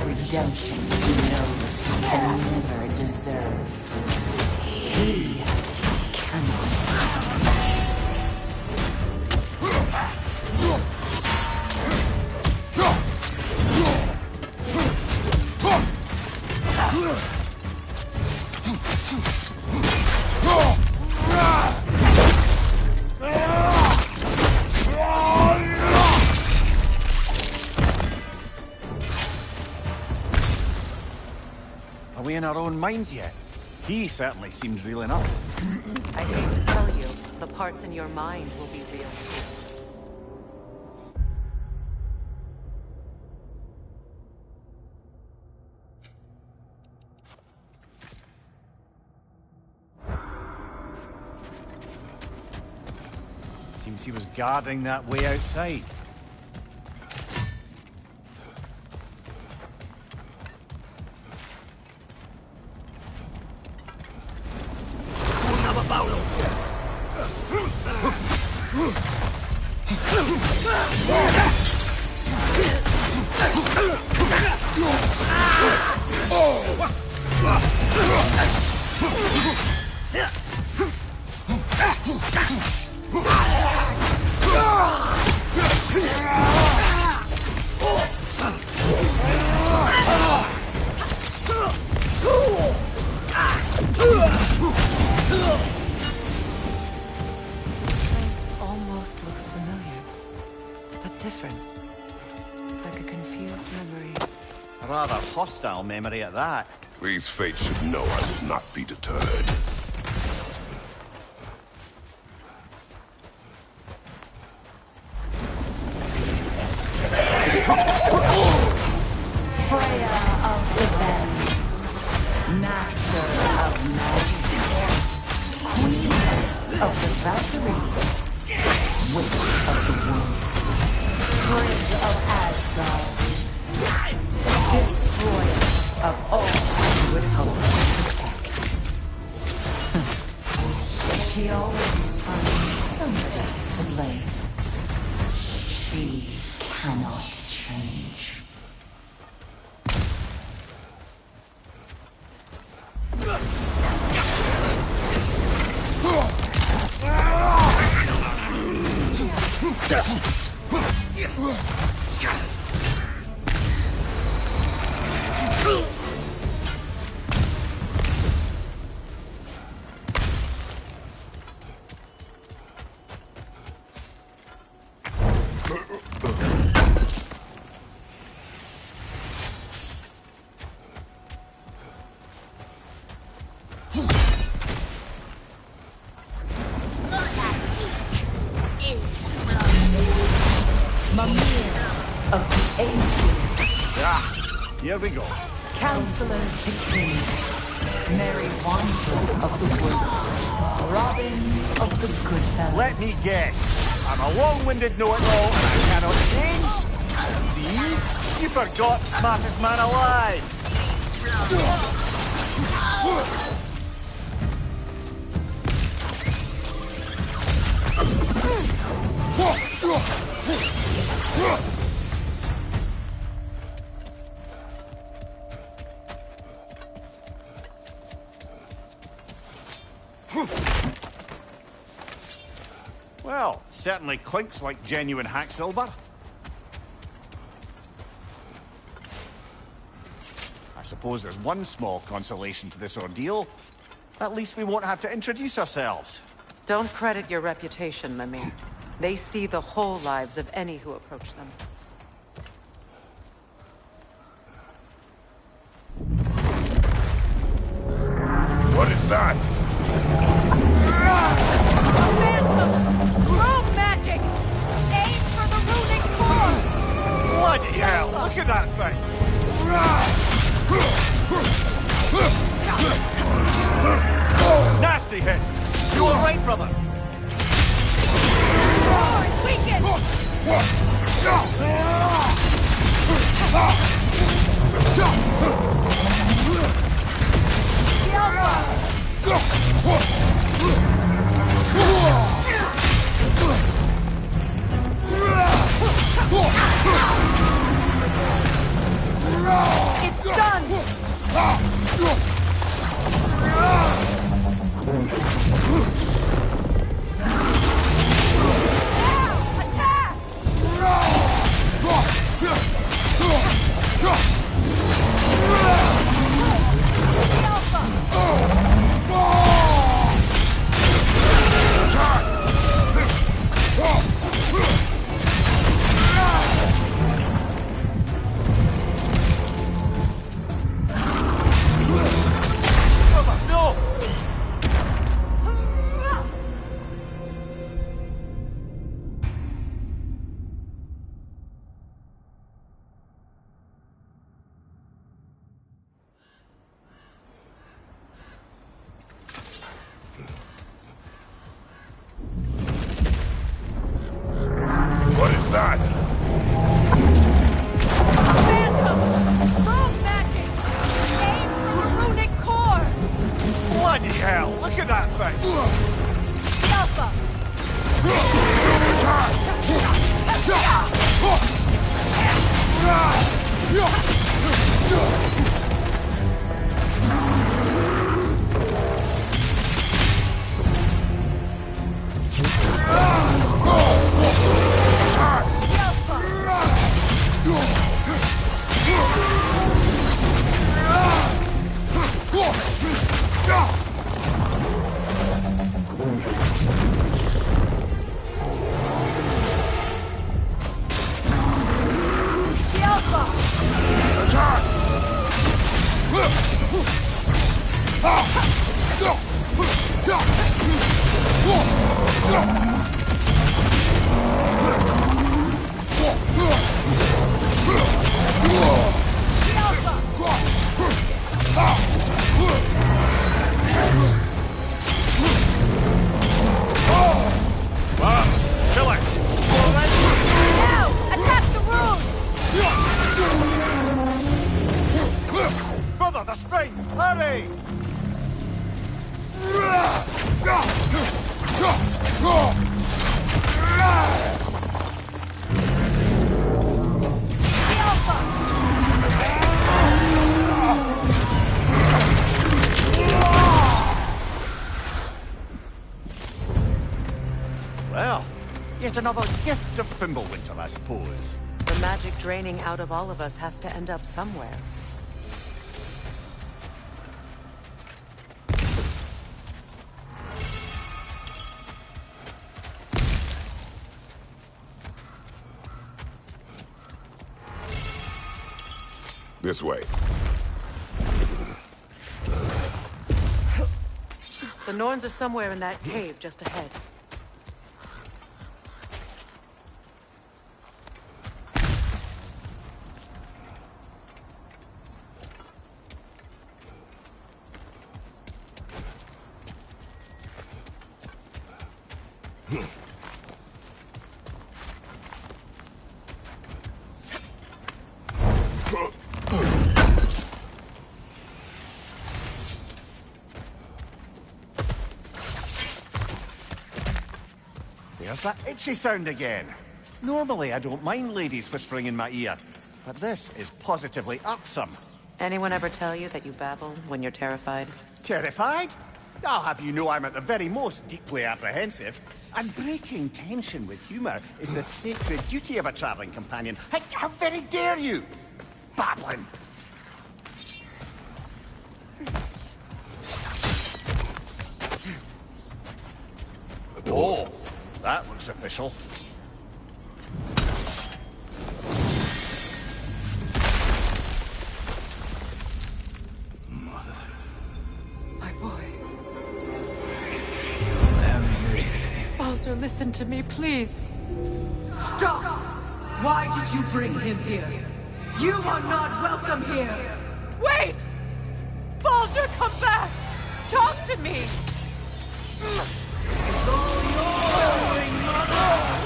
Redemption he knows he can never deserve. He cannot. Are we in our own minds yet? He certainly seemed real enough. I hate to tell you, the parts in your mind will be real. Seems he was guarding that way outside. Almost looks familiar, but different. Like a confused memory. A rather hostile memory at that. These fates should know I will not be deterred. Freya of the Valley, Master of Magic, Queen of the Valkyries, Witch of the Woods, Prince of Asgard, Destroyer of all I would hope to protect. She always finds somebody to blame. She cannot change. Of the Ancient. Ah, here we go. Counselor to Kings. Mary Wanderer of the Woods. Robin of the Goodfellas. Let me guess. I'm a long-winded know-it-all and I cannot change. See? You forgot smartest man alive. Well, certainly clinks like genuine hack silver. I suppose there's one small consolation to this ordeal. At least we won't have to introduce ourselves. Don't credit your reputation, Mimir. They see the whole lives of any who approach them. What is that? Rogue magic! Aim for the runic core! Bloody hell, look at that thing! Nasty hit! You alright, brother? Core is weakened! It's done! Well, yet another gift of Fimbulwinter, I suppose. The magic draining out of all of us has to end up somewhere. This way. The Norns are somewhere in that cave just ahead. There's that itchy sound again. Normally, I don't mind ladies whispering in my ear, but this is positively irksome. Anyone ever tell you that you babble when you're terrified? Terrified? I'll have you know I'm at the very most deeply apprehensive. And breaking tension with humour is the sacred duty of a travelling companion. How very dare you! Babbling! Oh, that looks official. My boy. Baldur, listen to me, please. Stop! Why did you bring him here? You are not welcome here! Wait! Baldur, come back! Talk to me! It's all your doing, mother!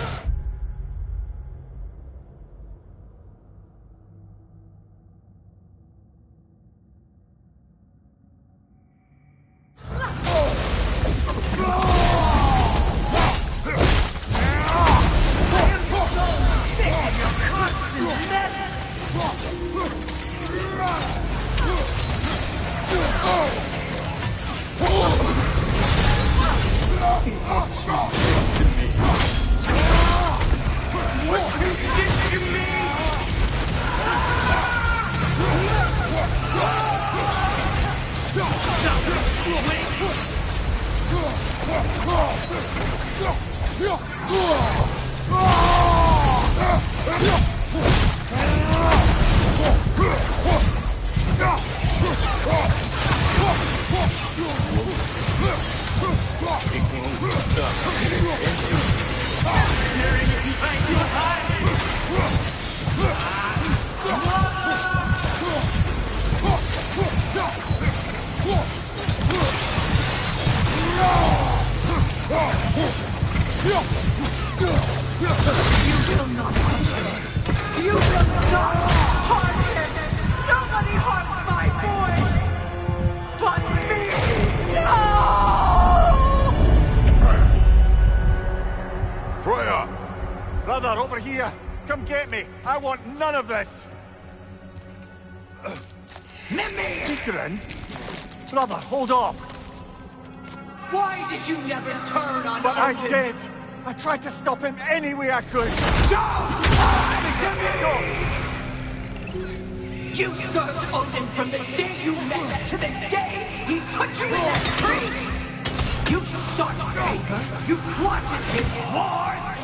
Brother, over here! Come get me! I want none of this! Secret? Brother, hold off! Why did you never turn on But I Odin? did! I tried to stop him any way I could! You served Odin from the day you met to the day he put you in that tree! You sought favor, you plotted his wars!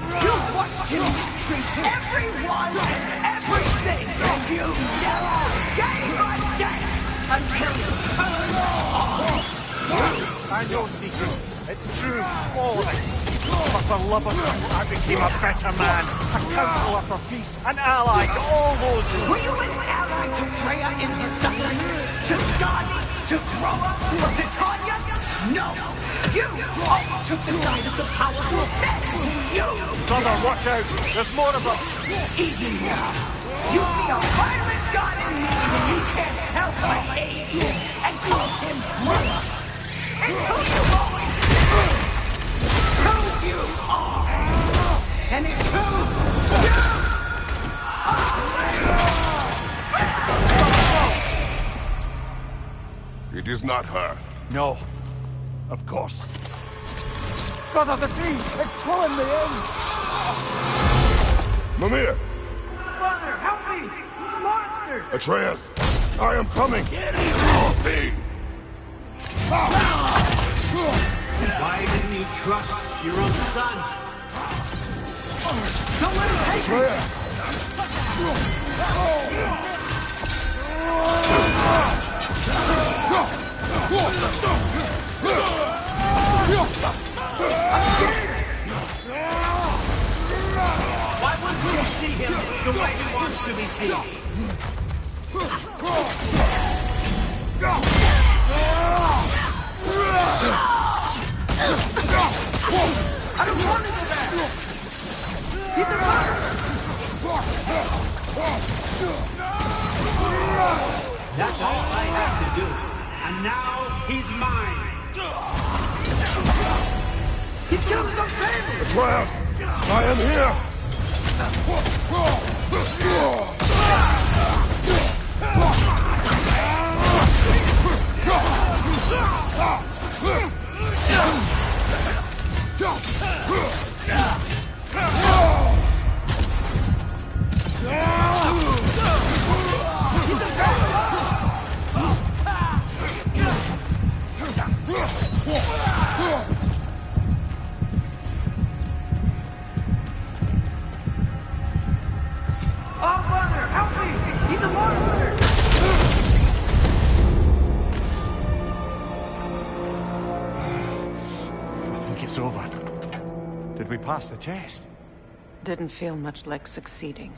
You watched him mistreat everyone and everything, and you never gave a dance until you turned on! I know, Secret. It's true, all of it. But for love of you, I became a better man. A counselor for peace, an ally to all those who... Were you an ally to Freya in her suffering? To Skadi? To Groa? Or to Tanya? No! You all took the side of the powerful men! You! Brother, watch out! There's more of them! Even now, you see a violent god in me and you can't help but hate him and call him brother! It's who you always been! Who you are! And it's who you are! It is not her. No. Of course. Brother, the tree! It's pulling me in! Mimir! Mother, help me! Monster! Atreus! I am coming! Get off me! Why didn't you trust your own son? Don't let him take Why wouldn't you see him the way he wants to be seen? I don't want to go back! He's a murderer! That's all I have to do. And now he's mine. He killed the baby! Atreus! I am here! Oh, Father, help me! He's a monster! I think it's over. Did we pass the test? Didn't feel much like succeeding.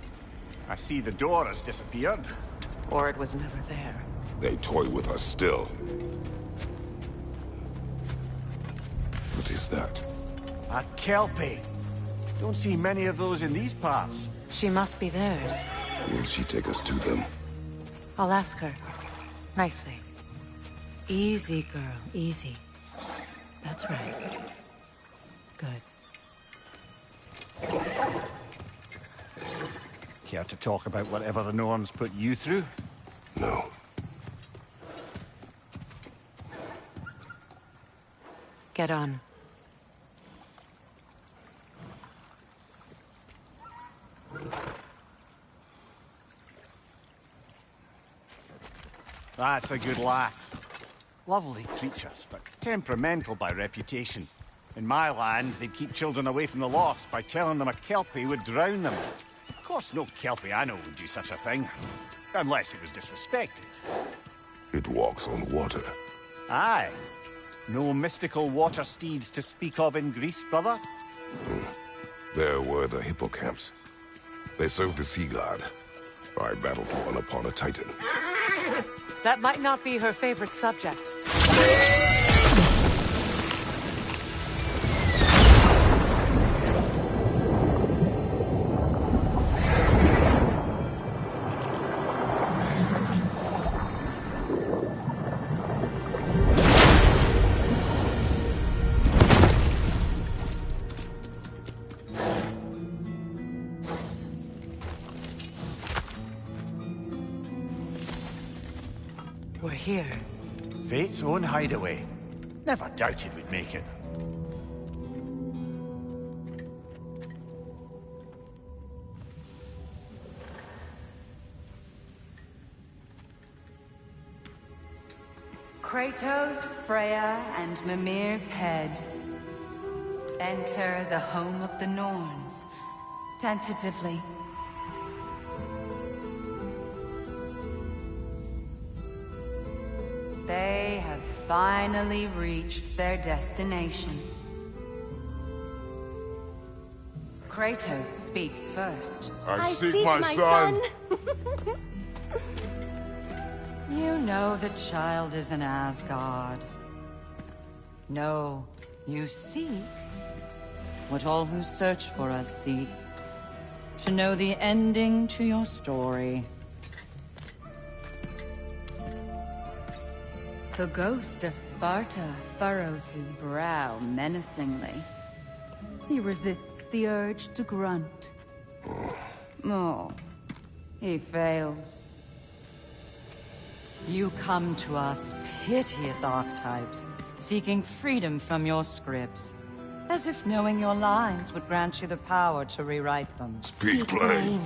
I see the door has disappeared. Or it was never there. They toy with us still. What is that? A Kelpie. Don't see many of those in these parts. She must be theirs. Will she take us to them? I'll ask her. Nicely. Easy, girl. Easy. That's right. Good. Care to talk about whatever the Norns put you through? No. Get on. That's a good lass. Lovely creatures, but temperamental by reputation. In my land, they'd keep children away from the lost by telling them a Kelpie would drown them. Of course, no Kelpie I know would do such a thing. Unless it was disrespected. It walks on water. Aye. No mystical water steeds to speak of in Greece, brother? There were the hippocamps. They served the sea god. I battled one upon a titan. That might not be her favorite subject. We're here. Fate's own hideaway. Never doubted we'd make it. Kratos, Freya, and Mimir's head. Enter the home of the Norns. Tentatively. They have finally reached their destination. Kratos speaks first. I seek my son. You know the child is in Asgard. No, you seek what all who search for us seek. To know the ending to your story. The ghost of Sparta furrows his brow menacingly. He resists the urge to grunt. Oh, he fails. You come to us, piteous archetypes, seeking freedom from your scripts. As if knowing your lines would grant you the power to rewrite them. Speak plain.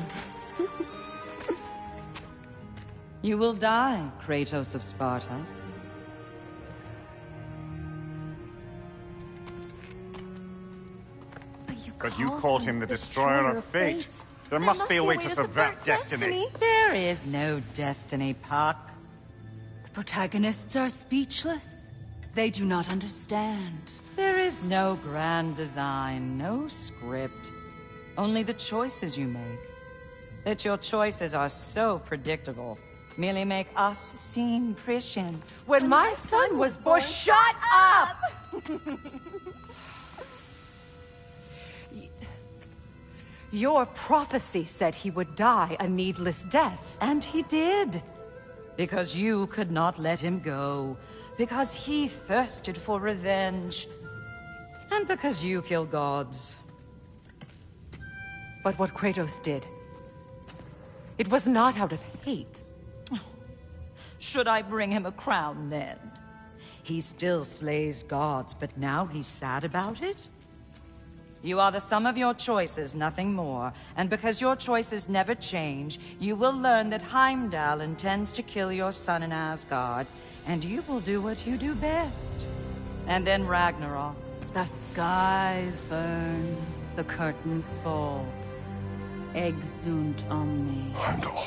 You will die, Kratos of Sparta. But you called him the Destroyer of Fate. There must be a way to subvert destiny. There is no destiny, Puck. The protagonists are speechless. They do not understand. There is no grand design, no script. Only the choices you make. That your choices are so predictable, merely make us seem prescient. When my son was born, shut up! Your prophecy said he would die a needless death. And he did. Because you could not let him go. Because he thirsted for revenge. And because you kill gods. But what Kratos did, it was not out of hate. Should I bring him a crown then? He still slays gods, but now he's sad about it? You are the sum of your choices, nothing more. And because your choices never change, you will learn that Heimdall intends to kill your son in Asgard, and you will do what you do best. And then Ragnarok. The skies burn, the curtains fall. Exunt omnes. Heimdall.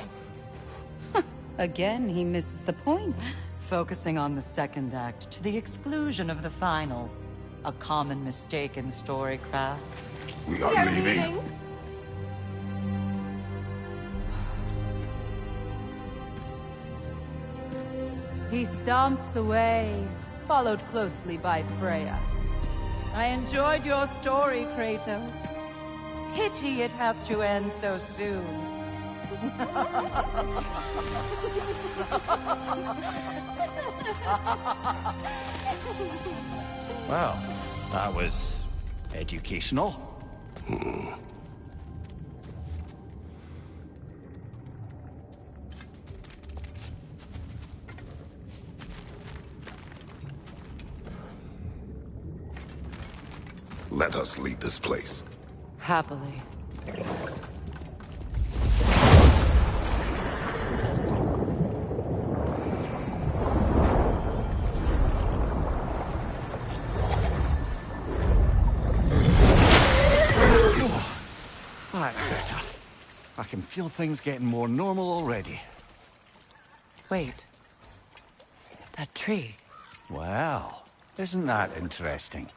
Again, he misses the point. Focusing on the second act to the exclusion of the final. A common mistake in storycraft. We are leaving. He stomps away, followed closely by Freya. I enjoyed your story, Kratos. Pity it has to end so soon. Well, that was educational. Let us leave this place. Happily. That's better. I can feel things getting more normal already. Wait. That tree. Well, isn't that interesting?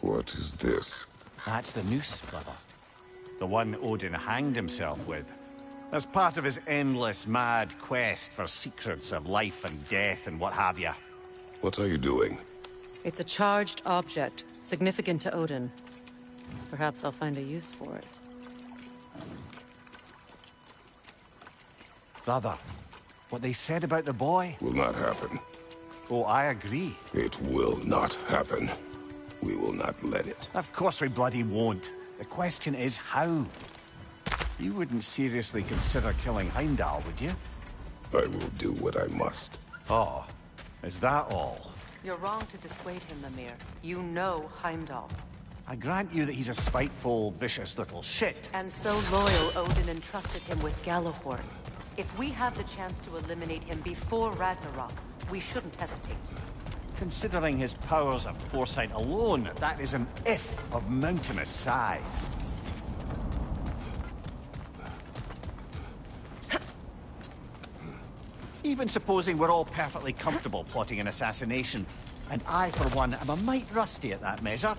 What is this? That's the noose, brother. The one Odin hanged himself with. As part of his endless, mad quest for secrets of life and death and what have you. What are you doing? It's a charged object, significant to Odin. Perhaps I'll find a use for it. Brother, what they said about the boy... Will not happen. Oh, I agree. It will not happen. We will not let it. Of course we bloody won't. The question is how. You wouldn't seriously consider killing Heimdall, would you? I will do what I must. Oh, is that all? You're wrong to dissuade him, Mimir. You know Heimdall. I grant you that he's a spiteful, vicious little shit. And so loyal, Odin entrusted him with Gjallarhorn. If we have the chance to eliminate him before Ragnarok, we shouldn't hesitate. Considering his powers of foresight alone, that is an if of mountainous size. Even supposing we're all perfectly comfortable plotting an assassination, and I, for one, am a mite rusty at that measure,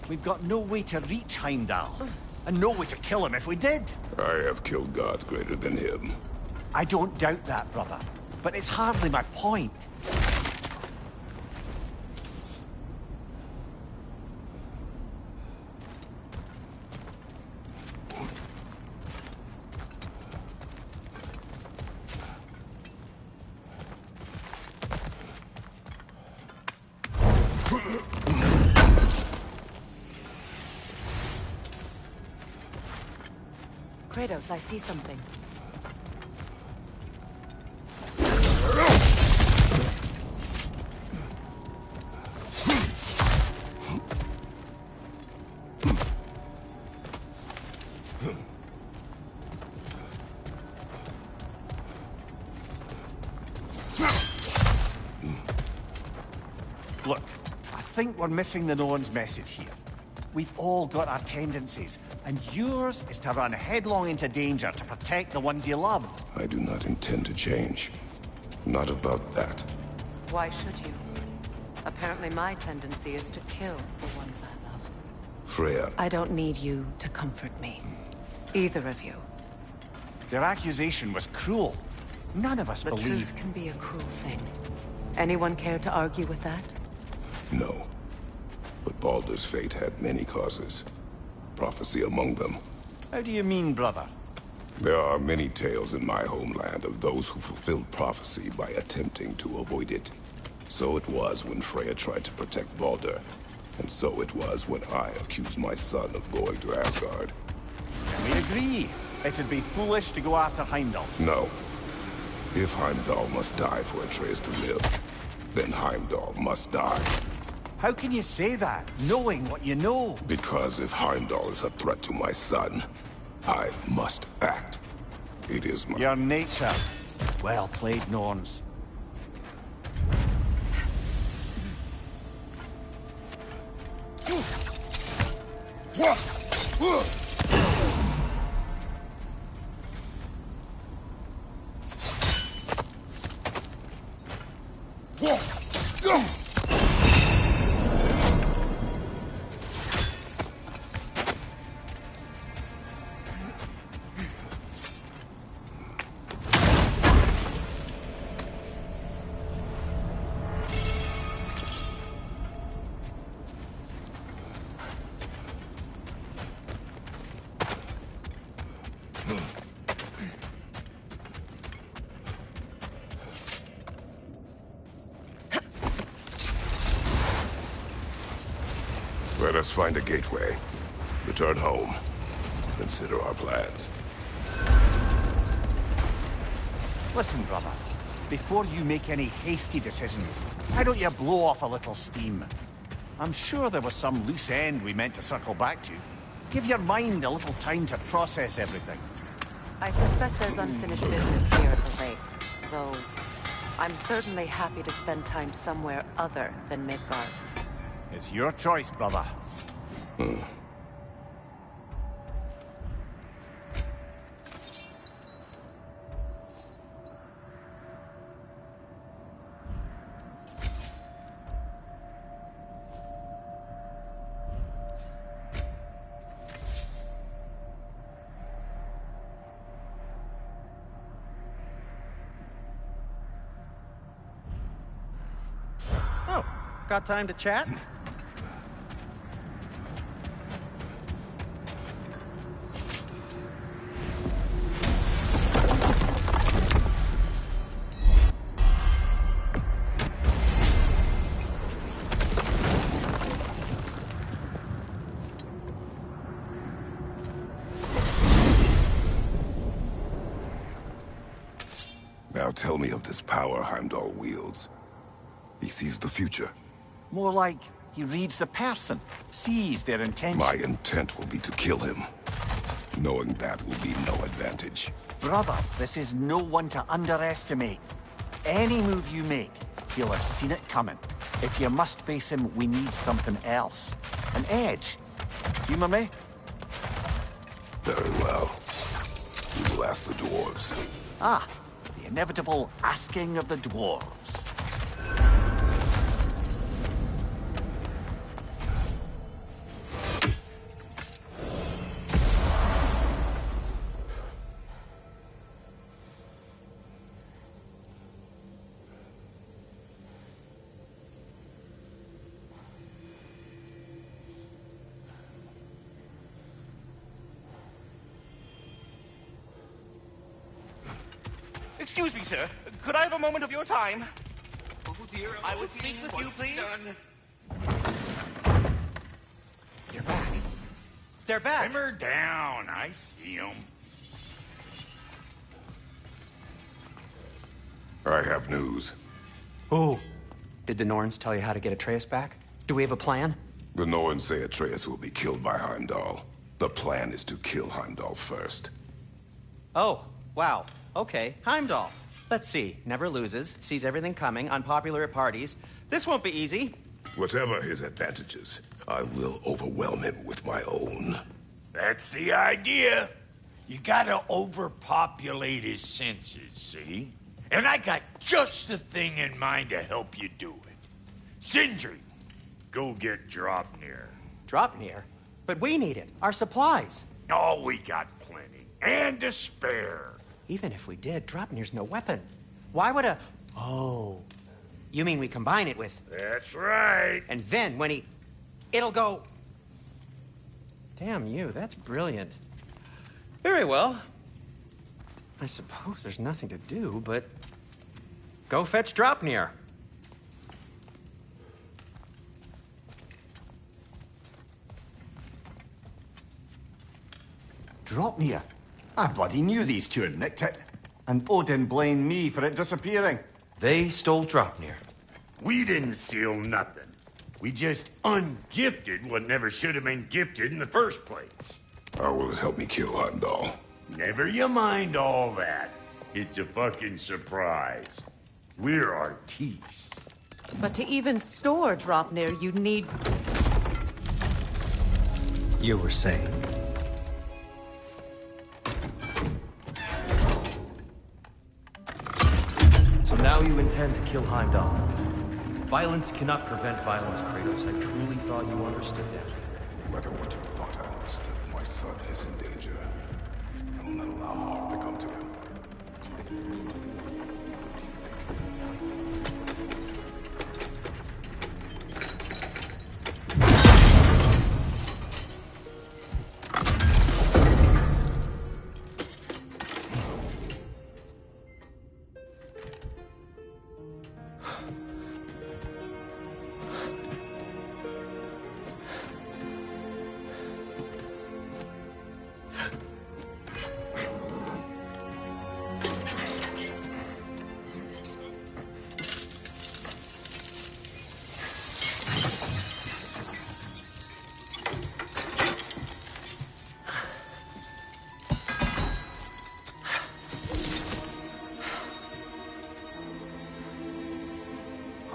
we've got no way to reach Heimdall, and no way to kill him if we did. I have killed gods greater than him. I don't doubt that, brother, but it's hardly my point. Kratos, I see something. Look, I think we're missing the no-one's message here. We've all got our tendencies, and yours is to run headlong into danger to protect the ones you love. I do not intend to change. Not about that. Why should you? Apparently my tendency is to kill the ones I love. Freya. I don't need you to comfort me. Either of you. Their accusation was cruel. None of us The believe... truth can be a cruel thing. Anyone care to argue with that? No. But Baldur's fate had many causes. Prophecy among them. How do you mean, brother? There are many tales in my homeland of those who fulfilled prophecy by attempting to avoid it. So it was when Freya tried to protect Baldur. And so it was when I accused my son of going to Asgard. And we agree. It'd be foolish to go after Heimdall. No. If Heimdall must die for Atreus to live, then Heimdall must die. How can you say that, knowing what you know? Because if Heimdall is a threat to my son, I must act. It is my... Your nature. Well played, Norns. Let us find a gateway. Return home. Consider our plans. Listen, brother. Before you make any hasty decisions, why don't you blow off a little steam? I'm sure there was some loose end we meant to circle back to. Give your mind a little time to process everything. I suspect there's unfinished business here at the lake, though I'm certainly happy to spend time somewhere other than Midgard. It's your choice, brother. Oh, got time to chat? Now tell me of this power Heimdall wields. He sees the future. More like he reads the person, sees their intention. My intent will be to kill him. Knowing that will be no advantage. Brother, this is no one to underestimate. Any move you make, he'll have seen it coming. If you must face him, we need something else. An edge. Humor me? Very well. We will ask the dwarves. Ah, the inevitable asking of the dwarves. Excuse me, sir. Could I have a moment of your time? Oh dear, I would speak with you, please. You're back. They're back. Simmer down. I see them. I have news. Oh. Did the Norns tell you how to get Atreus back? Do we have a plan? The Norns say Atreus will be killed by Heimdall. The plan is to kill Heimdall first. Oh, wow. Okay, Heimdall. Let's see. Never loses, sees everything coming, unpopular at parties. This won't be easy. Whatever his advantages, I will overwhelm him with my own. That's the idea. You gotta overpopulate his senses, see? And I got just the thing in mind to help you do it. Sindri, go get Draupnir. Draupnir? But we need it. Our supplies. Oh, we got plenty. And to spare. Even if we did, Draupnir's no weapon. Why would a... Oh. You mean we combine it with... That's right. And then when he... It'll go... Damn you, that's brilliant. Very well. I suppose there's nothing to do, but... Go fetch Draupnir. Draupnir? I bloody knew these two had nicked it. And Odin blamed me for it disappearing. They stole Draupnir. We didn't steal nothing. We just ungifted what never should have been gifted in the first place. How will it help me kill Heimdall? Never you mind all that. It's a fucking surprise. We're artistes. But to even store Dropnir, you'd need... You were saying? So now you intend to kill Heimdall. Violence cannot prevent violence, Kratos. I truly thought you understood that. No matter what you thought I understood, my son is in danger. I will not allow harm to come to him.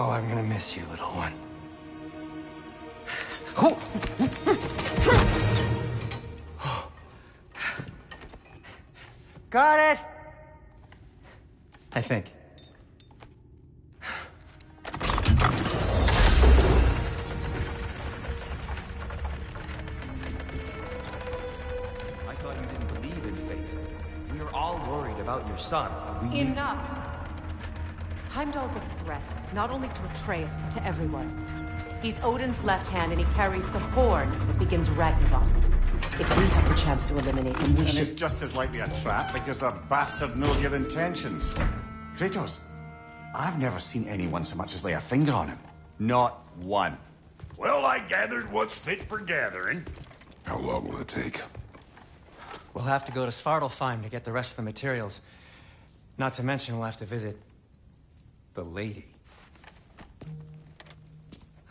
Oh, I'm gonna miss you, little one. Got it! I think. I thought you didn't believe in fate. We were all worried about your son. Enough! Heimdall's a threat, not only to Atreus, but to everyone. He's Odin's left hand, and he carries the horn that begins Ragnarok. If we have the chance to eliminate him, we and should... it's just as likely a trap because the bastard knows your intentions. Kratos, I've never seen anyone so much as lay a finger on him. Not one. Well, I gathered what's fit for gathering. How long will it take? We'll have to go to Svartalfheim to get the rest of the materials. Not to mention we'll have to visit... the lady.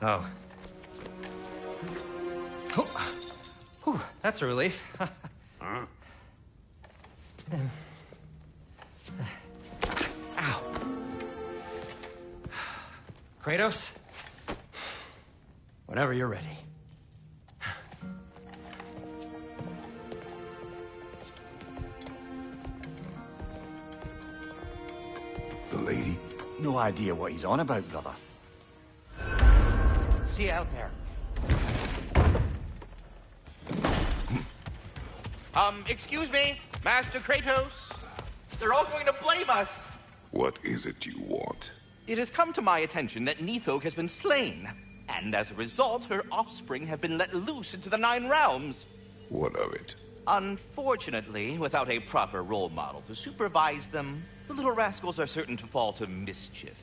Oh. Whew, that's a relief. Huh? Ow. Kratos? Whenever you're ready. The lady? No idea what he's on about, brother. See you out there. Excuse me, Master Kratos. They're all going to blame us. What is it you want? It has come to my attention that Nithog has been slain, and as a result, her offspring have been let loose into the Nine Realms. What of it? Unfortunately, without a proper role model to supervise them, the little rascals are certain to fall to mischief.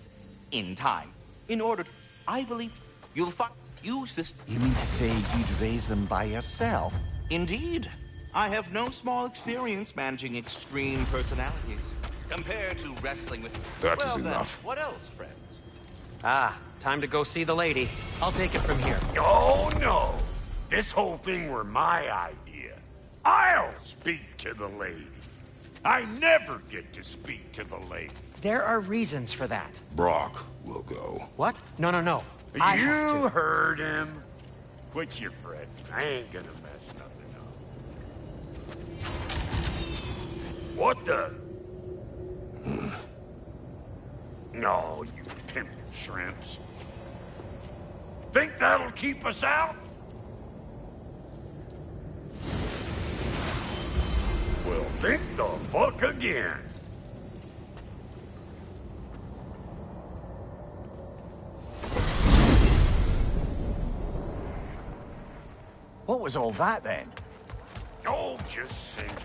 In time, in order to, I believe, you'll use this... You mean to say you'd raise them by yourself? Indeed. I have no small experience managing extreme personalities. Compared to wrestling with... That well, is then, enough. What else, friends? Ah, time to go see the lady. I'll take it from here. Oh, no. This whole thing were my idea. I'll speak to the lady. I never get to speak to the lady. There are reasons for that. Brock will go. What? No, no, no. I have You to. heard him. Quit your fretting. I ain't gonna mess nothing up. What the? No, you pimp shrimps. Think that'll keep us out? Well, think the fuck again. What was all that then? Oh, just send your...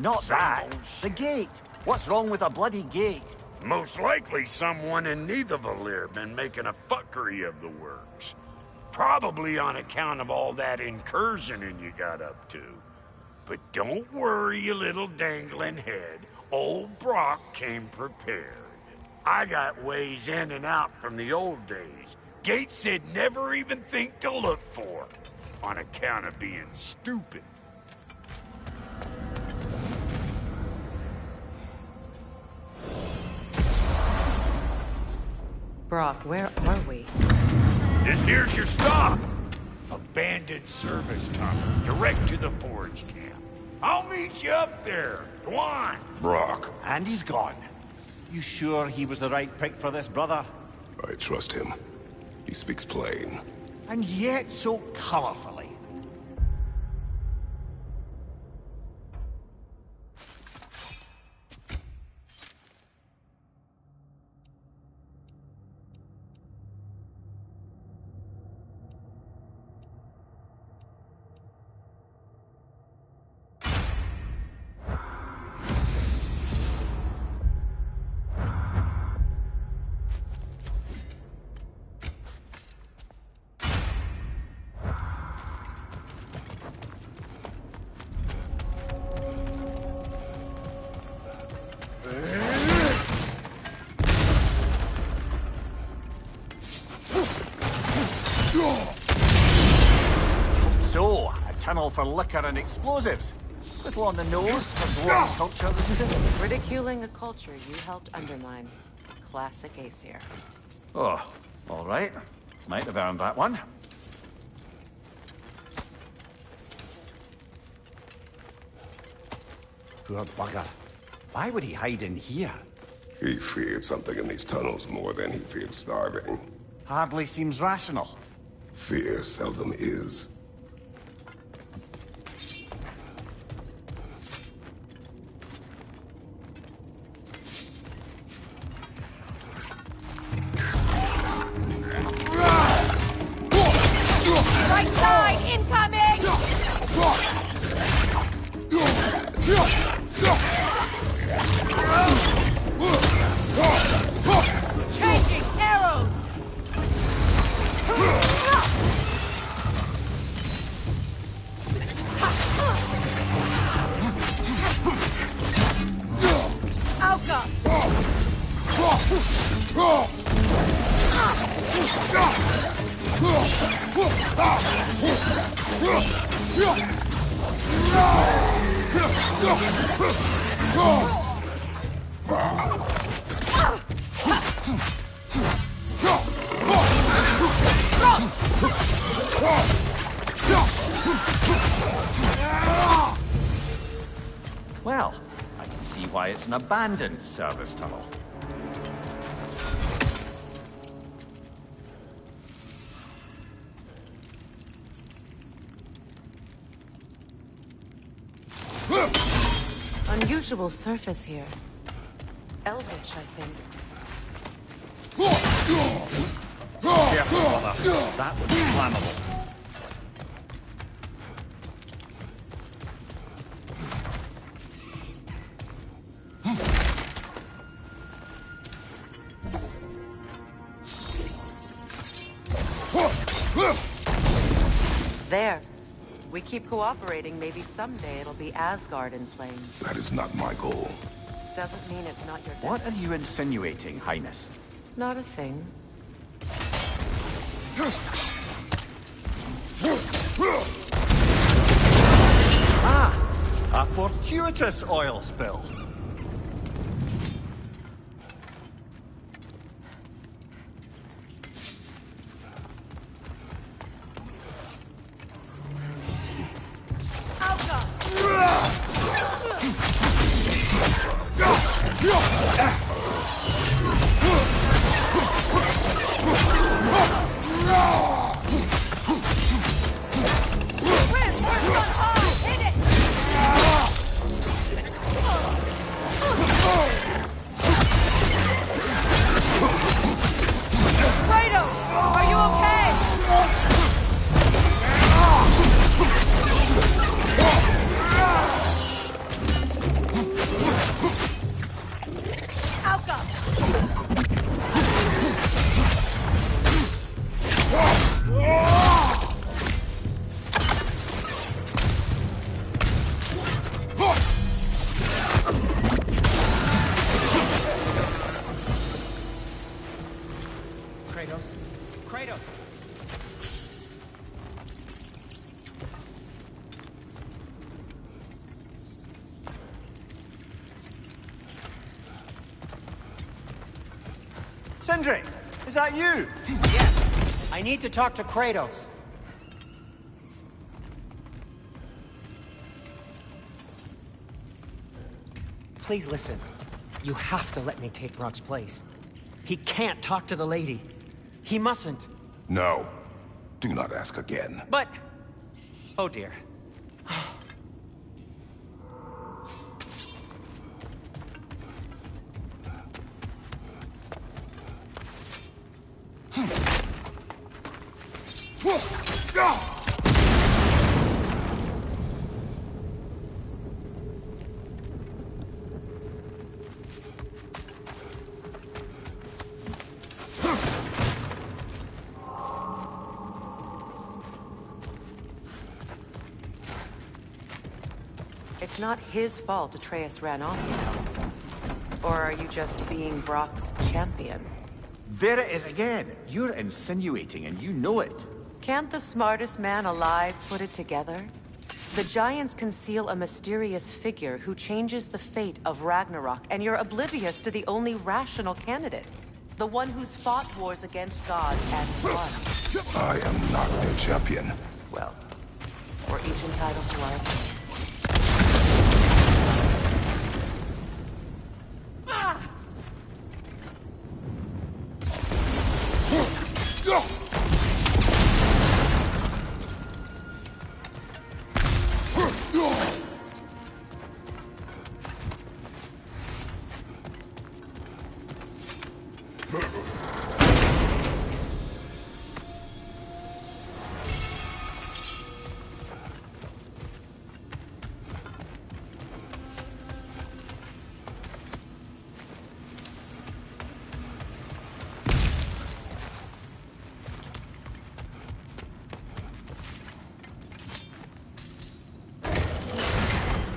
Not that. The gate. What's wrong with a bloody gate? Most likely someone in Neitherville been making a fuckery of the works. Probably on account of all that incursioning you got up to. But don't worry, you little dangling head. Old Brock came prepared. I got ways in and out from the old days. Gates they'd never even think to look for. On account of being stupid. Brock, where are we? This here's your stop. Abandoned service tunnel, direct to the forge camp. I'll meet you up there. Go on. Brock. And he's gone. You sure he was the right pick for this, brother? I trust him. He speaks plain. And yet so colorfully. So, a tunnel for liquor and explosives. Little on the nose for dwarven culture, isn't it? Ridiculing a culture you helped undermine. Classic Aesir. Oh, all right. Might have earned that one. Poor bugger. Why would he hide in here? He feared something in these tunnels more than he feared starving. Hardly seems rational. Fear seldom is. Right side, incoming! Changing arrows! Well, I can see why it's an abandoned service tunnel. Unusual surface here. Elvish, I think. Careful, brother. That was flammable. There. We keep cooperating, maybe someday it'll be Asgard in flames. That is not my goal. Doesn't mean it's not your What are you insinuating, Highness? Not a thing. Ah! A fortuitous oil spill. Sindri, is that you? Yes. I need to talk to Kratos. Please listen. You have to let me take Rock's place. He can't talk to the lady. He mustn't. No. Do not ask again. But... Oh dear. It's not his fault Atreus ran off, you know. Or are you just being Brock's champion? There it is again. You're insinuating and you know it. Can't the smartest man alive put it together? The Giants conceal a mysterious figure who changes the fate of Ragnarok, and you're oblivious to the only rational candidate. The one who's fought wars against gods and won. I am not their champion. Well, we're each entitled to our opinion.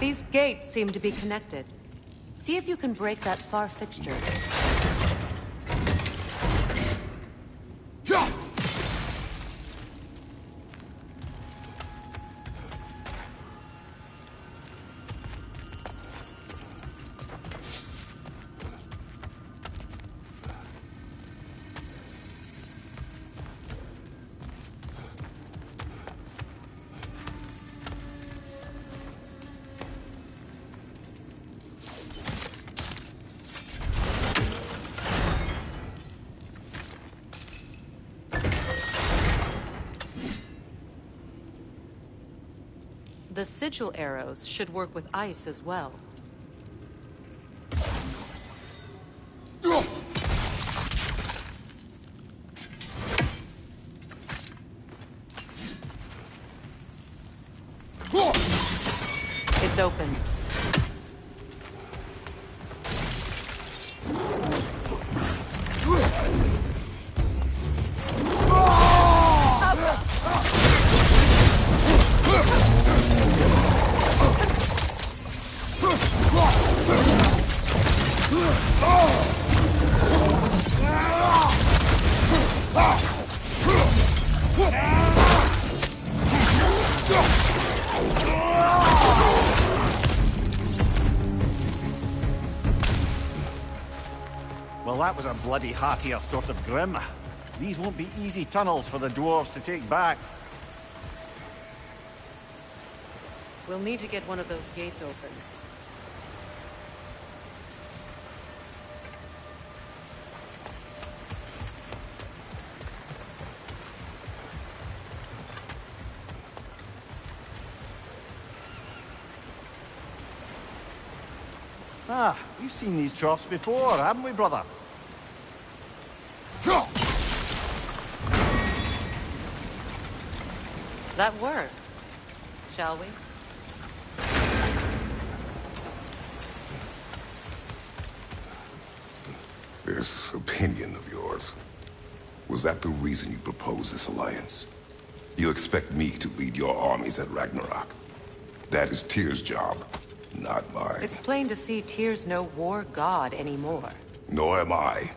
These gates seem to be connected. See if you can break that far fixture. The sigil arrows should work with ice as well. It's open. Well, that was a bloody heartier sort of grim. These won't be easy tunnels for the dwarves to take back. We'll need to get one of those gates open. Ah, we've seen these troughs before, haven't we, brother? That worked, shall we? This opinion of yours, was that the reason you proposed this alliance? You expect me to lead your armies at Ragnarok? That is Tyr's job, not mine. It's plain to see Tyr's no war god anymore. Nor am I.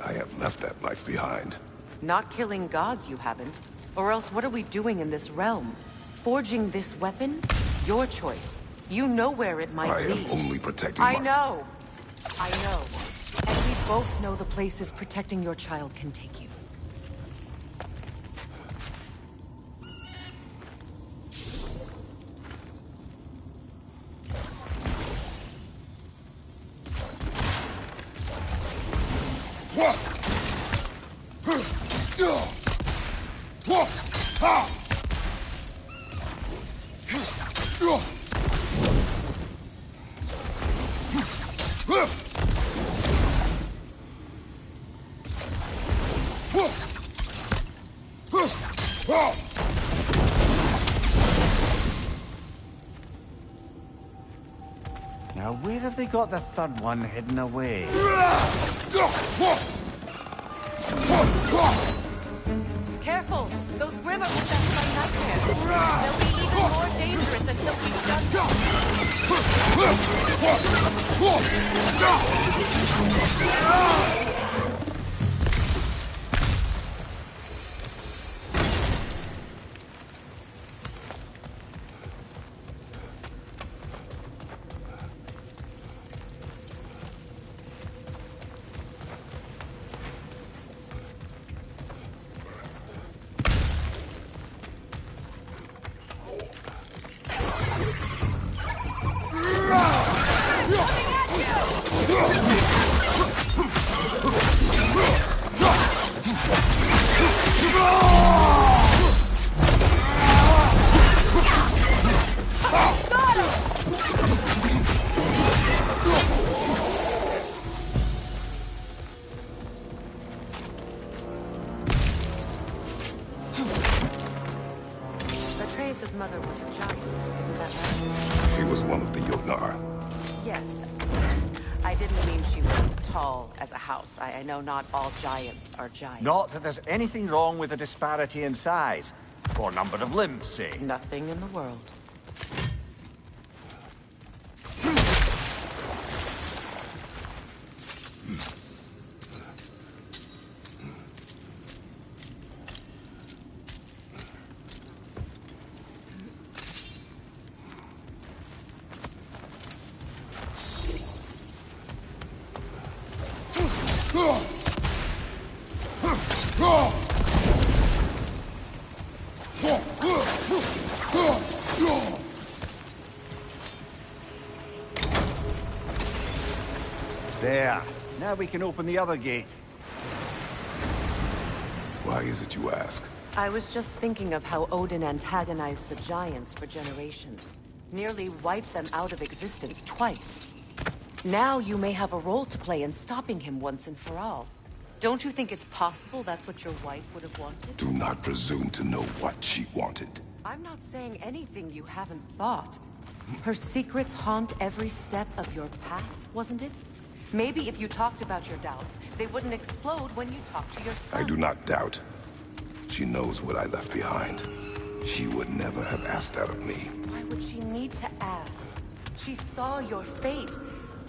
I have left that life behind. Not killing gods, you haven't. Or else what are we doing in this realm? Forging this weapon? Your choice. You know where it might I lead. am only protecting I know. I know. And we both know the places protecting your child can take you. Now, where have they got the third one hidden away? Careful! Those Grimm are possessed by nightmares. They'll be even more dangerous until we've done them. Atreus' mother was a giant, isn't that right? She was one of the Jotnar. Yes. I didn't mean she was tall as a house. I know not all giants are giants. Not that there's anything wrong with the disparity in size. Or number of limbs, say. Nothing in the world. There. Now we can open the other gate. Why is it you ask? I was just thinking of how Odin antagonized the giants for generations. Nearly wiped them out of existence twice. Now you may have a role to play in stopping him once and for all. Don't you think it's possible that's what your wife would have wanted? Do not presume to know what she wanted. I'm not saying anything you haven't thought. Her secrets haunt every step of your path, wasn't it? Maybe if you talked about your doubts, they wouldn't explode when you talked to your son. I do not doubt. She knows what I left behind. She would never have asked that of me. Why would she need to ask? She saw your fate.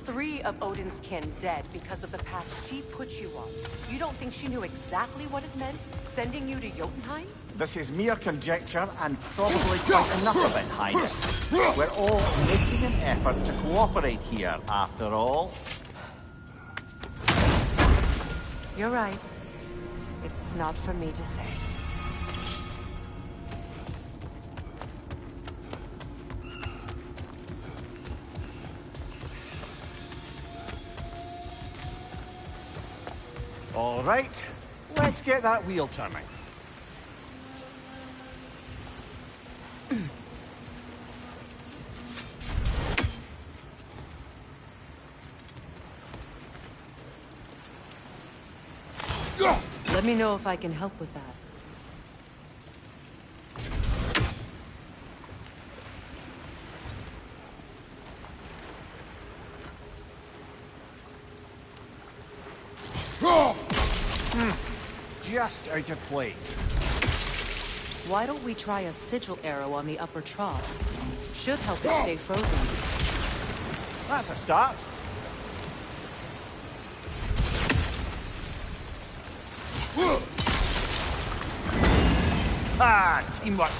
3 of Odin's kin dead because of the path she put you on. You don't think she knew exactly what it meant, sending you to Jotunheim? This is mere conjecture and probably quite enough of it, Highness. We're all making an effort to cooperate here, after all. You're right. It's not for me to say. All right, let's get that wheel turning. Let me know if I can help with that. Just out of place. Why don't we try a sigil arrow on the upper trough? Should help it stay frozen. That's a start. Ah, teamwork.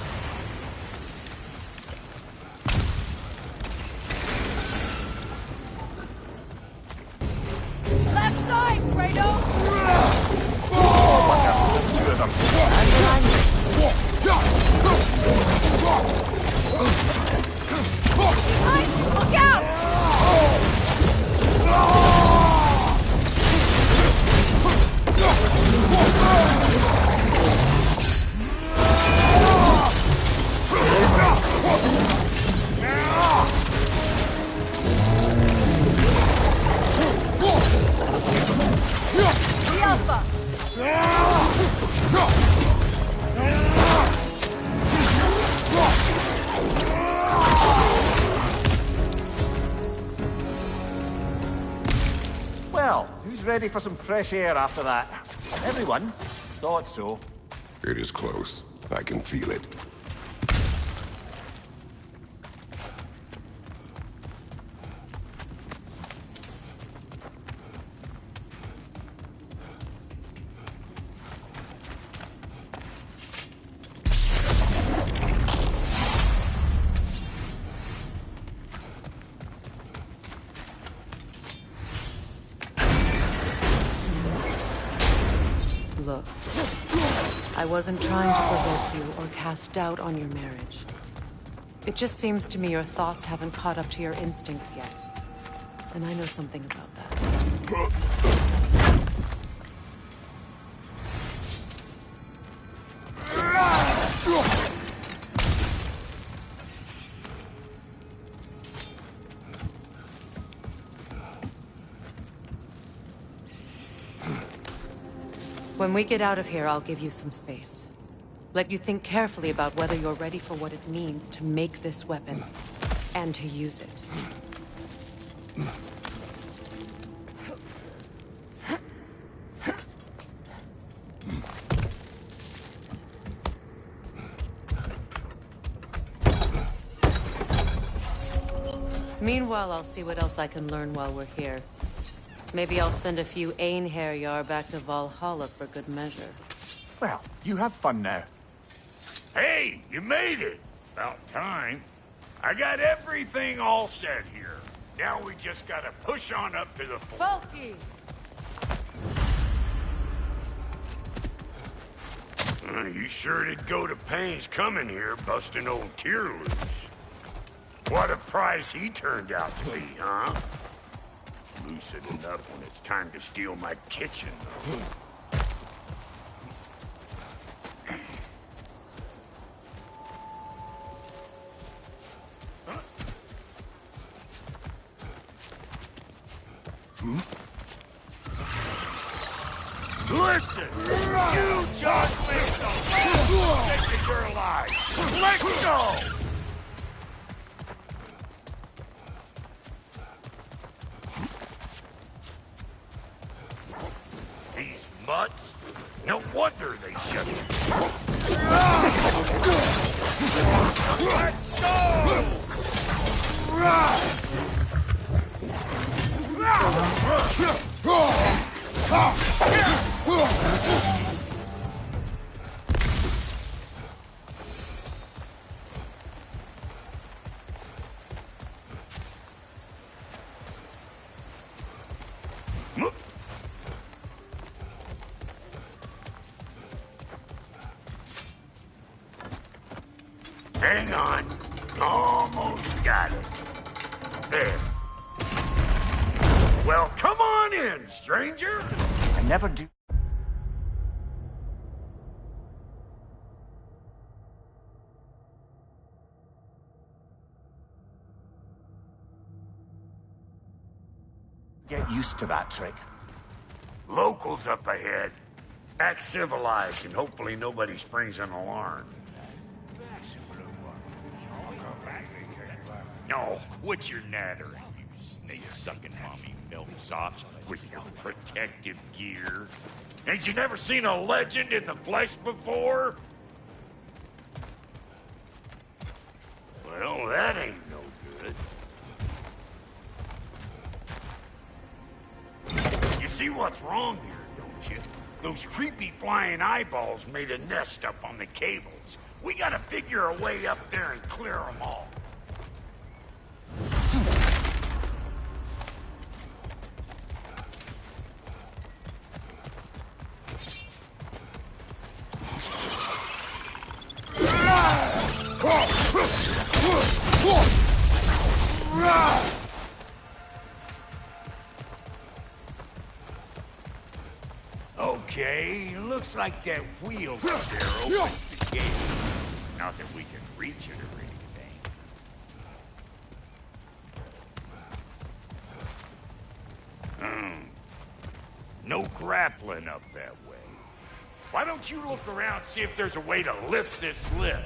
Left Well, who's ready for some fresh air after that? Everyone? Thought so. It is close. I can feel it. Look, I wasn't trying to provoke you or cast doubt on your marriage. It just seems to me your thoughts haven't caught up to your instincts yet. And I know something about that. When we get out of here, I'll give you some space. Let you think carefully about whether you're ready for what it means to make this weapon, and to use it. Meanwhile, I'll see what else I can learn while we're here. Maybe I'll send a few Einherjar back to Valhalla for good measure. Well, you have fun now. Hey, you made it! About time. I got everything all set here. Now we just gotta push on up to the fort. Falky! You sure did go to pains coming here, busting old Tyr loose. What a prize he turned out to be, huh? Lucid enough when it's time to steal my kitchen, though. Listen! You John Winslow! Take the girl alive! Let's go! These mutts? No wonder they shut it. Let's go! Hang on. Almost got it. There. Well, come on in, stranger. I never do. Get used to that trick. Locals up ahead. Act civilized, and hopefully nobody springs an alarm. No, quit your nattering, you snake-sucking mommy milksops with your protective gear. Ain't you never seen a legend in the flesh before? Well, that ain't no good. You see what's wrong here, don't you? Those creepy flying eyeballs made a nest up on the cables. We gotta figure a way up there and clear them all. Okay, looks like that wheel up there opens the gate. Not that we can reach it or anything. No grappling up that way. Why don't you look around and see if there's a way to lift this lid?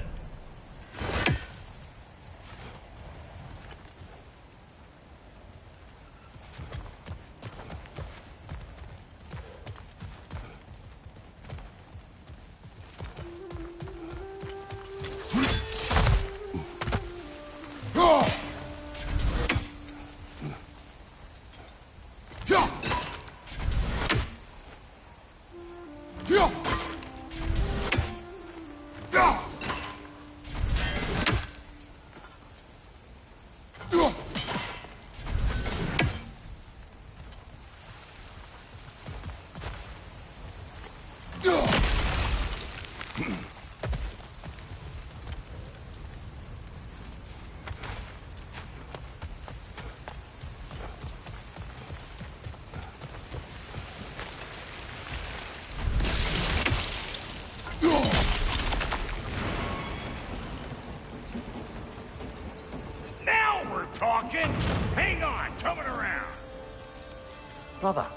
Brother,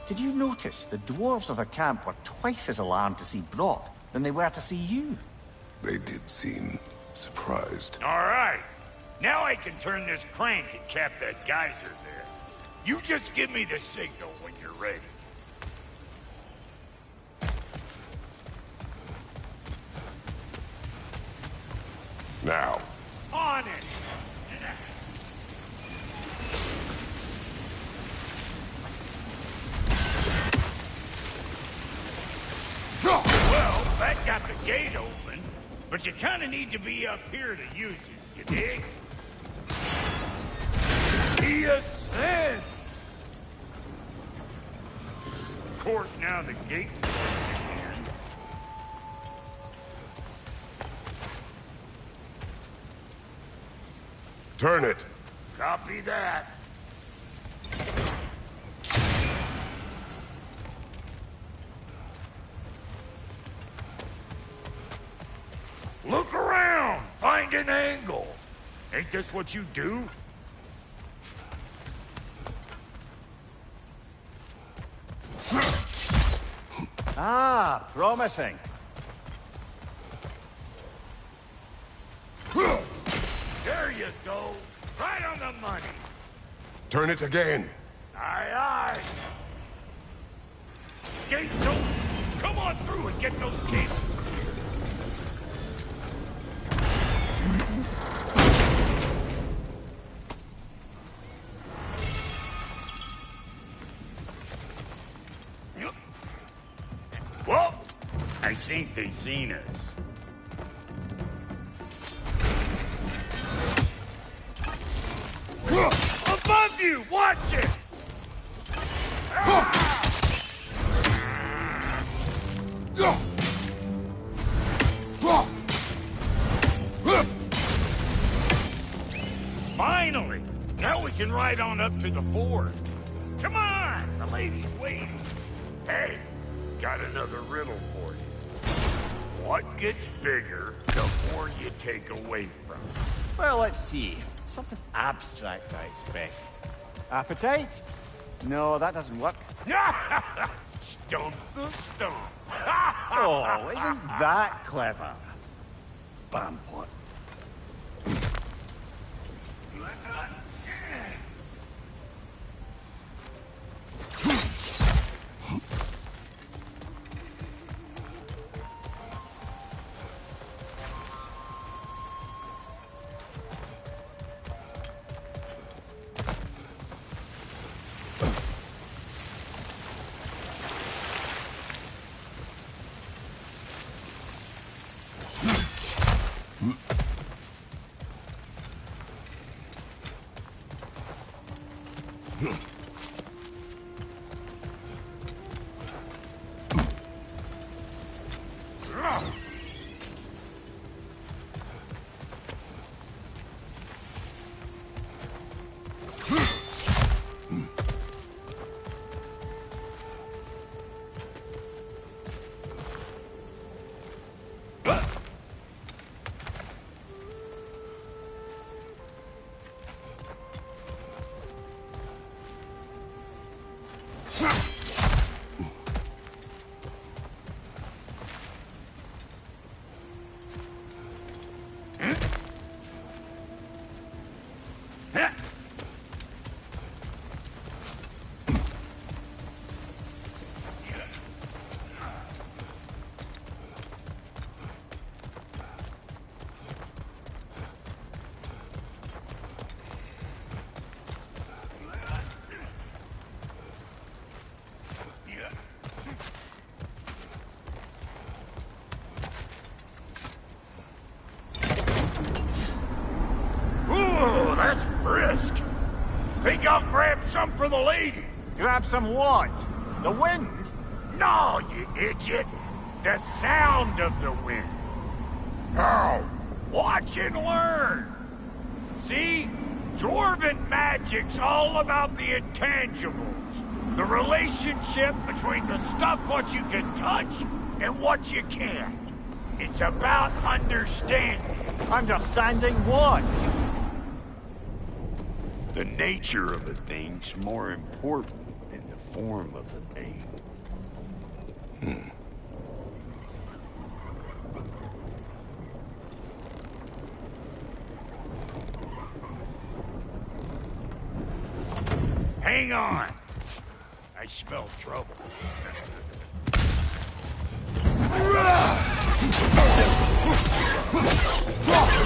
did you notice the dwarves of the camp were twice as alarmed to see Brock than they were to see you? They did seem surprised. All right. Now I can turn this crank and cap that geyser there. You just give me the signal when you're ready. Now. On it! Well, that got the gate open, but you kind of need to be up here to use it, you dig? He ascends! Of course, now the gate's closed again. Turn it. Copy that. Look around! Find an angle! Ain't this what you do? Ah, promising. There you go. Right on the money. Turn it again. Aye, aye. Gates open. Come on through and get those cables. Well, I think they seen us. Above you! Watch it! Finally! Now we can ride on up to the fort. Come on! The lady's waiting. Hey, got another riddle for you. What gets bigger the more you take away from it? Well, let's see. Something abstract, I expect. Appetite? No, that doesn't work. Stump the stump. Oh, isn't that clever? Bampot. Ooh, that's brisk. Think I'll grab some for the lady. Grab some what? The wind? No, you idiot. The sound of the wind. How? Watch and learn. See? Dwarven magic's all about the intangibles. The relationship between the stuff what you can touch and what you can't. It's about understanding. Understanding what? The nature of a thing's more important than the form of the thing. Hang on! I smell trouble.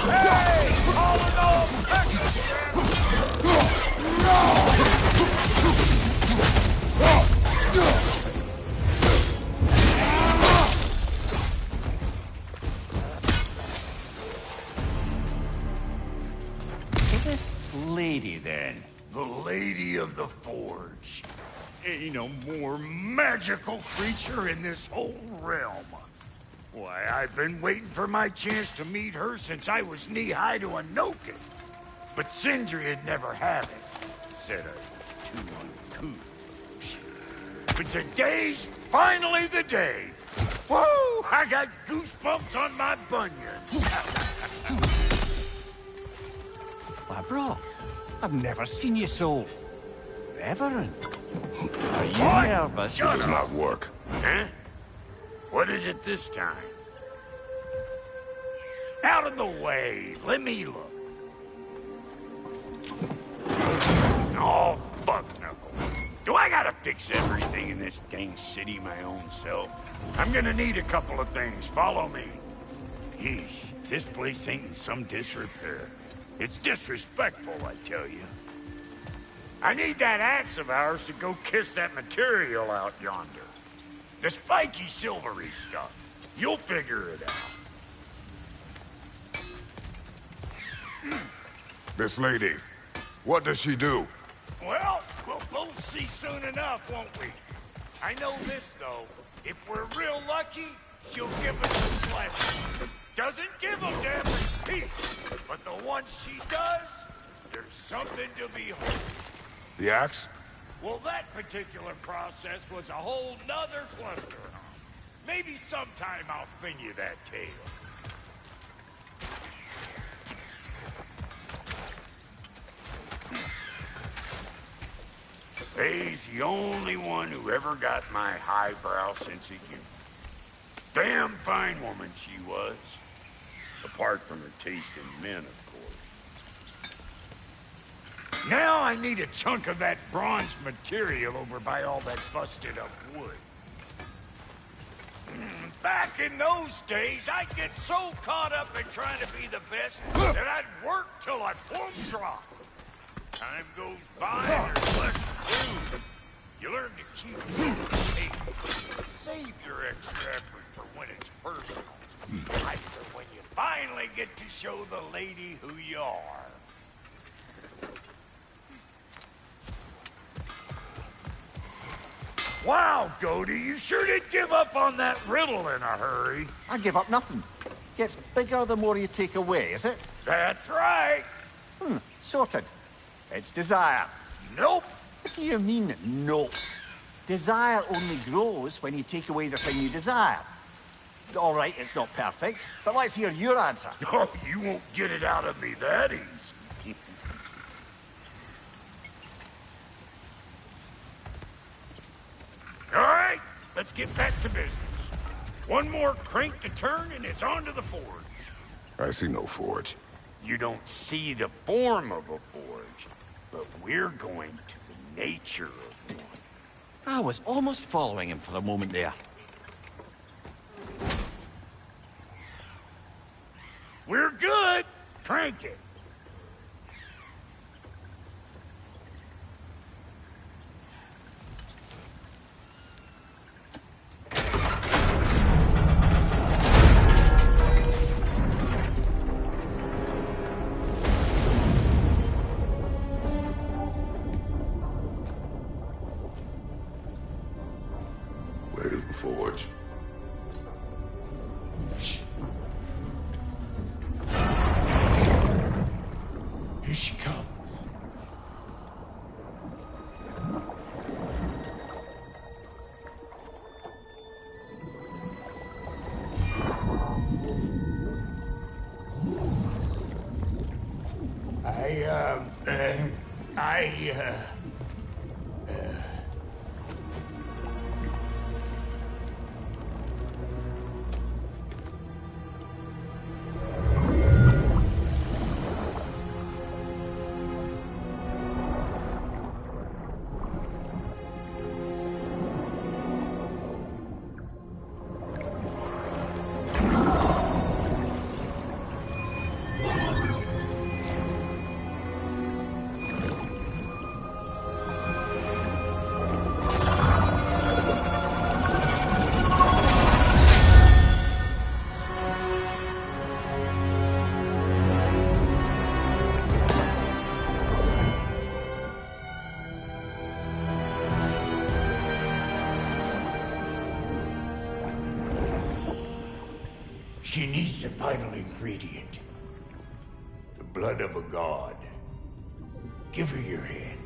Hey! All in all, This lady, then. the Lady of the Forge. Ain't no more magical creature in this whole realm. Why, I've been waiting for my chance to meet her since I was knee-high to a Noken. But Sindri'd never have it. Said I was too uncouth. But today's finally the day. Woo! I got goosebumps on my bunions. Why, bro, I've never seen you so... reverent. Are you What? nervous? It does not work. Huh? What is it this time? Out of the way. Let me look. Oh, fuck no. Do I gotta fix everything in this dang city my own self? I'm gonna need a couple of things. Follow me. Yeesh, this place ain't in some disrepair. It's disrespectful, I tell you. I need that axe of ours to go kiss that material out yonder. The spiky silvery stuff. You'll figure it out. This lady, what does she do? Well, we'll both see soon enough, won't we? I know this, though. If we're real lucky, she'll give us a blessing. Doesn't give them to every piece, but the ones she does, there's something to behold. The axe? Well, that particular process was a whole nother cluster. Maybe sometime I'll spin you that tale. Faye's the only one who ever got my highbrow sense of humor. Damn fine woman she was. Apart from her taste in men, of course. Now I need a chunk of that bronze material over by all that busted up wood. Back in those days, I'd get so caught up in trying to be the best that I'd work till I plumb dropped. Time goes by and there's less to do. You learn to keep it. Save your extra effort for when it's personal. Like for when you finally get to show the lady who you are. Wow, Goody, you sure did give up on that riddle in a hurry. I give up nothing. Gets bigger the more you take away, is it? That's right. Sorted. It's desire. Nope. What do you mean, nope? Desire only grows when you take away the thing you desire. All right, it's not perfect, but let's hear your answer. Oh, you won't get it out of me that easy. All right, let's get back to business. One more crank to turn and it's on to the forge. I see no forge. You don't see the form of a forge, but we're going to the nature of one. I was almost following him for a moment there. We're good. Crank it. Where's the forge? Here she comes. She needs the final ingredient. The blood of a god. Give her your hand.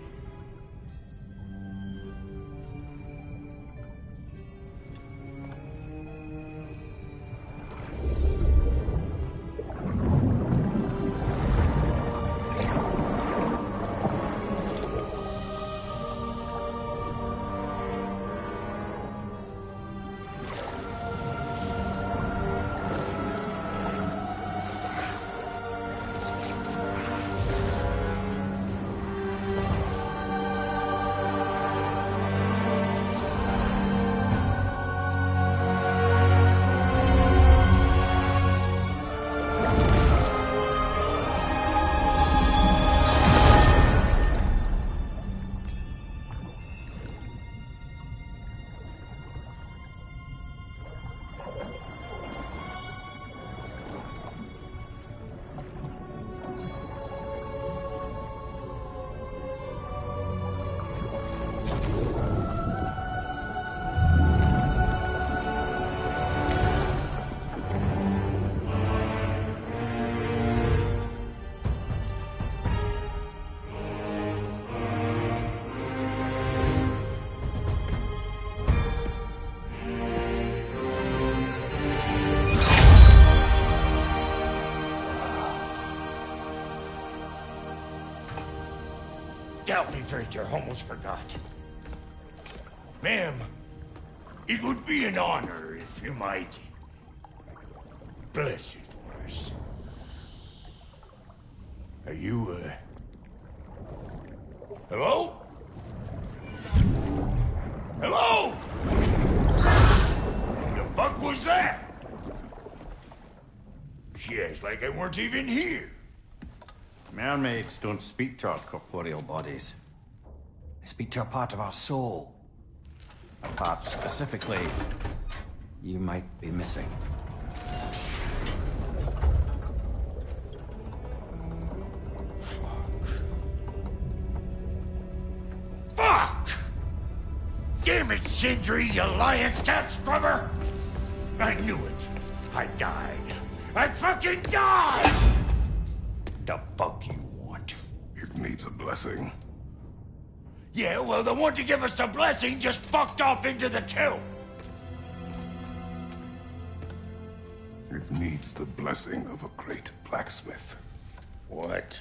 I almost forgot. Ma'am, it would be an honor if you might bless it for us. Are you, hello? Hello? The fuck was that? She acts like I weren't even here. Mermaids don't speak to our corporeal bodies. They speak to a part of our soul. A part specifically you might be missing. Fuck! Damn it, Sindri, you lion cat scrubber! I knew it. I died. I fucking died! The fuck you want? It needs a blessing. Yeah, well, the one to give us the blessing just fucked off into the tomb. It needs the blessing of a great blacksmith. What?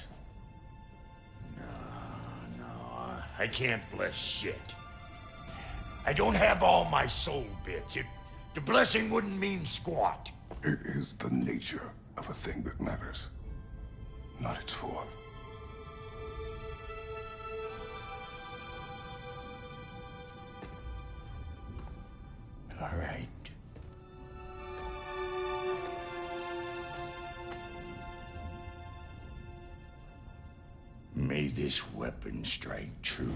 No, I can't bless shit. I don't have all my soul bits. The blessing wouldn't mean squat. It is the nature of a thing that matters, not its form. All right. May this weapon strike true.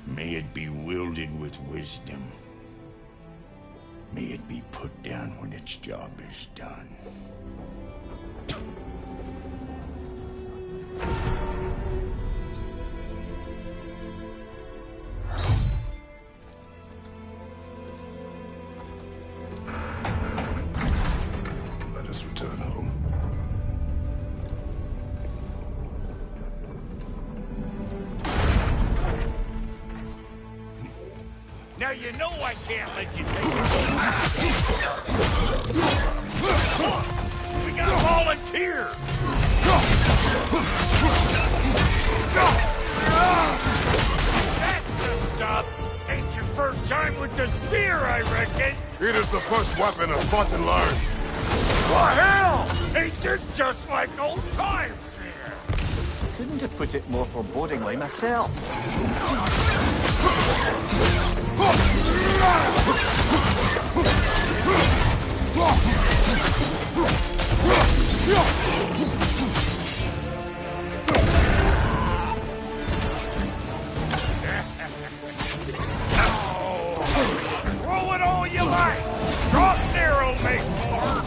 May it be wielded with wisdom. May it be put down when its job is done. Let us return home. Now you know I can't let you take it. We got a volunteer. That's the stuff. Ain't your first time with the spear, I reckon. It is the first weapon of fought and learned. For hell! Ain't this just like old times here? Couldn't have put it more forebodingly myself. Throw it all you like! Drop narrow, make more!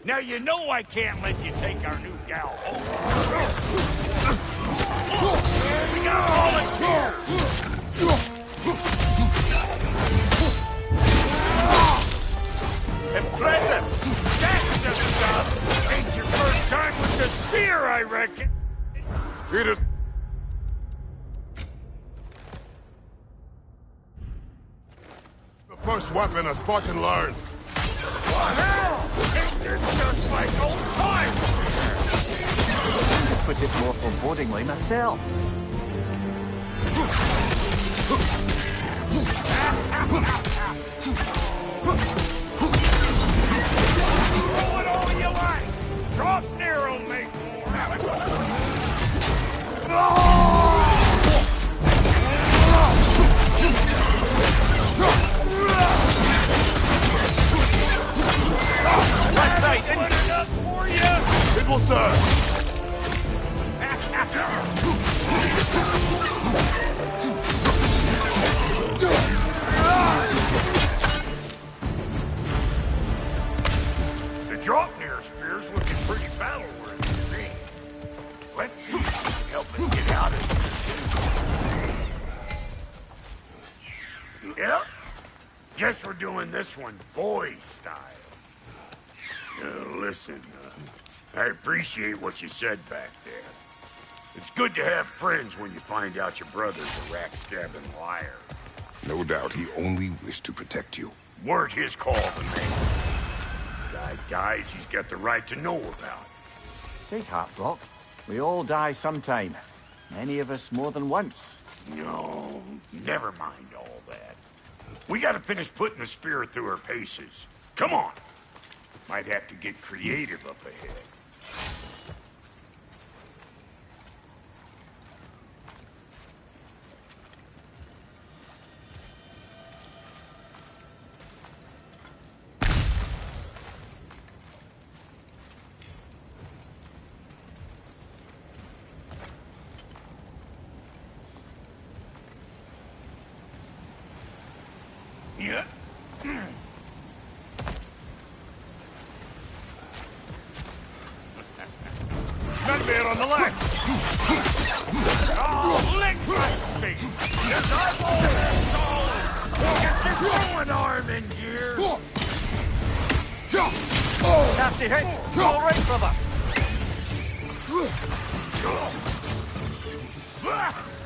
Now you know I can't let you take our new gal home. We got volunteers! Impressive! That's the stuff! Ain't your first time with the spear, I reckon! It is... the first weapon a Spartan learns. What hell? Ain't this just like old times here? But it's more forebodingly myself. Throw it all you like! Drop narrow, make more! Left side, put it up for you! It will serve! The drop near spear's looking pretty battle-worthy to me. Let's see if we can help us get out of here. Yep. Guess we're doing this one boy style. Listen, I appreciate what you said back there. It's good to have friends when you find out your brother's a rack-stabbing liar. No doubt he only wished to protect you. Weren't his call to make. Guy dies, he's got the right to know about it. Take heart, Brock. We all die sometime. Many of us more than once. No, never mind all that. We gotta finish putting the spear through her paces. Come on. Might have to get creative up ahead. Yeah. Gunbear on the left. Oh, lick my feet. Yes, I'm all that solid. Get your throwing arm in here. Nasty hit. All right, brother.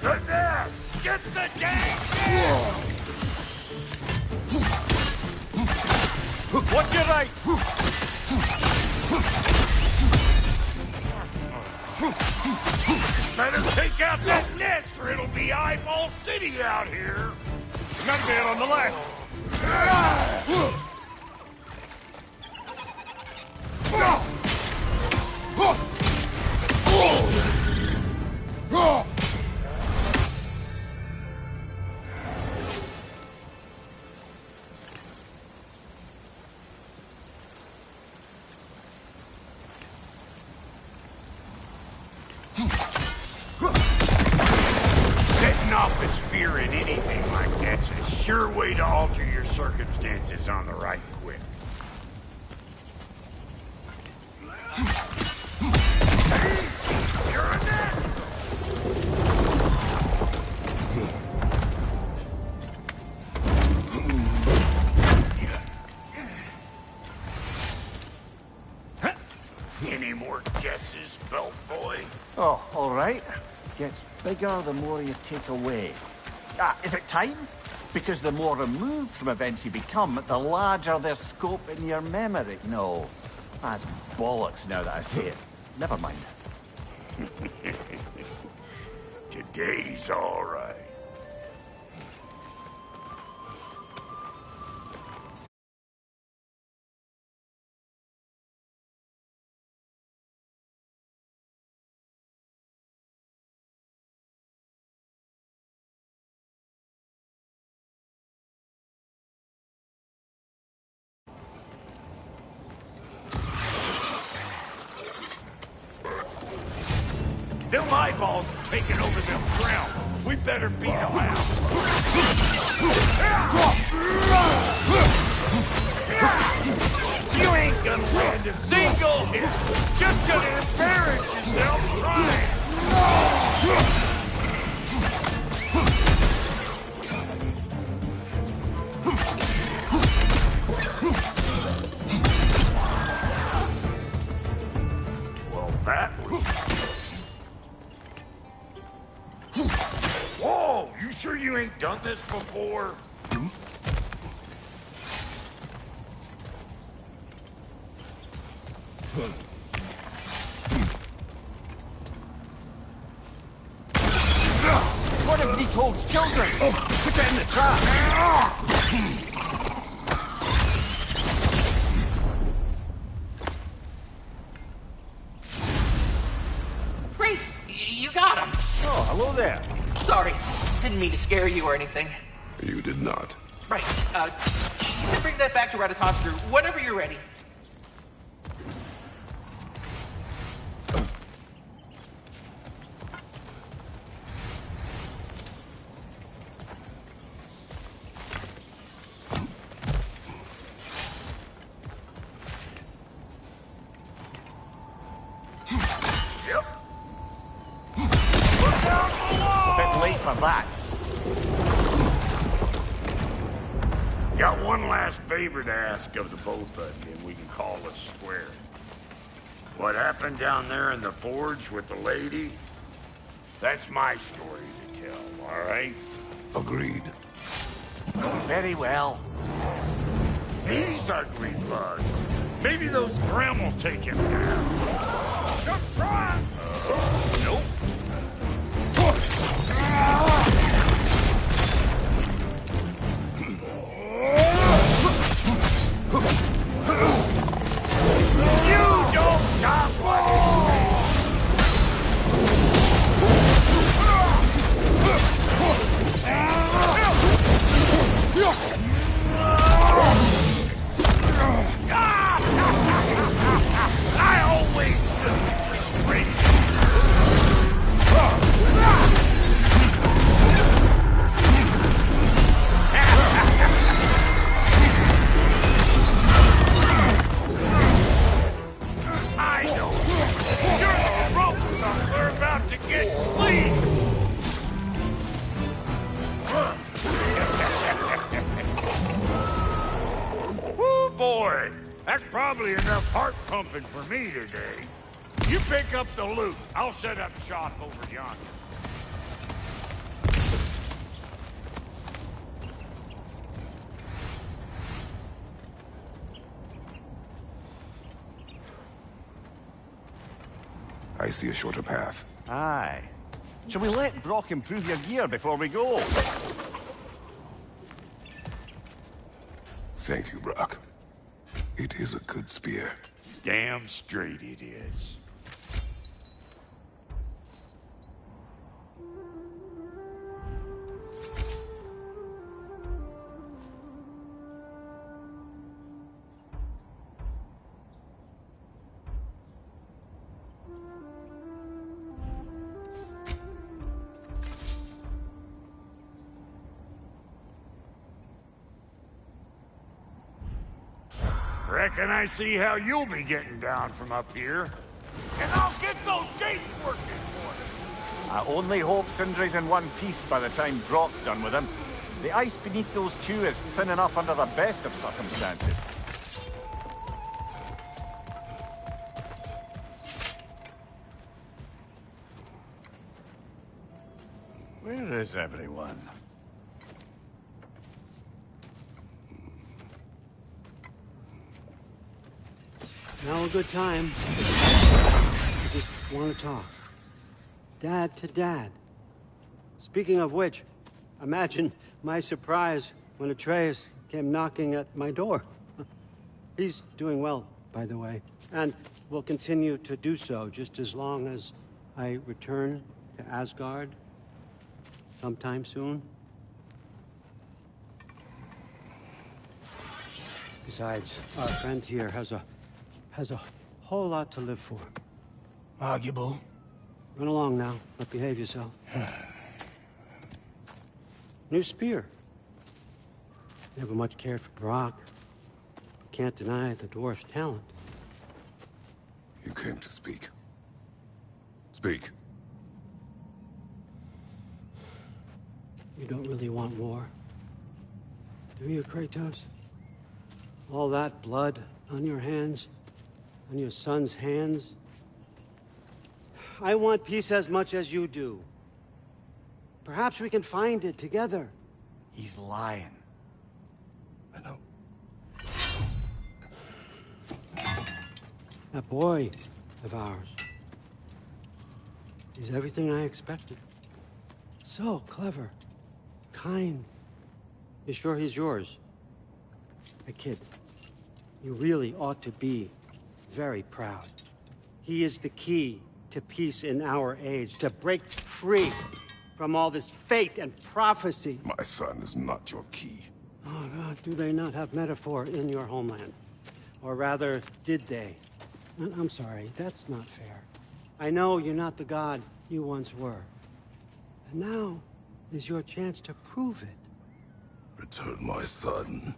The nest. Get the dang nest. Watch your right. Better take out that nest or it'll be Eyeball City out here. Gunbear on the left. Setting off a spear in anything like that's a sure way to alter your circumstances on the right quick. You're a net! Any more guesses, belt boy? Oh, all right. Gets bigger the more you take away. Ah, is it time? Because the more removed from events you become, the larger their scope in your memory. No, that's bollocks now that I say it. Never mind. Today's all right. Them eyeballs are taking over them ground. We better beat them out. You ain't gonna land a single done this before? One of Nicole's children! Put it in the trap! Great! You got him! Oh, hello there. Sorry, didn't mean to scare you or anything. You did not. Right, you can bring that back to Ratatosker whenever you're ready. For that. Got one last favor to ask of the both of you, and we can call it square. What happened down there in the forge with the lady? That's my story to tell, all right? Agreed. Very well. These ugly bugs. Maybe those Grim will take him down. Just try! Nope. You don't stop I always I know. You're the ropes we're about to get clean. Woo, boy. That's probably enough heart pumping for me today. You pick up the loot. I'll set up shop over yonder. I see a shorter path. Aye. Shall we let Brock improve your gear before we go? Thank you, Brock. It is a good spear. Damn straight it is. Reckon I see how you'll be getting down from up here. And I'll get those gates working for you. I only hope Sindri's in one piece by the time Brock's done with him. The ice beneath those two is thin enough under the best of circumstances. Where is everyone? Now a good time. I just want to talk. Dad to Dad. Speaking of which, imagine my surprise when Atreus came knocking at my door. He's doing well, by the way, and will continue to do so just as long as I return to Asgard sometime soon. Besides, our friend here has a whole lot to live for. Arguable. Run along now, but behave yourself. New spear. Never much cared for Brock. Can't deny the dwarf's talent. You came to speak. Speak. You don't really want war, do you, Kratos? All that blood on your hands, on your son's hands. I want peace as much as you do. Perhaps we can find it together. He's lying. I know. That boy of ours. He's everything I expected. So clever. Kind. You sure he's yours? Hey, kid. You really ought to be very proud. He is the key to peace in our age, to break free from all this fate and prophecy. My son is not your key. Oh, God, do they not have metaphor in your homeland? Or rather, did they? I'm sorry, that's not fair. I know you're not the god you once were. And now is your chance to prove it. Return my son,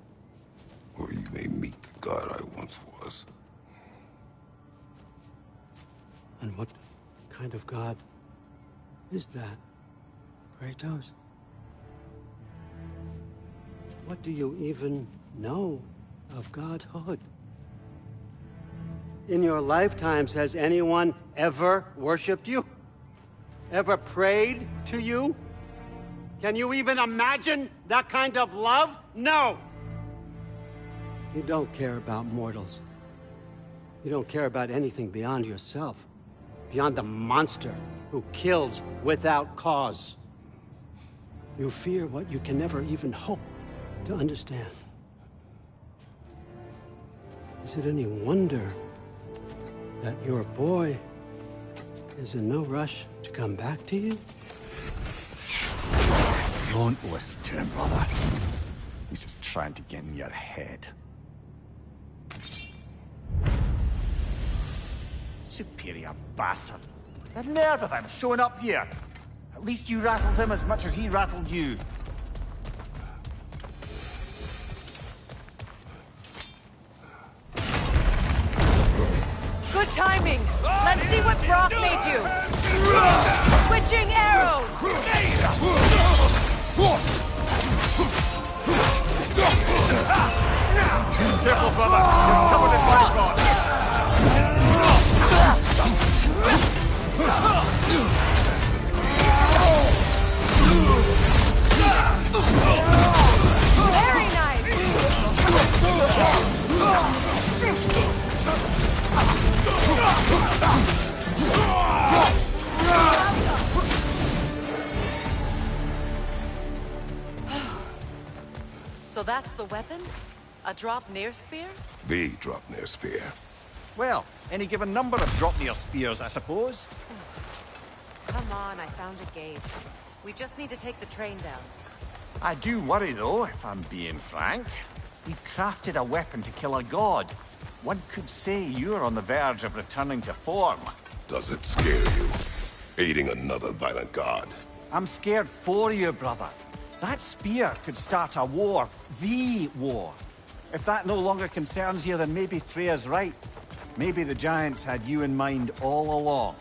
or you may meet the god I once was. And what kind of god is that, Kratos? What do you even know of godhood? In your lifetimes, has anyone ever worshipped you? Ever prayed to you? Can you even imagine that kind of love? No! You don't care about mortals. You don't care about anything beyond yourself. Beyond the monster who kills without cause. You fear what you can never even hope to understand. Is it any wonder that your boy is in no rush to come back to you? Don't listen to him, brother. He's just trying to get in your head. Superior bastard. The nerve of him showing up here. At least you rattled him as much as he rattled you. Good timing. Let's see what Brock made you. Switching arrows. Careful, brother. You're covered in body rot. Very nice. So that's the weapon? A drop-near spear? The drop-near spear. Well, any given number of drop-near spears, I suppose. Come on, I found a gate. We just need to take the train down. I do worry, though, if I'm being frank. We've crafted a weapon to kill a god. One could say you're on the verge of returning to form. Does it scare you? Aiding another violent god? I'm scared for you, brother. That spear could start a war. The war. If that no longer concerns you, then maybe Freya's right. Maybe the Giants had you in mind all along.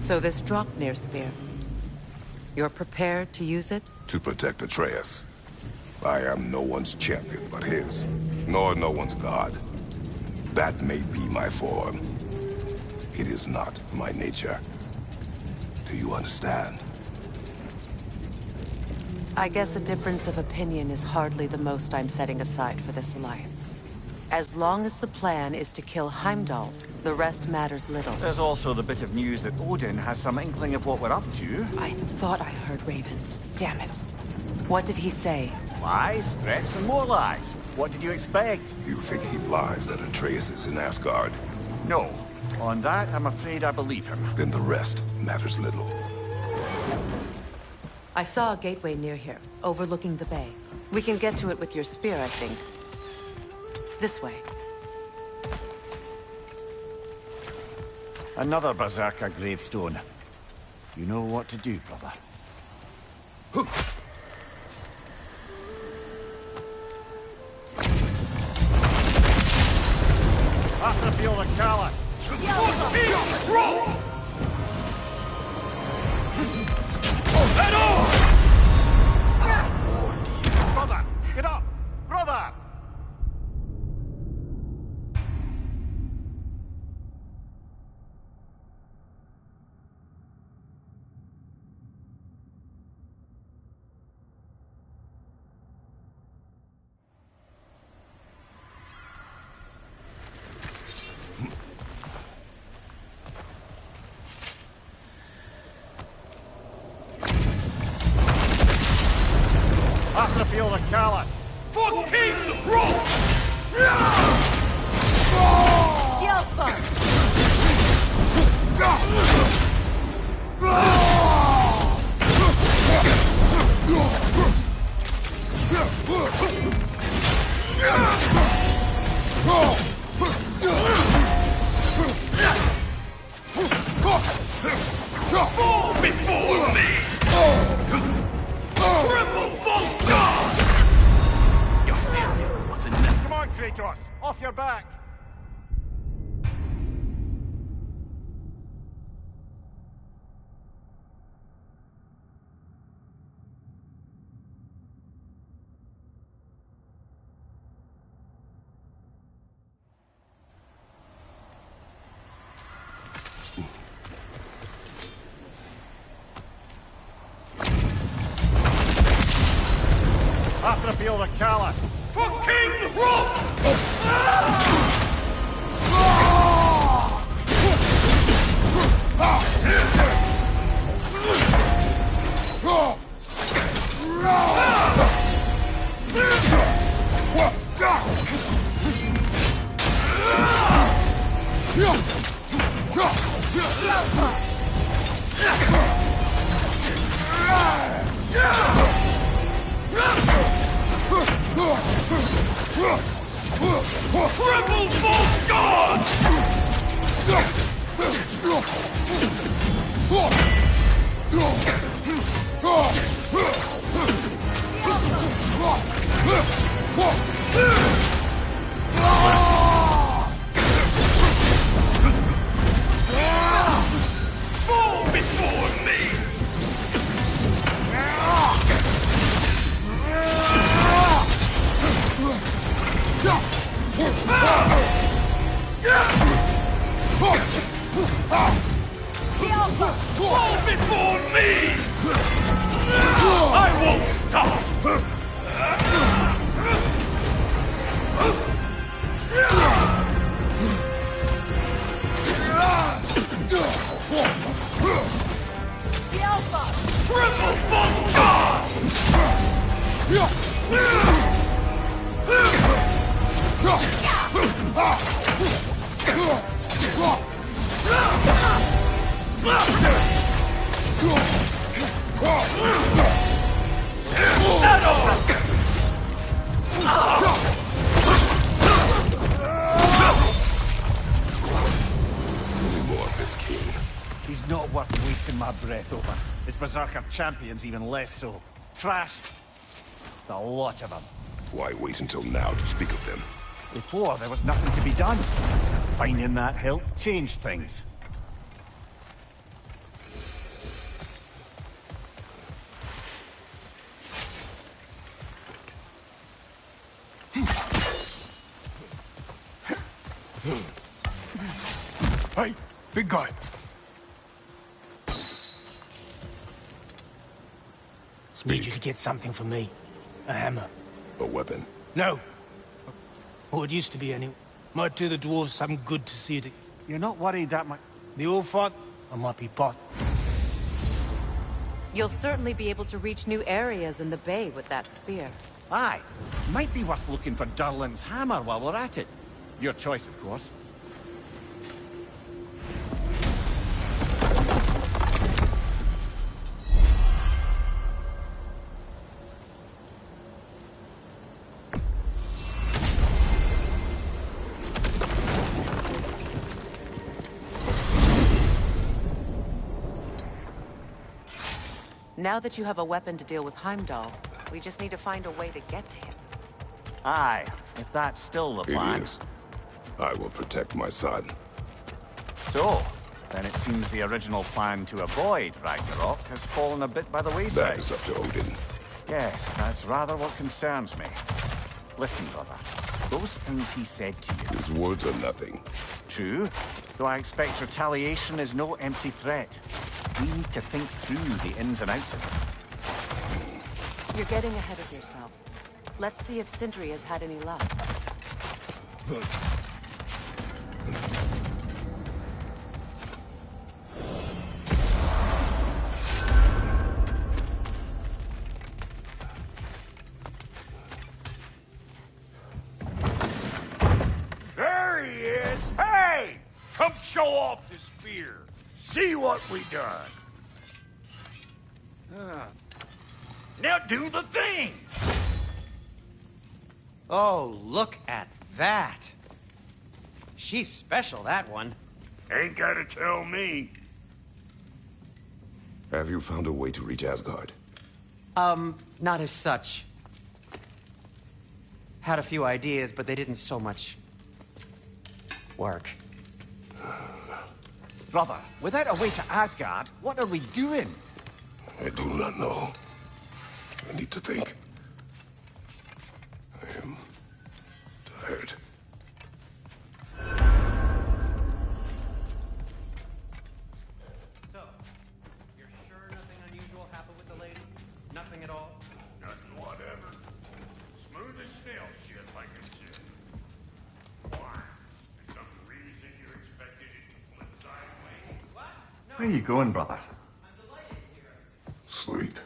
So this drop-near spear. You're prepared to use it? To protect Atreus. I am no one's champion but his, nor no one's god. That may be my form. It is not my nature. Do you understand? I guess a difference of opinion is hardly the most I'm setting aside for this alliance. As long as the plan is to kill Heimdall, the rest matters little. There's also the bit of news that Odin has some inkling of what we're up to. I thought I heard ravens. Damn it. What did he say? Lies, threats, and more lies. What did you expect? You think he lies that Atreus is in Asgard? No. On that, I'm afraid I believe him. Then the rest matters little. I saw a gateway near here, overlooking the bay. We can get to it with your spear, I think. This way. Another Berserker gravestone. You know what to do, brother. After feel the Callus. Brother, get up! Brother! After feel the Callus. For King Roll! Fall before me! Triple full God! Your failure was enough. Come on, Kratos! Off your back! After feel the Callus. For King Roll! Triple full God! Fall before me! Fall before me! I won't stop! Triple full God! He's not worth wasting my breath over. His Berserker champions even less so. Trash. The lot of them. Why wait until now to speak of them? Before, there was nothing to be done. Finding that help changed things. Hey, big guy. Need you to get something for me. A hammer. A weapon? No. Or it used to be, anyway. Might do the dwarves some good to see it. You're not worried that much... The all fight, I might be both. You'll certainly be able to reach new areas in the bay with that spear. Aye. Might be worth looking for Durlin's hammer while we're at it. Your choice, of course. Now that you have a weapon to deal with Heimdall, we just need to find a way to get to him. Aye, if that's still the plan. It is. I will protect my son. So, then it seems the original plan to avoid Ragnarok has fallen a bit by the wayside. That is up to Odin. Yes, that's rather what concerns me. Listen, brother. Those things he said to you... His words are nothing. True, though I expect retaliation is no empty threat. We need to think through the ins and outs of it. You're getting ahead of yourself. Let's see if Sindri has had any luck. There he is! Hey! Come show off the spear. See what we done. Now do the thing! Oh, look at that. She's special, that one. Ain't gotta tell me. Have you found a way to reach Asgard? Not as such. Had a few ideas, but they didn't so much work. Brother, without a way to Asgard, what are we doing? I do not know. I need to think. I am tired. So, you're sure nothing unusual happened with the lady? Nothing at all? Nothing whatever. Smooth as snail shit, like I said. Why? For some reason you expected it to flip sideways? What? Where are you going, brother? Sleep.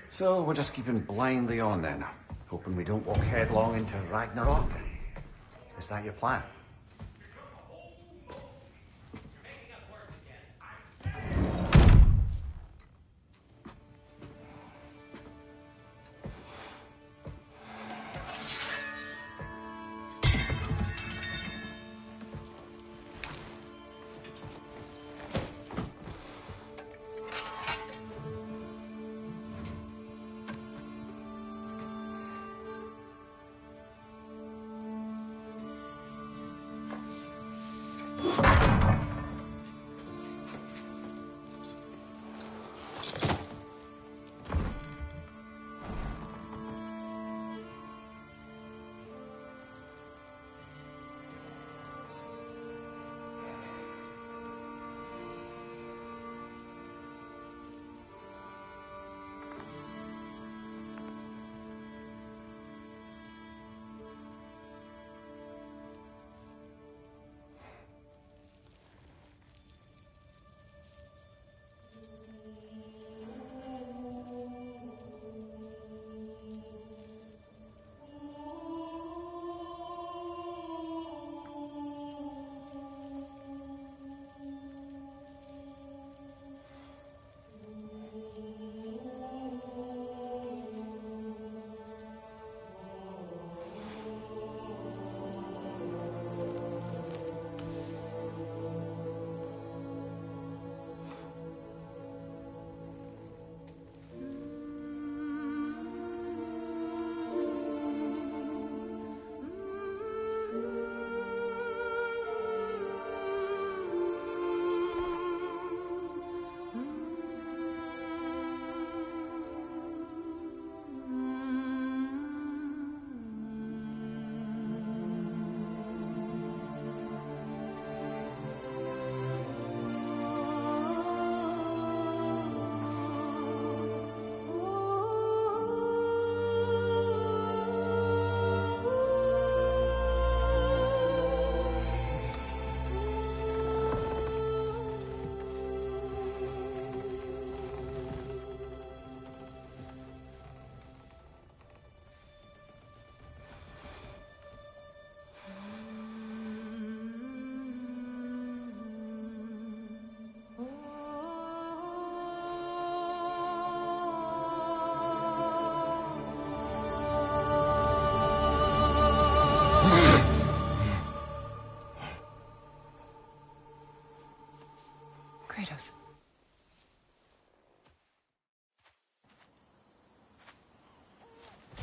So we're just keeping blindly on then, hoping we don't walk headlong into Ragnarok. Is that your plan?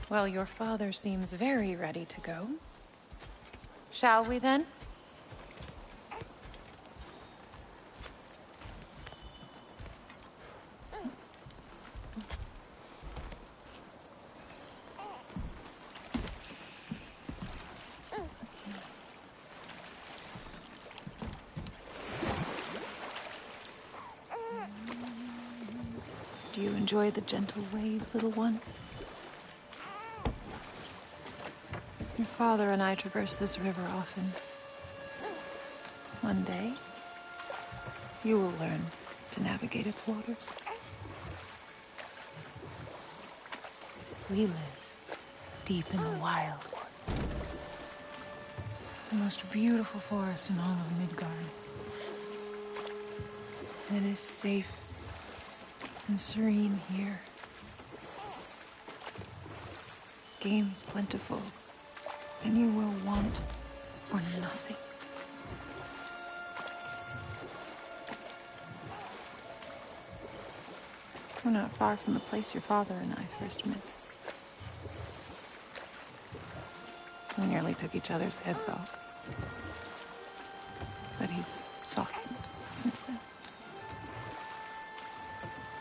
Well, your father seems very ready to go. Shall we then? Do you enjoy the gentle waves, little one? Your father and I traverse this river often. One day, you will learn to navigate its waters. We live deep in the wild woods. The most beautiful forest in all of Midgard. And it is safe and serene here. Game is plentiful, and you will want for nothing. We're not far from the place your father and I first met. We nearly took each other's heads off. But he's softened since then.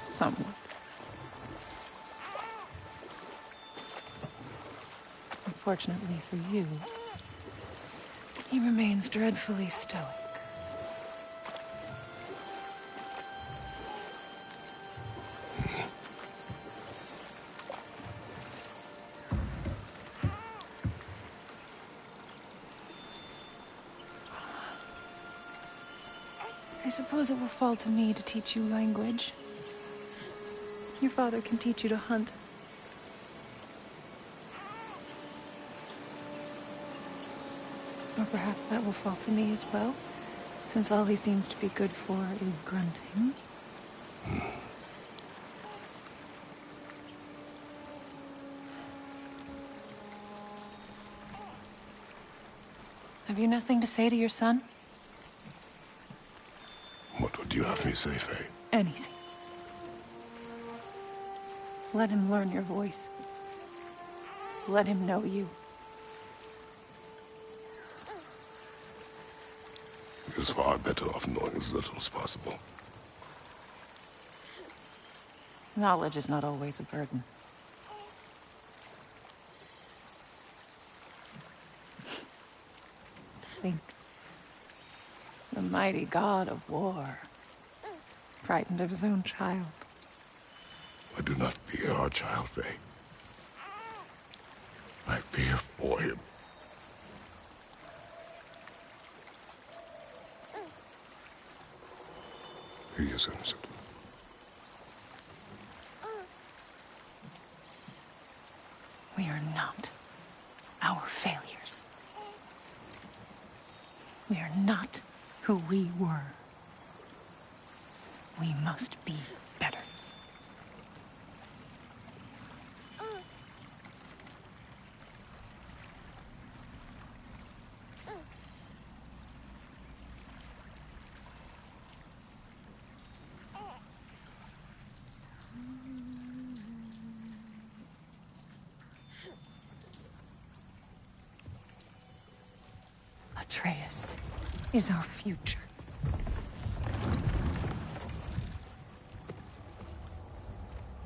Somewhat. Unfortunately for you, he remains dreadfully stoic. I suppose it will fall to me to teach you language. Your father can teach you to hunt. Or perhaps that will fall to me as well, since all he seems to be good for is grunting. Have you nothing to say to your son? What would you have me say, Faye? Anything. Let him learn your voice. Let him know you. He is far better off knowing as little as possible. Knowledge is not always a burden. Think. The mighty god of war, frightened of his own child. I do not fear our child, Faye. I fear for him. He is innocent. We are not our failures. We are not who we were. We must be better. Atreus is our future.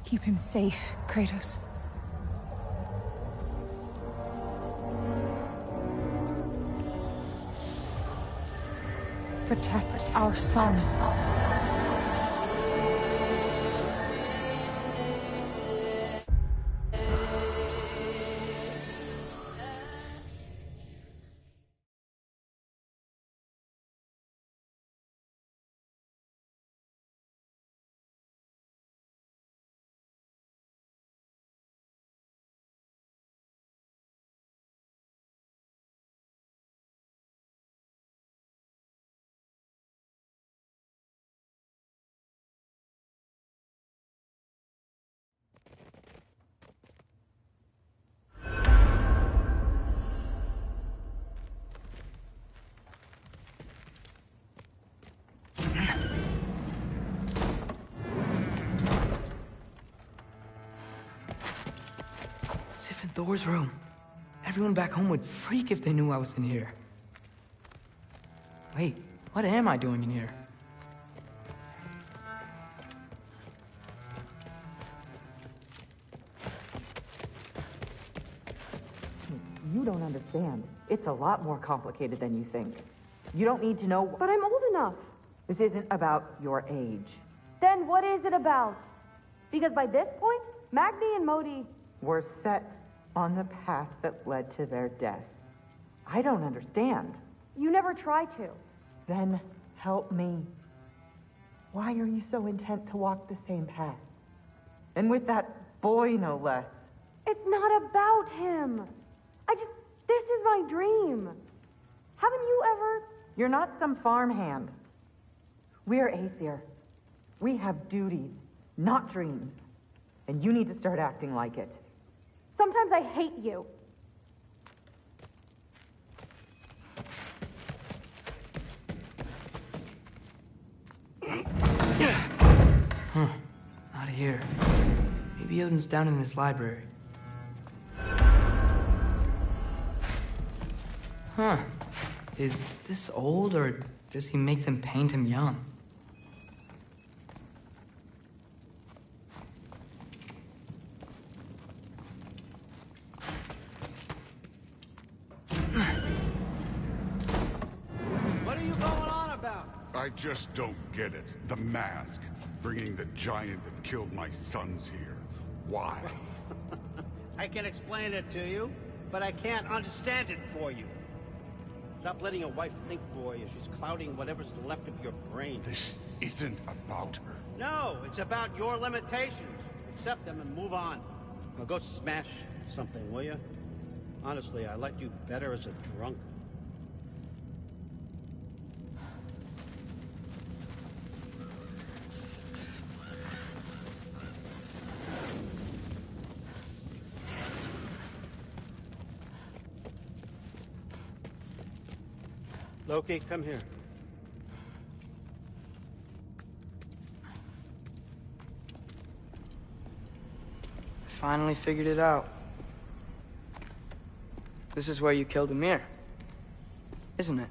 Keep him safe, Kratos. Protect our son. The door's room. Everyone back home would freak if they knew I was in here. Wait, what am I doing in here? You don't understand. It's a lot more complicated than you think. You don't need to know... But I'm old enough. This isn't about your age. Then what is it about? Because by this point, Magni and Modi... were set on the path that led to their deaths. I don't understand. You never try to. Then help me. Why are you so intent to walk the same path? And with that boy, no less. It's not about him. This is my dream. Haven't you ever... You're not some farmhand. We're Aesir. We have duties, not dreams. And you need to start acting like it. Sometimes I hate you. Not here. Maybe Odin's down in his library. Huh. Is this old, or does he make them paint him young? What are you going on about? I just don't get it. The mask. Bringing the giant that killed my sons here. Why? I can explain it to you, but I can't understand it for you. Stop letting your wife think for you. She's clouding whatever's left of your brain. This isn't about her. No, it's about your limitations. Accept them and move on. Now go smash something, will you? Honestly, I liked you better as a drunk. Loki, come here. I finally figured it out. This is where you killed Ymir, isn't it?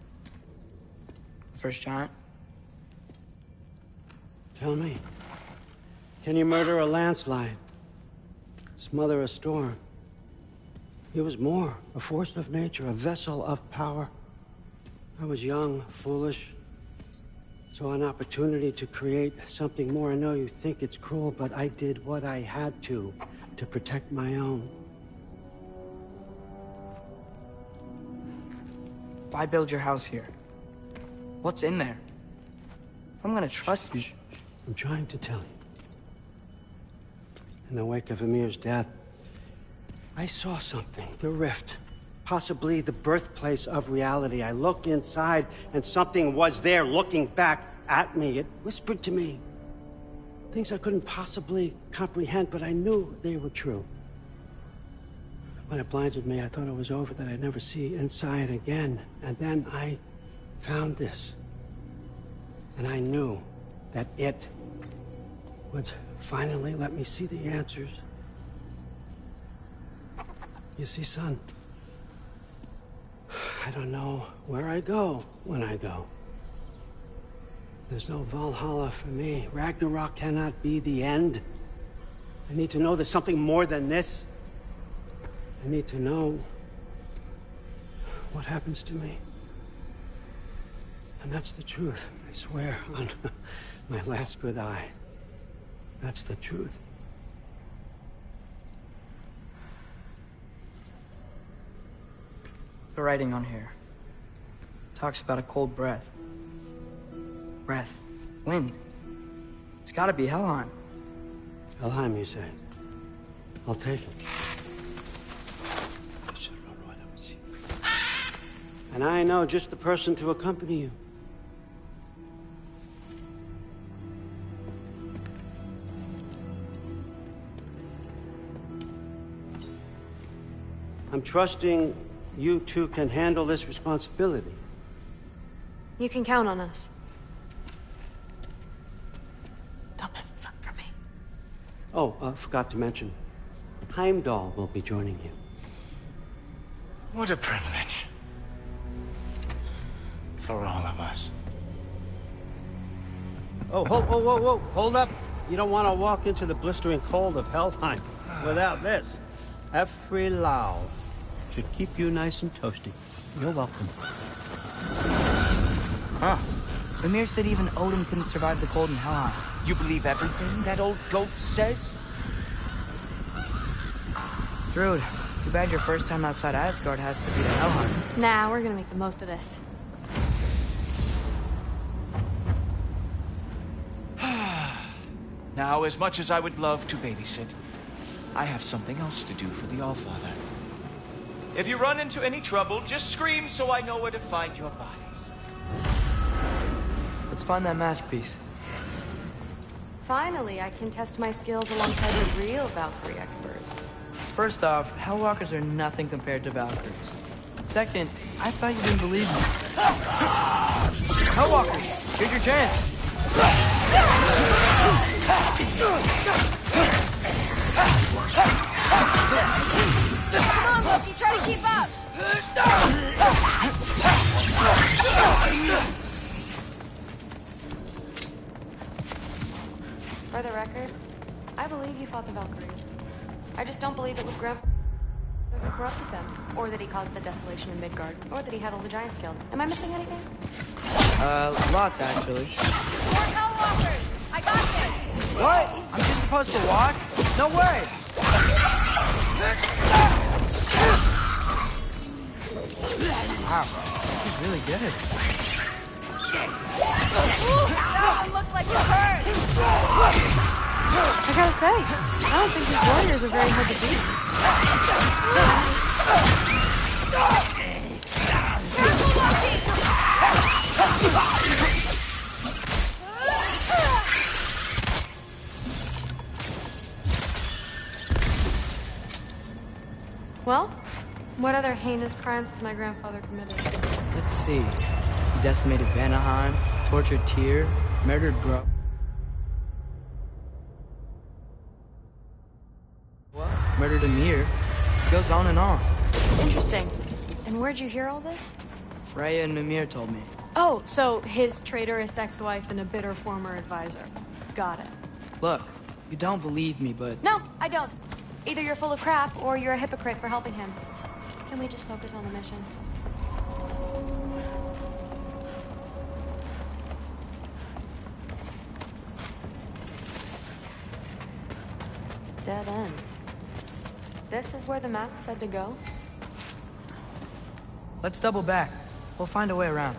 The first giant? Tell me, can you murder a landslide? Smother a storm? He was more, a force of nature, a vessel of power. I was young, foolish, saw an opportunity to create something more. I know you think it's cruel, but I did what I had to protect my own. Why build your house here? What's in there? I'm gonna trust you. I'm trying to tell you. In the wake of Ymir's death, I saw something, the rift. Possibly the birthplace of reality. I looked inside, and something was there looking back at me. It whispered to me things I couldn't possibly comprehend, but I knew they were true. When it blinded me, I thought it was over, that I'd never see inside again. And then I found this. And I knew that it would finally let me see the answers. You see, son, I don't know where I go when I go. There's no Valhalla for me. Ragnarok cannot be the end. I need to know there's something more than this. I need to know what happens to me. And that's the truth, I swear, on my last good eye. That's the truth. The writing on here talks about a cold breath. Breath. Wind. It's gotta be Helheim. Helheim, you say? I'll take it. And I know just the person to accompany you. I'm trusting you two can handle this responsibility. You can count on us. Don't mess this up for me. Oh, forgot to mention. Heimdall will be joining you. What a privilege. For all of us. Oh, whoa, hold up. You don't want to walk into the blistering cold of Helheim without this. Every Lau should keep you nice and toasty. You're welcome. Huh. Mimir said even Odin couldn't survive the cold in Helheim. You believe everything that old goat says? Thrud, too bad your first time outside Asgard has to be to Helheim. Nah, we're gonna make the most of this. Now, as much as I would love to babysit, I have something else to do for the Allfather. If you run into any trouble, just scream so I know where to find your bodies. Let's find that mask piece. Finally, I can test my skills alongside a real Valkyrie expert. First off, Hellwalkers are nothing compared to Valkyries. Second, I thought you didn't believe me. Hellwalkers, here's your chance. Come on, Loki, try to keep up! For the record, I believe you fought the Valkyries. I just don't believe it was Grandfather who corrupted them, or that he caused the desolation in Midgard, or that he had all the giants killed. Am I missing anything? Lots actually. More Hellwalkers! I got this! What? I'm just supposed to watch? No way! Wow, he's really good. Ooh, that one looked like it hurt! I gotta say, I don't think these warriors are very hard to beat. Well, what other heinous crimes has my grandfather committed? Let's see. He decimated Vanaheim, tortured Tyr, murdered Bro. Murdered Ymir. It goes on and on. Interesting. And where'd you hear all this? Freya and Mimir told me. Oh, so his traitorous ex-wife and a bitter former advisor. Got it. Look, you don't believe me, but... No, I don't. Either you're full of crap, or you're a hypocrite for helping him. Can we just focus on the mission? Dead end. This is where the mask said to go? Let's double back. We'll find a way around.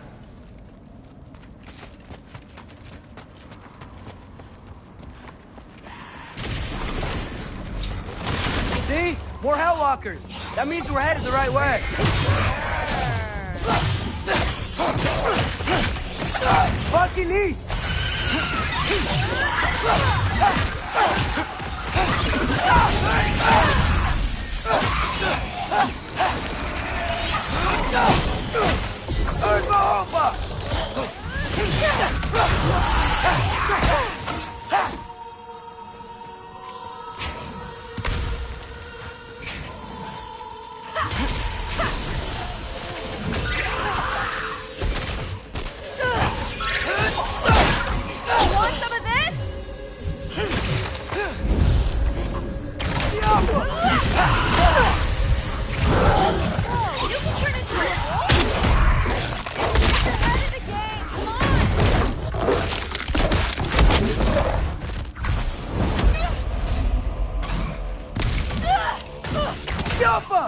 See? More Hellwalkers! That means we're headed the right way! Fucking eat! Want some of this? Whoa, you can turn into a wolf? You're ahead of the game, come on! Jumper!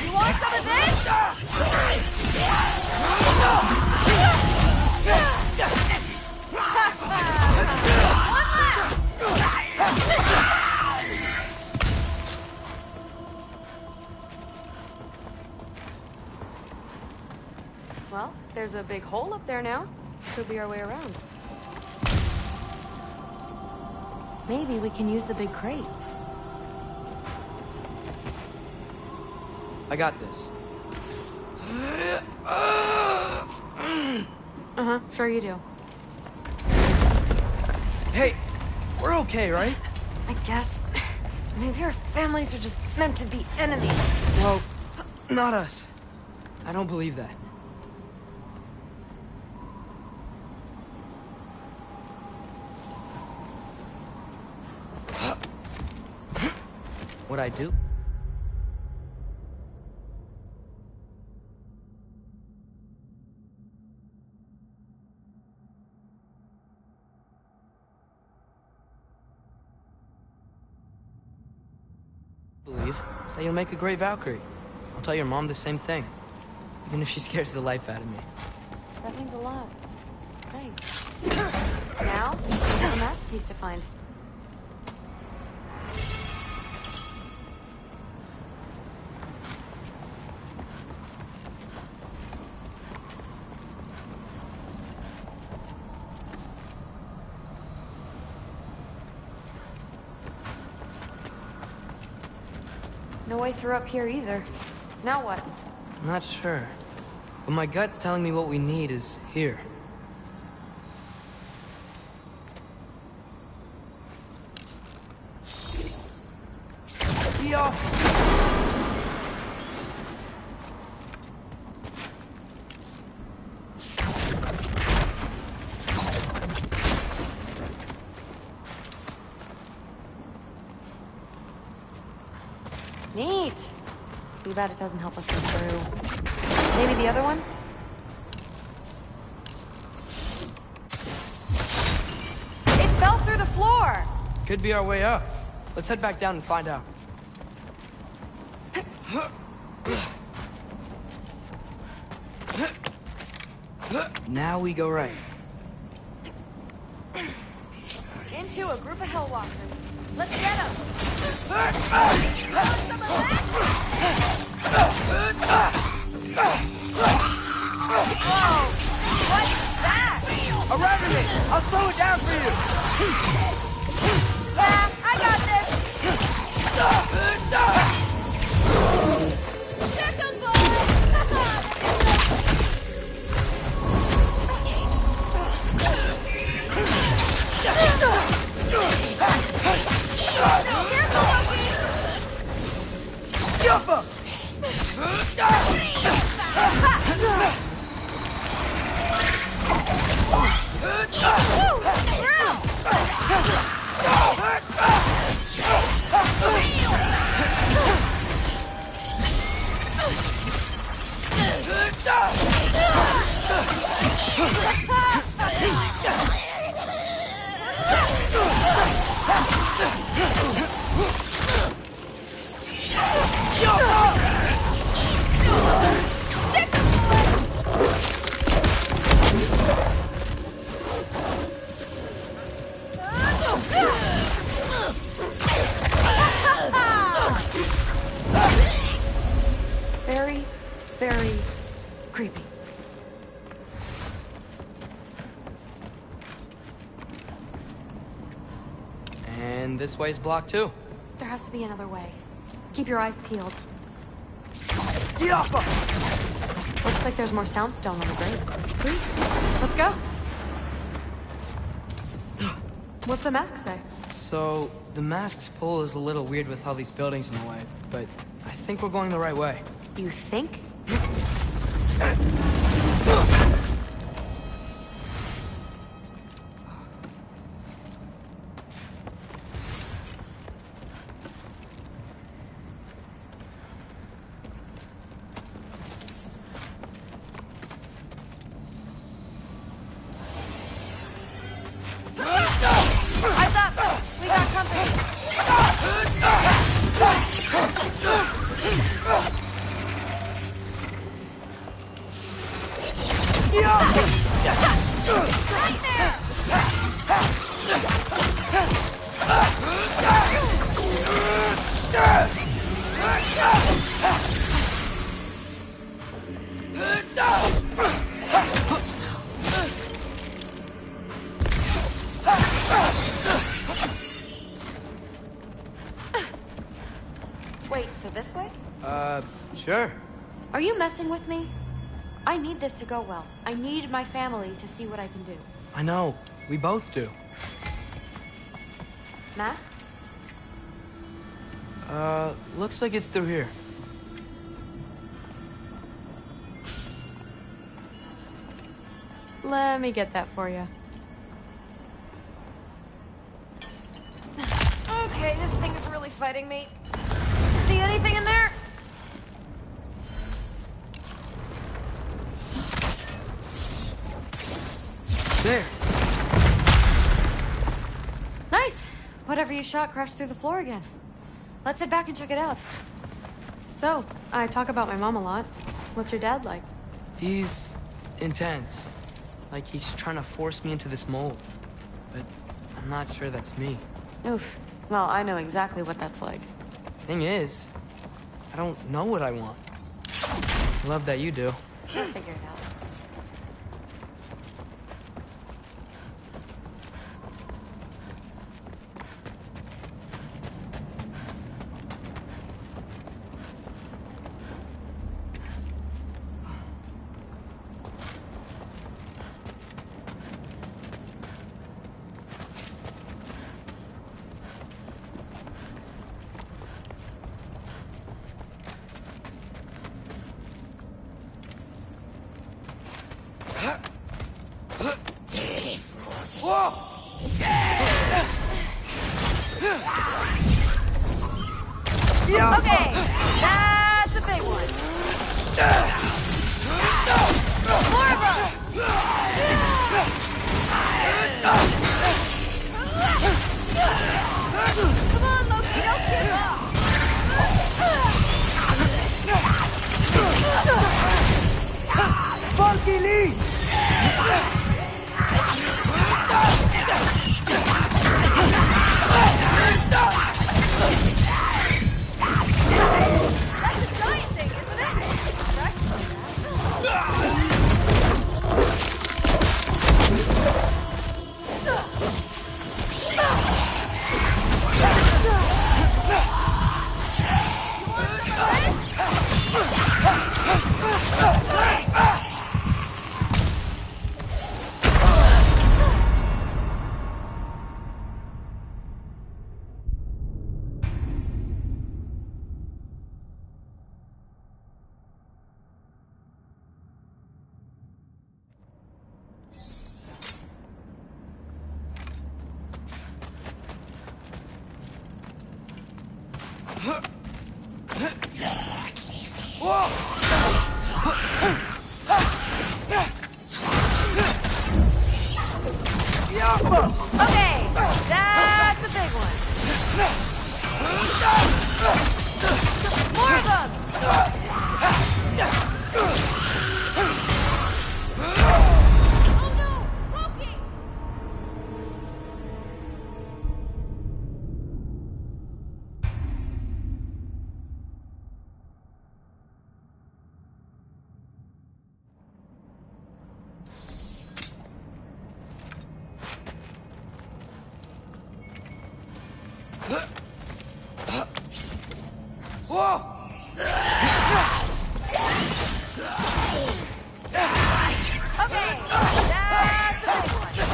You want some of this? One left! there's a big hole up there now. Could be our way around. Maybe we can use the big crate. I got this. Uh-huh, sure you do. Hey, we're okay, right? I guess. Maybe our families are just meant to be enemies. Well, not us. I don't believe that. What I do? Believe. Say you'll make a great Valkyrie. I'll tell your mom the same thing. Even if she scares the life out of me. That means a lot. Thanks. Now, we have a masterpiece to find. No way through up here either. Now what? I'm not sure. But my gut's telling me what we need is here. Yo! Neat. Too bad it doesn't help us get through. Maybe the other one? It fell through the floor! Could be our way up. Let's head back down and find out. Now we go right. Into a group of Hellwalkers. Let's get them! Whoa! What's that? A revenant! I'll slow it down for you! Yeah, I got this! Check 'em, Very, very creepy. And this way's blocked too. There has to be another way. Keep your eyes peeled. Get off her! Looks like there's more soundstone on the grate. Sweet. Let's go. What's the mask say? So, the mask's pull is a little weird with all these buildings in the way, but I think we're going the right way. You think? Eyes up! We got company! Wait, so this way? Sure. Are you messing with me? I need this to go well. I need my family to see what I can do. I know. We both do. Mask? Looks like it's through here. Let me get that for you. Okay, this thing is really fighting me. See anything in there? There. Nice. Whatever you shot crashed through the floor again. Let's head back and check it out. So, I talk about my mom a lot. What's your dad like? He's intense. Like he's trying to force me into this mold. But I'm not sure that's me. Oof. Well, I know exactly what that's like. Thing is, I don't know what I want. Love that you do. I'll figure it out. Okay, that's a big one. More of them. Come on, Loki, don't give up. Funky Lee! That's a giant thing, isn't Okay, that's a big one. More of them! Oh no! Loki! Okay, that's a big one.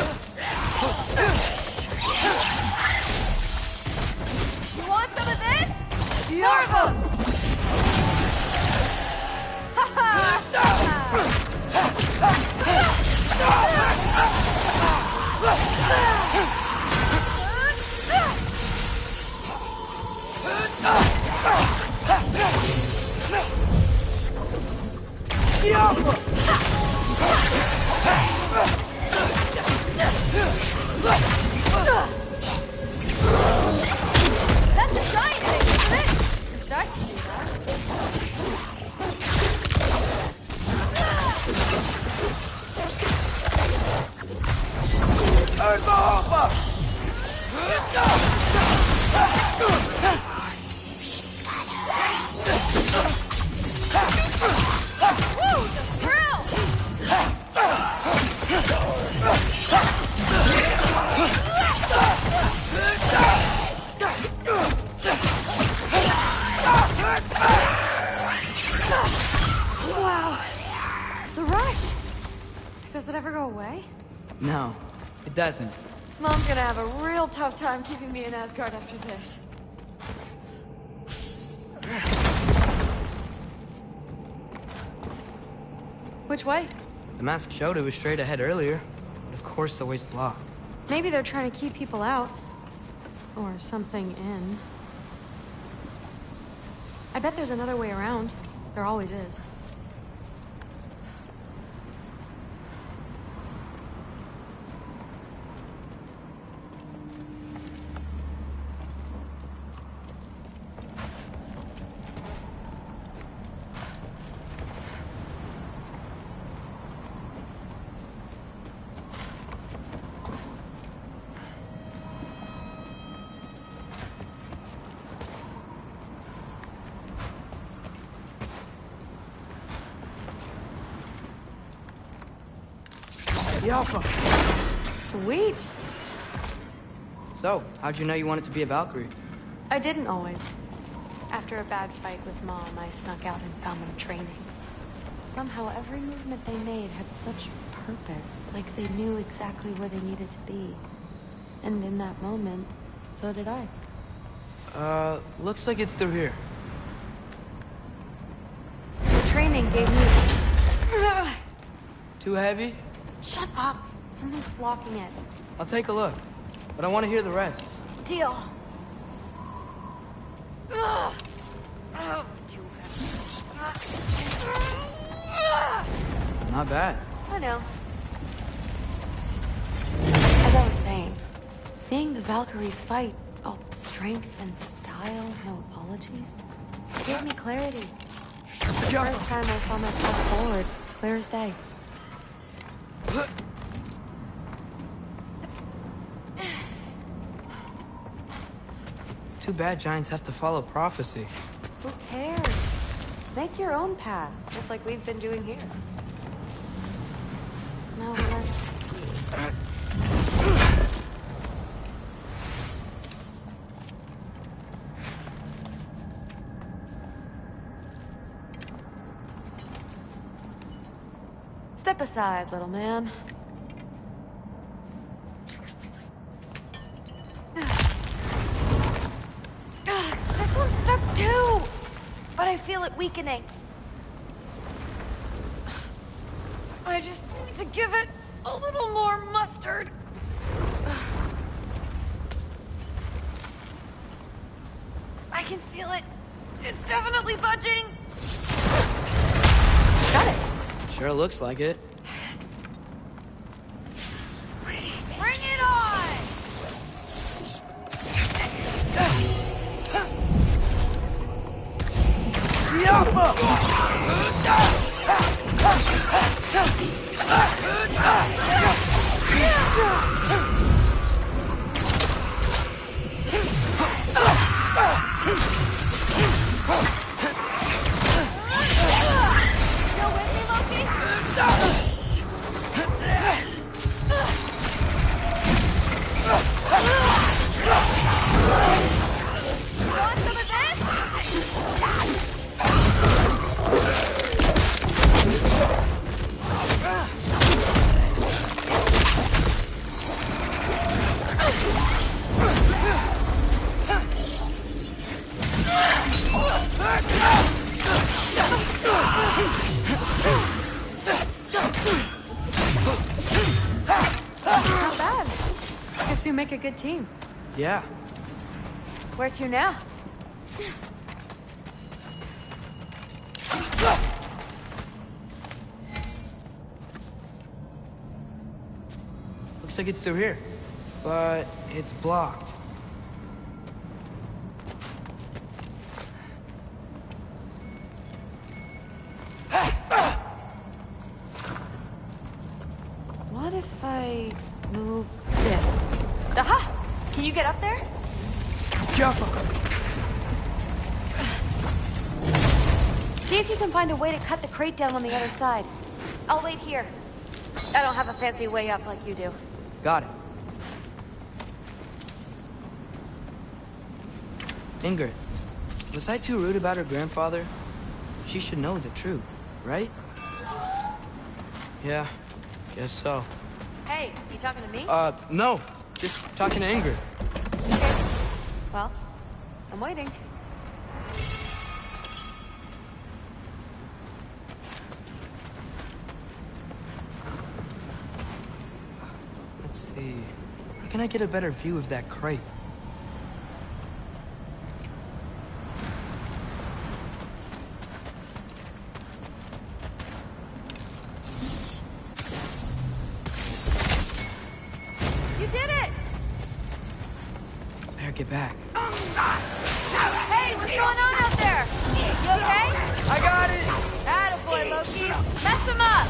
You want some of this? More of them! That's a giant thing, isn't it? Does it ever go away? No, it doesn't. Mom's gonna have a real tough time keeping me in Asgard after this. Which way? The mask showed it was straight ahead earlier. But of course the way's blocked. Maybe they're trying to keep people out. Or something in. I bet there's another way around. There always is. The Alpha! Sweet! So, how'd you know you wanted to be a Valkyrie? I didn't always. After a bad fight with Mom, I snuck out and found them training. Somehow every movement they made had such purpose, like they knew exactly where they needed to be. And in that moment, so did I. Looks like it's through here. The training gave me... Too heavy? Shut up! Something's blocking it. I'll take a look, but I want to hear the rest. Deal. Not bad. I know. As I was saying, seeing the Valkyries fight, all strength and style, no apologies, it gave me clarity. The first time I saw my path forward, clear as day. Too bad giants have to follow prophecy. Who cares? Make your own path, just like we've been doing here. Now let's see. Step aside, little man. This one's stuck too! But I feel it weakening. I just need to give it a little more mustard. I can feel it. It's definitely budging. Got it. Sure looks like it. Bring it on! Still with me, Loki? Want some of this? Not bad. Guess you make a good team. Yeah. Where to now? Looks like it's through here. But it's blocked. What if I move this? Aha! Can you get up there? See if you can find a way to cut the crate down on the other side. I'll wait here. I don't have a fancy way up like you do. Got it. Ingrid, was I too rude about her grandfather? She should know the truth, right? Yeah, Guess so. Hey, you talking to me? No. Just talking to Ingrid. Well, I'm waiting. Let's see. Where can I get a better view of that crate? You did it! Better get back. Hey, what's going on out there? You okay? I got it! Attaboy, Loki. Mess him up!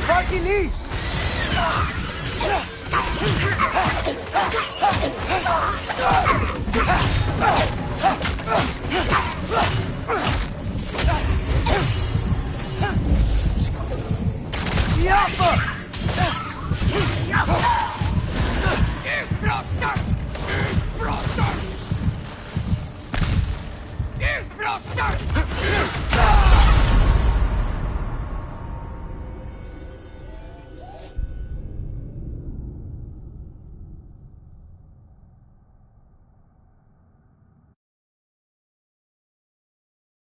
Rocky Lee! Yappa!